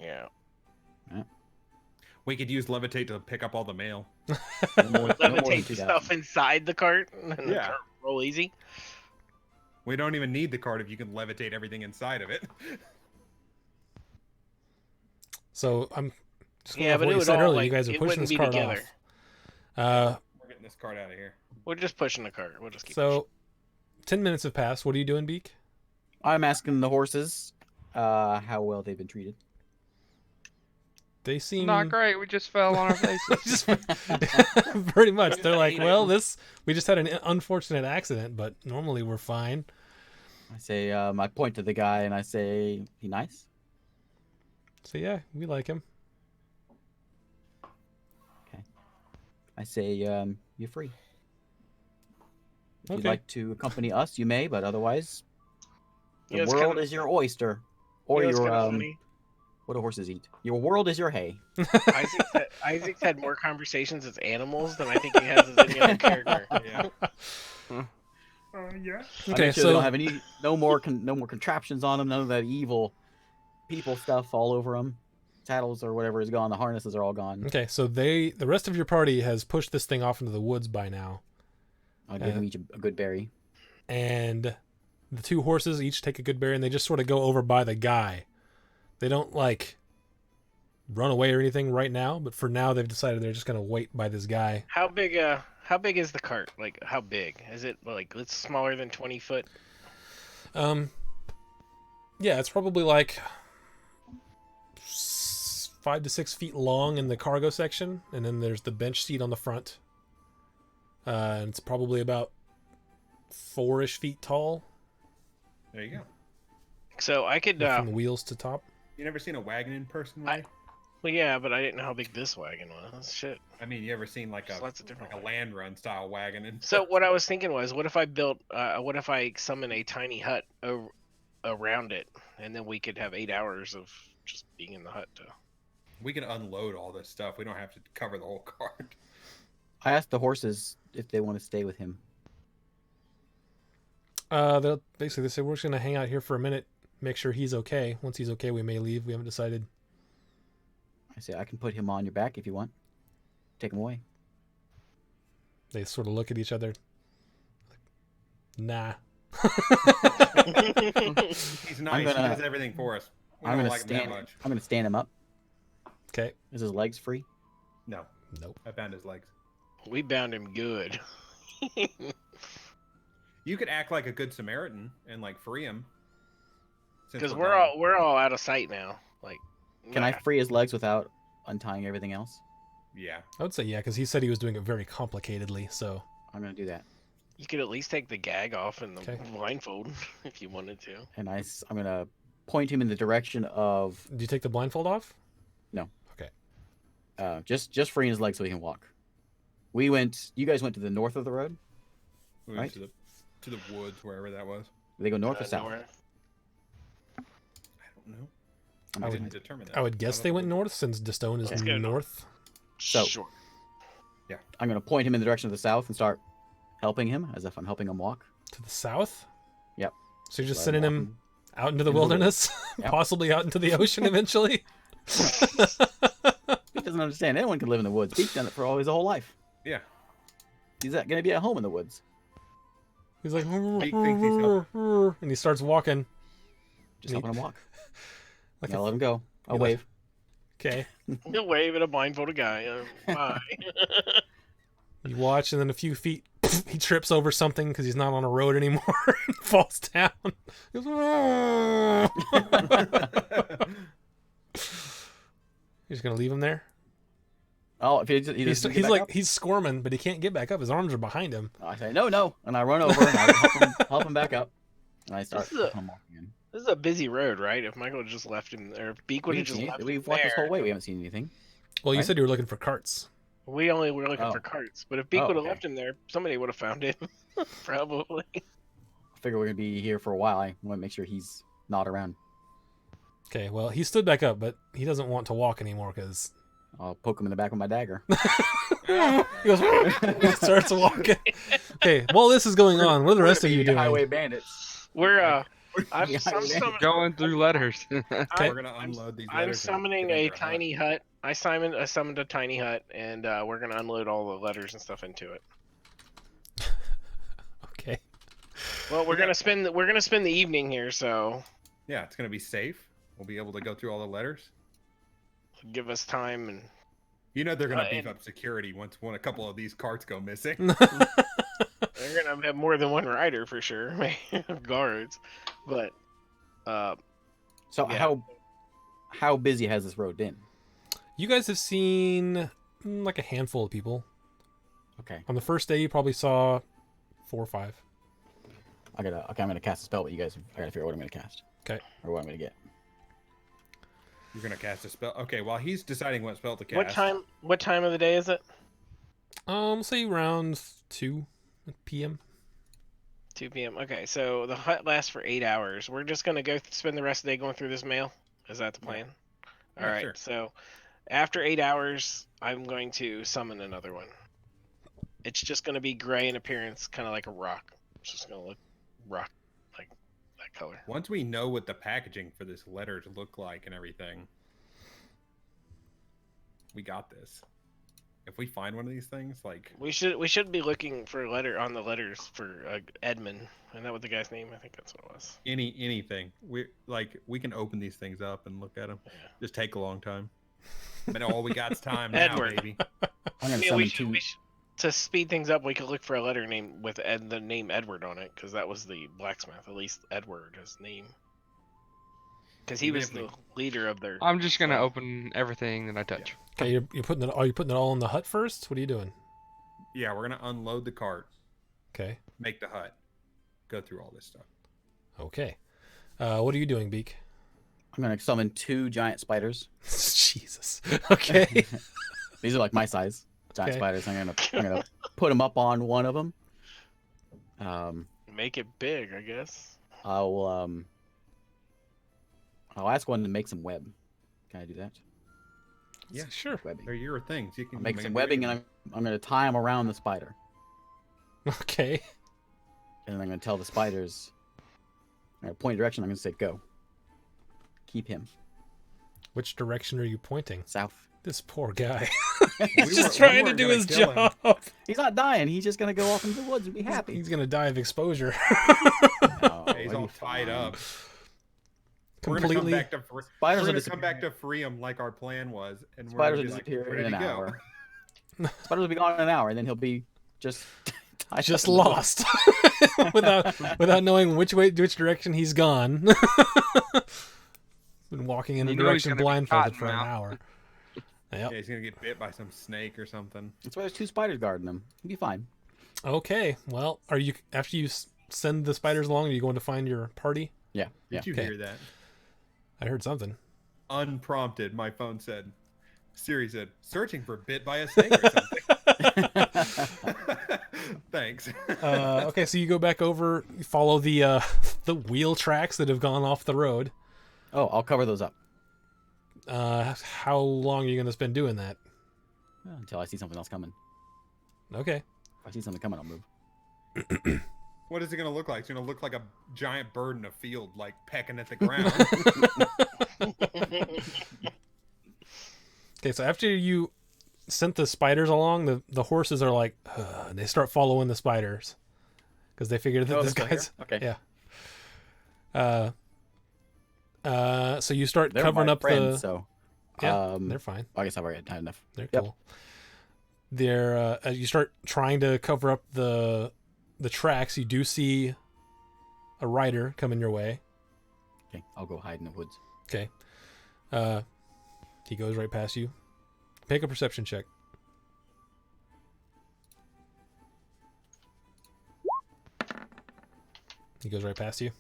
S5: Yeah.
S2: We could use levitate to pick up all the mail.
S3: No more than
S5: Levitate
S3: 2,000.
S5: stuff inside the cart and the
S2: Yeah.
S5: cart will roll easy.
S2: We don't even need the cart if you can levitate everything inside of it.
S1: So I'm just going
S5: Yeah,
S1: off
S5: but
S1: what
S5: it
S1: you
S5: would
S1: said
S5: all,
S1: earlier.
S5: like,
S1: You guys are
S5: it
S1: pushing
S5: wouldn't
S1: this
S5: be
S1: cart
S5: together.
S1: off.
S2: We're getting this cart out of here.
S5: We're just pushing the cart. We'll just keep
S1: So 10 minutes have passed. What are you doing, Beak?
S3: I'm asking the horses how well they've been treated.
S1: They seem
S4: not great. We just fell on our faces.
S1: just pretty much. They're like, well, we just had an unfortunate accident, but normally we're fine.
S3: I say, I point to the guy and I say, he nice?
S1: So yeah, we like him.
S3: I say, you're free. If you'd
S1: Okay.
S3: like to accompany us, you may, but otherwise, the
S5: Yeah, it's
S3: world
S5: kinda-
S3: is your oyster. Or
S5: You know, it's
S3: your,
S5: kinda funny.
S3: what do horses eat? Your world is your hay.
S5: Isaac's had more conversations as animals than I think he has as any other character.
S2: Yeah.
S4: Hmm.
S2: Yeah.
S3: I
S1: Okay,
S3: make sure they
S1: so
S3: don't have any, no more contraptions on them, none of that evil people stuff all over them. Saddles or whatever is gone, the harnesses are all gone.
S1: okay, so the rest of your party has pushed this thing off into the woods by now,
S3: I'll give them each a good berry.
S1: and the 2 horses each take a good berry, and they just sort of go over by the guy. They don't like run away or anything right now, but for now they've decided they're just gonna wait by this guy.
S5: How big is the cart? Like how big? Is it like it's smaller than 20 foot?
S1: Yeah, it's probably like 5 to 6 feet long in the cargo section, and then there's the bench seat on the front. And it's probably about 4-ish feet tall
S2: There you go.
S5: So I could
S1: from the wheels to top.
S2: You never seen a wagon in person,
S5: I-
S2: Ray?
S5: well yeah, but I didn't know how big this wagon was. Shit.
S2: I mean, you ever seen like
S5: There's
S2: a
S5: lots of different
S2: like a
S5: ones.
S2: land run style wagon? And
S5: So what I was thinking was, what if I summon a tiny hut around it, and then we could have 8 hours of just being in the hut.
S2: we can unload all this stuff. We don't have to cover the whole cart.
S3: I asked the horses if they want to stay with him.
S1: Basically they said we're just gonna hang out here for a minute, make sure he's okay. Once he's okay, we may leave. We haven't decided.
S3: I say I can put him on your back if you want. Take him away.
S1: They sort of look at each other. Nah.
S2: He's nice. He does everything for us. We don't like him that much.
S3: I'm gonna stand him up.
S1: Okay.
S3: Is his legs free?
S2: No.
S1: Nope.
S2: I bound his legs.
S5: We bound him good.
S2: You could act like a good Samaritan and like free him.
S5: Because we're all out of sight now. Like,
S3: Can I free his legs without untying everything else?
S2: Yeah.
S1: I would say yeah, because he said he was doing it very complicatedly. So
S3: I'm gonna do that.
S5: You could at least take the gag off and the
S1: Okay.
S5: blindfold if you wanted to.
S3: And I'm gonna point him in the direction of
S1: do you take the blindfold off?
S3: just freeing his legs so he can walk. You guys went to the north of the road?
S2: We went
S3: Right.
S2: to the woods, wherever that was.
S3: Do they go north or south?
S5: North.
S2: I don't know.
S3: I'm
S2: I
S3: gonna-
S2: didn't determine that.
S1: I would guess
S2: don't
S1: they
S2: know.
S1: went north since Destone is
S5: Let's go
S1: north.
S3: So-
S5: Sure.
S3: I'm gonna point him in the direction of the south and start helping him as if I'm helping him walk.
S1: To the south?
S3: Yep.
S1: So you're just
S3: Let
S1: sending
S3: walk
S1: him out into the
S3: into the
S1: wilderness?
S3: Yep.
S1: Possibly out into the ocean eventually?
S3: He doesn't understand. Anyone can live in the woods. Beak's done it for his whole life.
S2: Yeah.
S3: He's not gonna be at home in the woods.
S1: He's like,
S2: He thinks he's
S1: and he starts walking.
S3: Just helping him walk.
S1: Like
S3: I'll
S1: a,
S3: let him go. I'll
S1: you like-
S3: wave.
S1: okay.
S5: He'll wave at a blindfolded guy. Bye.
S1: You watch, and then a few feet, he trips over something because he's not on a road anymore and falls down. He goes, "Ah." You're just gonna leave him there?
S3: Oh, if he
S1: He's
S3: doesn't get back
S1: like
S3: up,
S1: he's squirming, but he can't get back up. His arms are behind him.
S3: I say no, and I run over and I help him back up, and I start
S5: This is a-
S3: helping him walk again.
S5: This is a busy road, right? If Michael had just left him, or if Beak would have just left him
S3: We've walked this
S5: there,
S3: whole way. We haven't seen anything.
S1: Well, you
S3: Right?
S1: said you were looking for carts.
S5: we only were looking
S3: Oh.
S5: for carts. But if Beak
S3: Oh,
S5: would have
S3: okay.
S5: left him there, somebody would have found him. Probably.
S3: I figure we're gonna be here for a while. I want to make sure he's not around.
S1: Okay, well, he stood back up, but he doesn't want to walk anymore because
S3: I'll poke him in the back with my dagger.
S1: he goes, he starts walking. Okay, while this is going on, what are the rest of you doing?
S3: Highway bandits.
S5: We're I'm,
S3: Yeah,
S5: I'm,
S3: yeah.
S5: summon-
S4: Going through letters.
S1: Okay.
S2: We're gonna unload these.
S5: I'm
S2: letters and
S5: summoning
S2: get
S5: a
S2: into our hut.
S5: tiny hut. I summoned a tiny hut, and we're gonna unload all the letters and stuff into it.
S1: Okay.
S5: Well, we're gonna spend the evening here, so
S2: Yeah, it's gonna be safe. We'll be able to go through all the letters.
S5: give us time and
S2: You know they're gonna beef
S5: and-
S2: up security once a couple of these carts go missing.
S5: they're gonna have more than one rider for sure, guards. But
S3: So
S5: Yeah.
S3: how busy has this road been?
S1: You guys have seen like a handful of people.
S3: Okay,
S1: On the first day, you probably saw 4 or 5.
S3: I'm gonna cast a spell, but I gotta figure out what I'm gonna cast.
S1: Okay.
S3: Or what I'm gonna get.
S2: You're gonna cast a spell. Okay, while he's deciding what spell to cast.
S5: what time of the day is it?
S1: Say around 2 p.m.
S5: 2 p.m. Okay, so the hut lasts for 8 hours. We're just gonna spend the rest of the day going through this mail. Is that the plan?
S2: Yeah,
S5: All right.
S2: sure.
S5: So after 8 hours, I'm going to summon another one. It's just gonna be gray in appearance, kind of like a rock. It's just gonna look rock like that color.
S2: Once we know what the packaging for this letter to look like and everything, we got this. If we find one of these things, like
S5: We should be looking for on the letters for Edmund. Isn't that what the guy's name? I think that's what it was.
S2: anything, we can open these things up and look at them.
S5: Yeah.
S2: Just take a long time. But all we got's time now,
S5: Edward.
S2: baby.
S3: I'm gonna
S5: Yeah,
S3: summon two.
S5: to speed things up, we could look for a letter name with the name Edward on it, because that was the blacksmith. At least Edward, his name. Because he
S2: Even
S5: was
S2: if we-
S5: the leader of their.
S4: I'm just gonna open everything that I touch.
S1: Okay, you're putting it. Are you putting it all in the hut first? What are you doing?
S2: Yeah, we're gonna unload the cart,
S1: Okay.
S2: make the hut, go through all this stuff.
S1: Okay. What are you doing, Beak?
S3: I'm gonna summon 2 giant spiders.
S1: Jesus. Okay.
S3: These are like my size giant
S1: Okay.
S3: spiders. I'm gonna put them up on one of them.
S5: Make it big, I guess.
S3: I'll ask one to make some web. Can I do that?
S2: Yeah,
S1: Sure.
S3: Webbing.
S2: they're your things. You can
S3: I'll make
S2: them
S3: some
S2: do
S3: webbing,
S2: anything.
S3: and I'm gonna tie them around the spider,
S1: Okay.
S3: and then I'm gonna tell the spiders. I'm gonna point a direction. I'm gonna say go. Keep him
S1: Which direction are you pointing?
S3: south.
S1: This poor guy.
S2: We
S1: He's just
S2: weren't- we
S1: trying to
S2: weren't
S1: do
S2: gonna
S1: his
S2: kill him.
S1: job.
S3: He's not dying. He's just gonna go off into the woods and be happy.
S1: He's gonna die of exposure.
S3: Oh,
S2: Yeah, he's
S3: he'll
S2: all
S3: be
S2: tied
S3: fine.
S2: up.
S1: Completely.
S2: We're
S3: Spiders will
S2: gonna come
S3: disappear.
S2: back to free him like our plan was, and
S3: Spiders
S2: we're
S3: will
S2: gonna be
S3: disappear
S2: like,
S3: in
S2: ready
S3: an
S2: to go.
S3: hour. Spiders will be gone in an hour, and then he'll be just tied
S1: Just
S3: up in the woods.
S1: lost. without knowing which direction he's gone. Been walking in a
S4: You know he's
S1: direction
S4: gonna be
S1: blindfolded
S4: caught
S1: for an
S4: now.
S1: hour. Yep.
S2: Yeah, he's gonna get bit by some snake or something.
S3: That's why there's 2 spiders guarding him. He'll be fine.
S1: Okay. Well, are you after you send the spiders along? Are you going to find your party?
S3: Yeah. Yeah.
S2: Did you
S1: Okay.
S2: hear that?
S1: I heard something.
S2: Unprompted, my phone said. Siri said, "Searching for bit by a snake or something." Thanks.
S1: Okay, so you go back over, you follow the wheel tracks that have gone off the road.
S3: Oh, I'll cover those up
S1: How long are you going to spend doing that?
S3: until I see something else coming.
S1: Okay.
S3: If I see something coming, I'll move.
S2: What is it gonna look like? It's gonna look like a giant bird in a field, like pecking at the ground.
S1: Okay, so after you sent the spiders along, the horses are like, and they start following the spiders because they figured that
S3: Oh,
S1: this
S3: they're still
S1: guy's
S3: here?
S1: yeah. So you start
S3: They're
S1: covering
S3: my
S1: up
S3: friends,
S1: the
S3: so
S1: yeah. They're fine.
S3: I guess I've already had enough.
S1: They're
S3: Yep.
S1: cool. They're as you start trying to cover up the tracks, you do see a rider coming your way.
S3: Okay, I'll go hide in the woods.
S1: Okay. He goes right past you. Make a perception check. He goes right past you.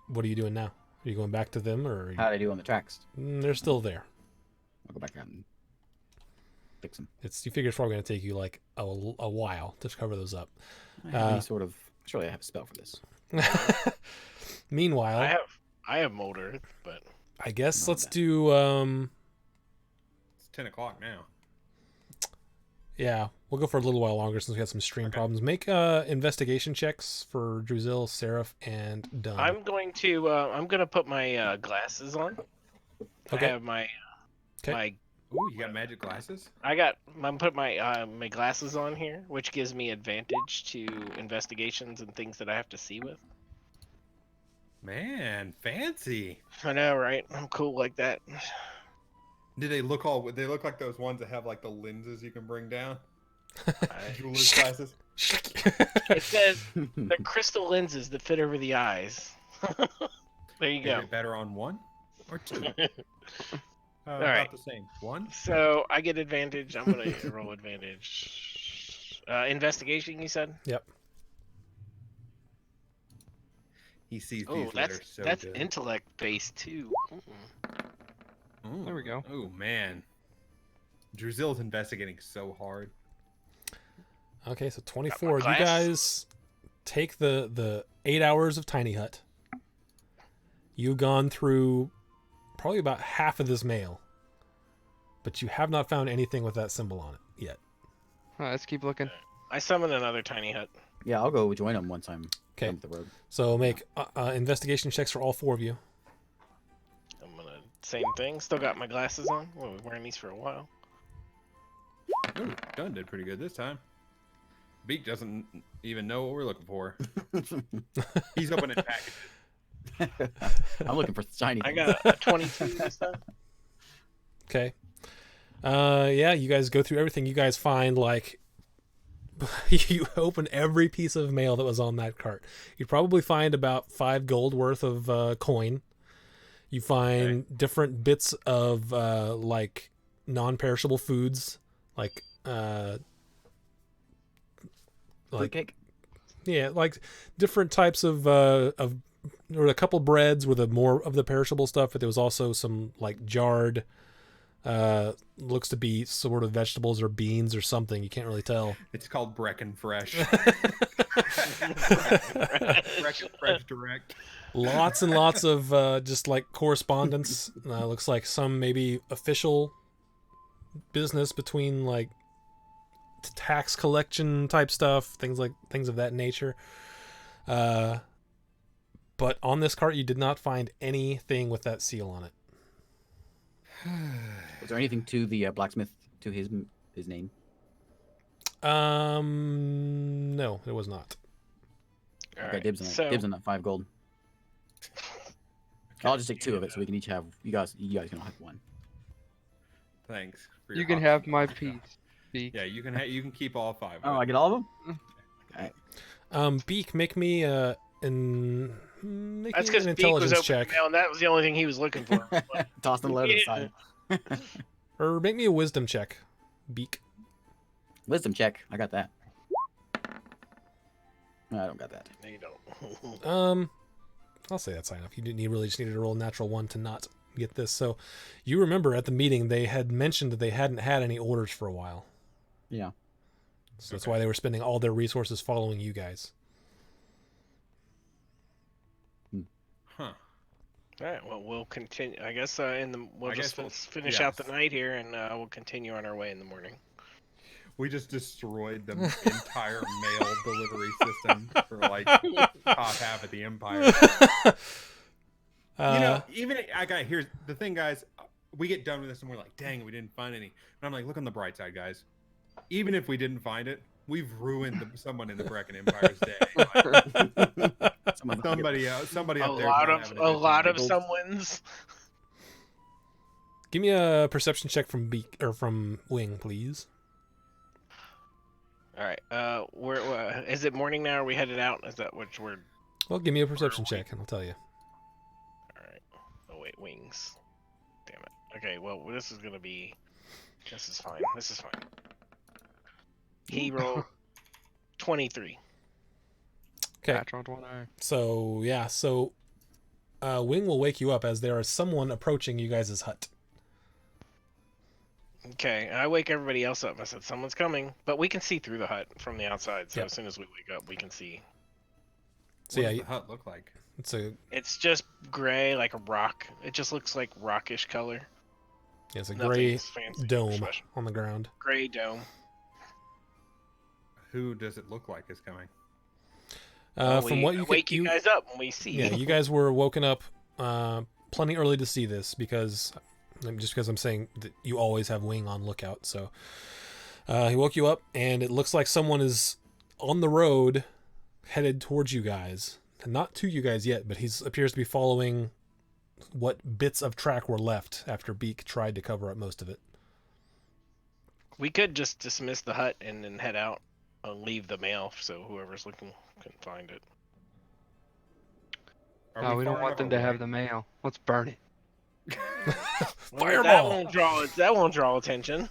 S1: What are you doing now? Are you going back to them, or are you...
S3: How would I do on the tracks?
S1: They're still there?
S3: I'll go back out and fix them.
S1: You figure it's probably going to take you like a while to cover those up.
S3: Any sort of. Surely I have a spell for this.
S1: Meanwhile,
S5: I have mold but
S1: I guess
S3: Not
S1: let's
S3: bad.
S1: do
S2: It's 10 o'clock now.
S1: yeah, we'll go for a little while longer since we had some stream problems. Make investigation checks for Druzil, Seraph, and Dunn.
S5: I'm gonna put my glasses on.
S1: Okay.
S5: I have my
S1: Okay.
S5: my
S2: Ooh, you got magic glasses?
S5: I'm putting my my glasses on here, which gives me advantage to investigations and things that I have to see with.
S2: Man, fancy.
S5: I know, right? I'm cool like that.
S2: Did they look they look like those ones that have like the lenses you can bring down?
S5: I-
S2: Jeweler's glasses?
S5: It says they're crystal lenses that fit over the eyes. There you
S2: Is
S5: go.
S2: it better on 1 or 2? About
S5: right.
S2: the same. 1?
S5: So I get advantage. I'm gonna roll advantage. Investigation, you said?
S1: Yep.
S2: He sees
S5: Oh,
S2: these letters so
S5: that's
S2: good.
S5: intellect based too.
S2: Ooh.
S4: There we go.
S2: Oh, man. Druzil's investigating so hard.
S1: Okay, so 24. You
S5: glass.
S1: guys take the 8 hours of Tiny Hut. You've gone through probably about half of this mail, but you have not found anything with that symbol on it yet.
S4: Let's keep looking.
S5: I summon another tiny hut.
S3: Yeah, I'll go join them once I'm
S1: Okay.
S3: done with the road.
S1: So make investigation checks for all 4 of you.
S5: I'm gonna same thing. Still got my glasses on. Well, we're wearing these for a while.
S2: Ooh, Dunn did pretty good this time. Beak doesn't even know what we're looking for. He's opening packages.
S3: I'm looking for shiny.
S5: I
S3: things.
S5: got a 22 this time.
S1: Okay. Yeah, you guys go through everything. You guys find like you open every piece of mail that was on that cart. You probably find about 5 gold worth of coin. You find different bits of like non-perishable foods, like
S3: cake.
S1: yeah, like different types of there were a couple breads with more of the perishable stuff, but there was also some like jarred Looks to be sort of vegetables or beans or something. You can't really tell.
S2: It's called Breckin Fresh. Breckin Fresh Direct.
S1: Lots and lots of just like correspondence. Looks like some maybe official business between like tax collection type stuff, things of that nature. But on this cart, you did not find anything with that seal on it.
S3: Was there anything to the blacksmith to his name?
S1: No, it was not.
S5: All
S3: Okay,
S5: right,
S3: dibs on that.
S5: so
S3: Dibs on that 5 gold. I'll just take 2 of it, so we can each have. You guys can all have 1.
S2: Thanks. For
S4: You
S2: your
S4: can
S2: hop-
S4: have my piece. Beak.
S2: Yeah, you can keep all 5.
S3: Oh, I get all of them. Okay.
S1: Beak, make me
S5: that's
S1: an
S5: because Beak was
S1: intelligence
S5: open
S1: check,
S5: mail, and that was the only thing he was looking for.
S3: Toss the load aside.
S1: or make me a wisdom check. Beak.
S3: Wisdom check. I got that. No, I don't got that.
S5: No, you don't.
S1: I'll say that's high enough. You really just needed to roll a natural 1 to not get this. So, you remember at the meeting they had mentioned that they hadn't had any orders for a while.
S3: Yeah.
S1: So that's why they were spending all their resources following you guys.
S2: Huh.
S5: All right. Well, we'll continue. I guess we'll
S2: I
S5: just
S2: guess
S5: finish out the night here, and we'll continue on our way in the morning.
S2: We just destroyed the entire mail delivery system for like top half of the empire. Even here's the thing, guys. We get done with this and we're like, dang, we didn't find any. And I'm like, look on the bright side, guys. Even if we didn't find it, we've ruined someone in the Brecken Empire's day. Somebody up there.
S5: A lot of someone's.
S1: Give me a perception check from Beak or from Wing, please.
S5: All right. Where is it morning now? Are we headed out? Is that which word?
S1: Well, give me a perception check and I'll tell you.
S5: All right. Oh wait, wings. Damn it. Okay. Well, this is gonna be. This is fine. This is fine. He rolled 23.
S1: Okay.
S4: Natural 20.
S1: So yeah, Wing will wake you up as there is someone approaching you guys' hut.
S5: Okay, I wake everybody else up. I said, someone's coming. But we can see through the hut from the outside, so
S1: Yep.
S5: as soon as we wake up, we can see.
S1: So
S2: What
S1: yeah,
S2: does the hut look like?
S5: It's just gray, like a rock. It just looks like rockish color.
S1: it's a gray
S5: Nothing's fancy or
S1: dome
S5: special.
S1: on the ground.
S5: Gray dome.
S2: Who does it look like is coming?
S1: From what you
S5: wake you guys up when we see.
S1: yeah, you guys were woken up plenty early to see this because I'm saying that you always have Wing on lookout. So he woke you up, and it looks like someone is on the road headed towards you guys. Not to you guys yet, but he appears to be following what bits of track were left after Beak tried to cover up most of it.
S5: We could just dismiss the hut and then head out and leave the mail so whoever's looking can find it.
S2: Are
S4: No, we don't
S2: far
S4: want them to
S2: enough
S4: have the mail. Let's burn it.
S5: Well,
S1: Fireball!
S5: That won't draw attention.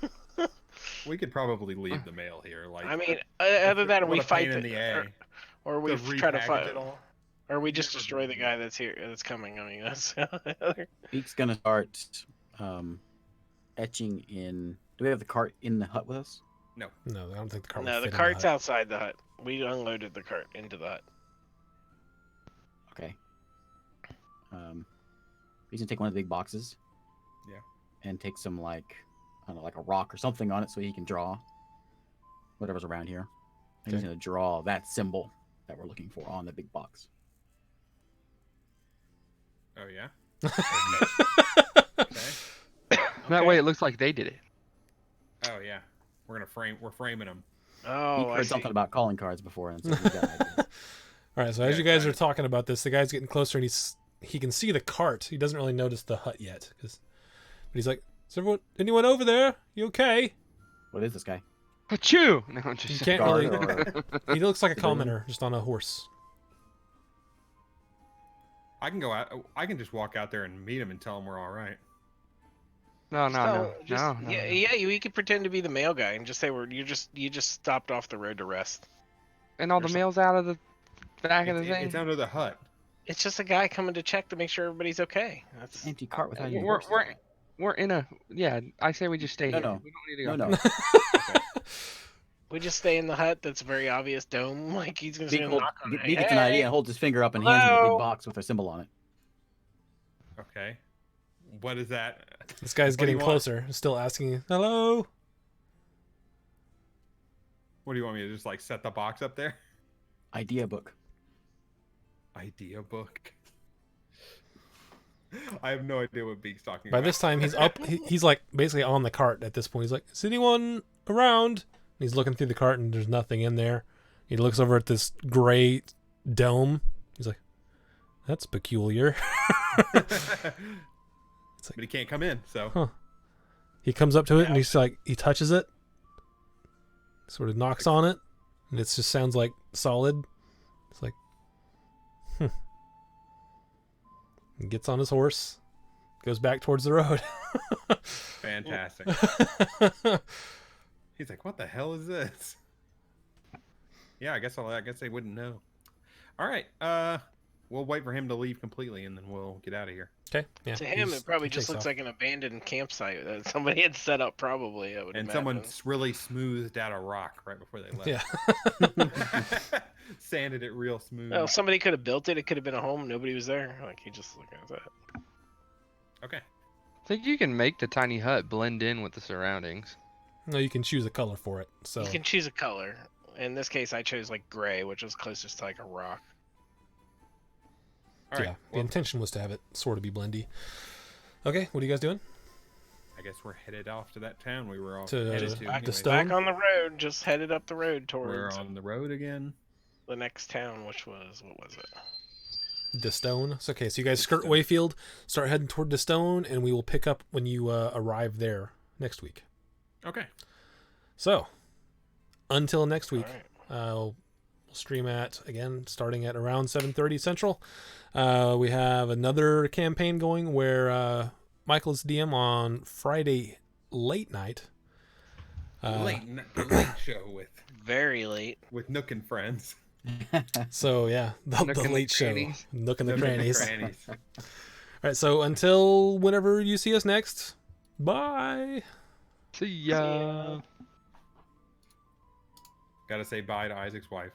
S2: We could probably leave the mail here. Like,
S5: I mean, other than we
S2: what a
S5: fight
S2: pain in the A.
S5: or we
S2: to
S5: try to
S2: repackage
S5: fight
S2: it all.
S5: or we just destroy the guy that's here that's coming. I mean, that's
S3: Beak's gonna start etching in. Do we have the cart in the hut with us?
S1: No, I don't think the cart would
S5: no,
S1: fit
S5: the
S1: in
S5: cart's
S1: hut.
S5: outside the hut. We unloaded the cart into the hut.
S3: Okay. He's gonna take one of the big boxes.
S2: Yeah.
S3: And take some like I don't know, like a rock or something on it so he can draw whatever's around here. And he's
S1: Okay.
S3: gonna draw that symbol that we're looking for on the big box.
S2: Oh yeah.
S1: Okay.
S2: Okay.
S4: That way it looks like they did it.
S2: Oh yeah. We're framing them.
S5: Oh,
S3: He
S5: I
S3: heard
S5: see.
S3: something about calling cards before, and so we got ideas.
S1: All right, so as
S2: Yeah,
S1: you guys
S2: got
S1: are
S2: it.
S1: talking about this, the guy's getting closer, and he can see the cart. He doesn't really notice the hut yet, but he's like, "Is anyone over there? You okay?"
S3: What is this guy?
S4: Achoo! No, I'm
S1: You
S4: just
S1: can't
S3: Guard
S1: really.
S3: or
S1: He looks like a
S3: Civilian?
S1: commoner, just on a horse.
S2: I can go out. I can just walk out there and meet him and tell him we're all right.
S4: no,
S5: So,
S4: no.
S5: yeah. You could pretend to be the mail guy and just say you just stopped off the road to rest.
S4: And all the
S5: There's
S4: mail's out of the back of the thing.
S2: It's under the hut.
S5: It's just a guy coming to check to make sure everybody's okay. That's
S3: empty cart without any
S4: We're,
S3: horses
S4: we're,
S3: on it.
S4: We're in a yeah. I say we just stay
S3: No,
S4: here.
S3: no.
S4: We don't need to
S3: No,
S4: go.
S3: no.
S5: We just stay in the hut. That's a very obvious dome. Like he's gonna knock on it.
S3: B gets an idea and holds his finger up and hands him the big
S5: Hello?
S3: box with a symbol on it.
S2: Okay. What is that?
S1: This guy's
S2: What do you
S1: getting
S2: want?
S1: closer. Still asking, hello?
S2: What do you want me to just like set the box up there?
S3: Idea book.
S2: Idea book. I have no idea what Beak's talking
S1: By
S2: about.
S1: this time, he's up. He's like basically on the cart at this point. He's like, is anyone around? And he's looking through the cart and there's nothing in there. He looks over at this gray dome. He's like, that's peculiar.
S2: But he can't come in, so.
S1: Huh. He comes up to it and he's like, he touches it, sort of knocks on it, and it just sounds like solid. It's like, He gets on his horse, goes back towards the road.
S2: Fantastic. He's like, what the hell is this? Yeah, I guess they wouldn't know. All right. We'll wait for him to leave completely, and then we'll get out of here.
S1: Okay. Yeah.
S5: To him, it probably just looks like an abandoned campsite that somebody had set up. Probably, I would
S2: And
S5: imagine.
S2: someone really smoothed out a rock right before they left.
S1: Yeah.
S2: Sanded it real smooth.
S5: Well, somebody could have built it. It could have been a home. Nobody was there. Like he just looked at that.
S2: Okay.
S4: I think you can make the tiny hut blend in with the surroundings.
S1: No, you can choose a color for it. So
S5: You can choose a color. In this case, I chose like gray, which was closest to like a rock.
S2: All right.
S1: yeah, the
S2: Well,
S1: intention was to have it sort of be blendy. Okay, what are you guys doing?
S2: I guess we're headed off to that town we were all
S1: To
S2: headed
S1: the
S2: to.
S5: Back,
S2: anyways.
S1: stone?
S5: back on the road. Just headed up the road
S2: We're
S5: towards
S2: on the road again.
S5: the next town, which was what was it?
S1: Destone. So, okay, so you guys skirt
S2: Destone.
S1: Wayfield, start heading toward Destone, and we will pick up when you arrive there next week.
S2: Okay.
S1: So, until next week,
S5: All right.
S1: we'll stream at, again, starting at around 7:30 Central. We have another campaign going where Michael is DM on Friday late night.
S2: The late show
S5: Very late.
S2: with Nook and friends.
S1: So, yeah, the
S4: Nook and the
S1: late show.
S4: crannies.
S1: Nook and the
S2: Nook and
S1: crannies.
S2: crannies.
S1: All right, so until whenever you see us next, bye.
S4: See ya.
S2: Gotta say bye to Isaac's wife.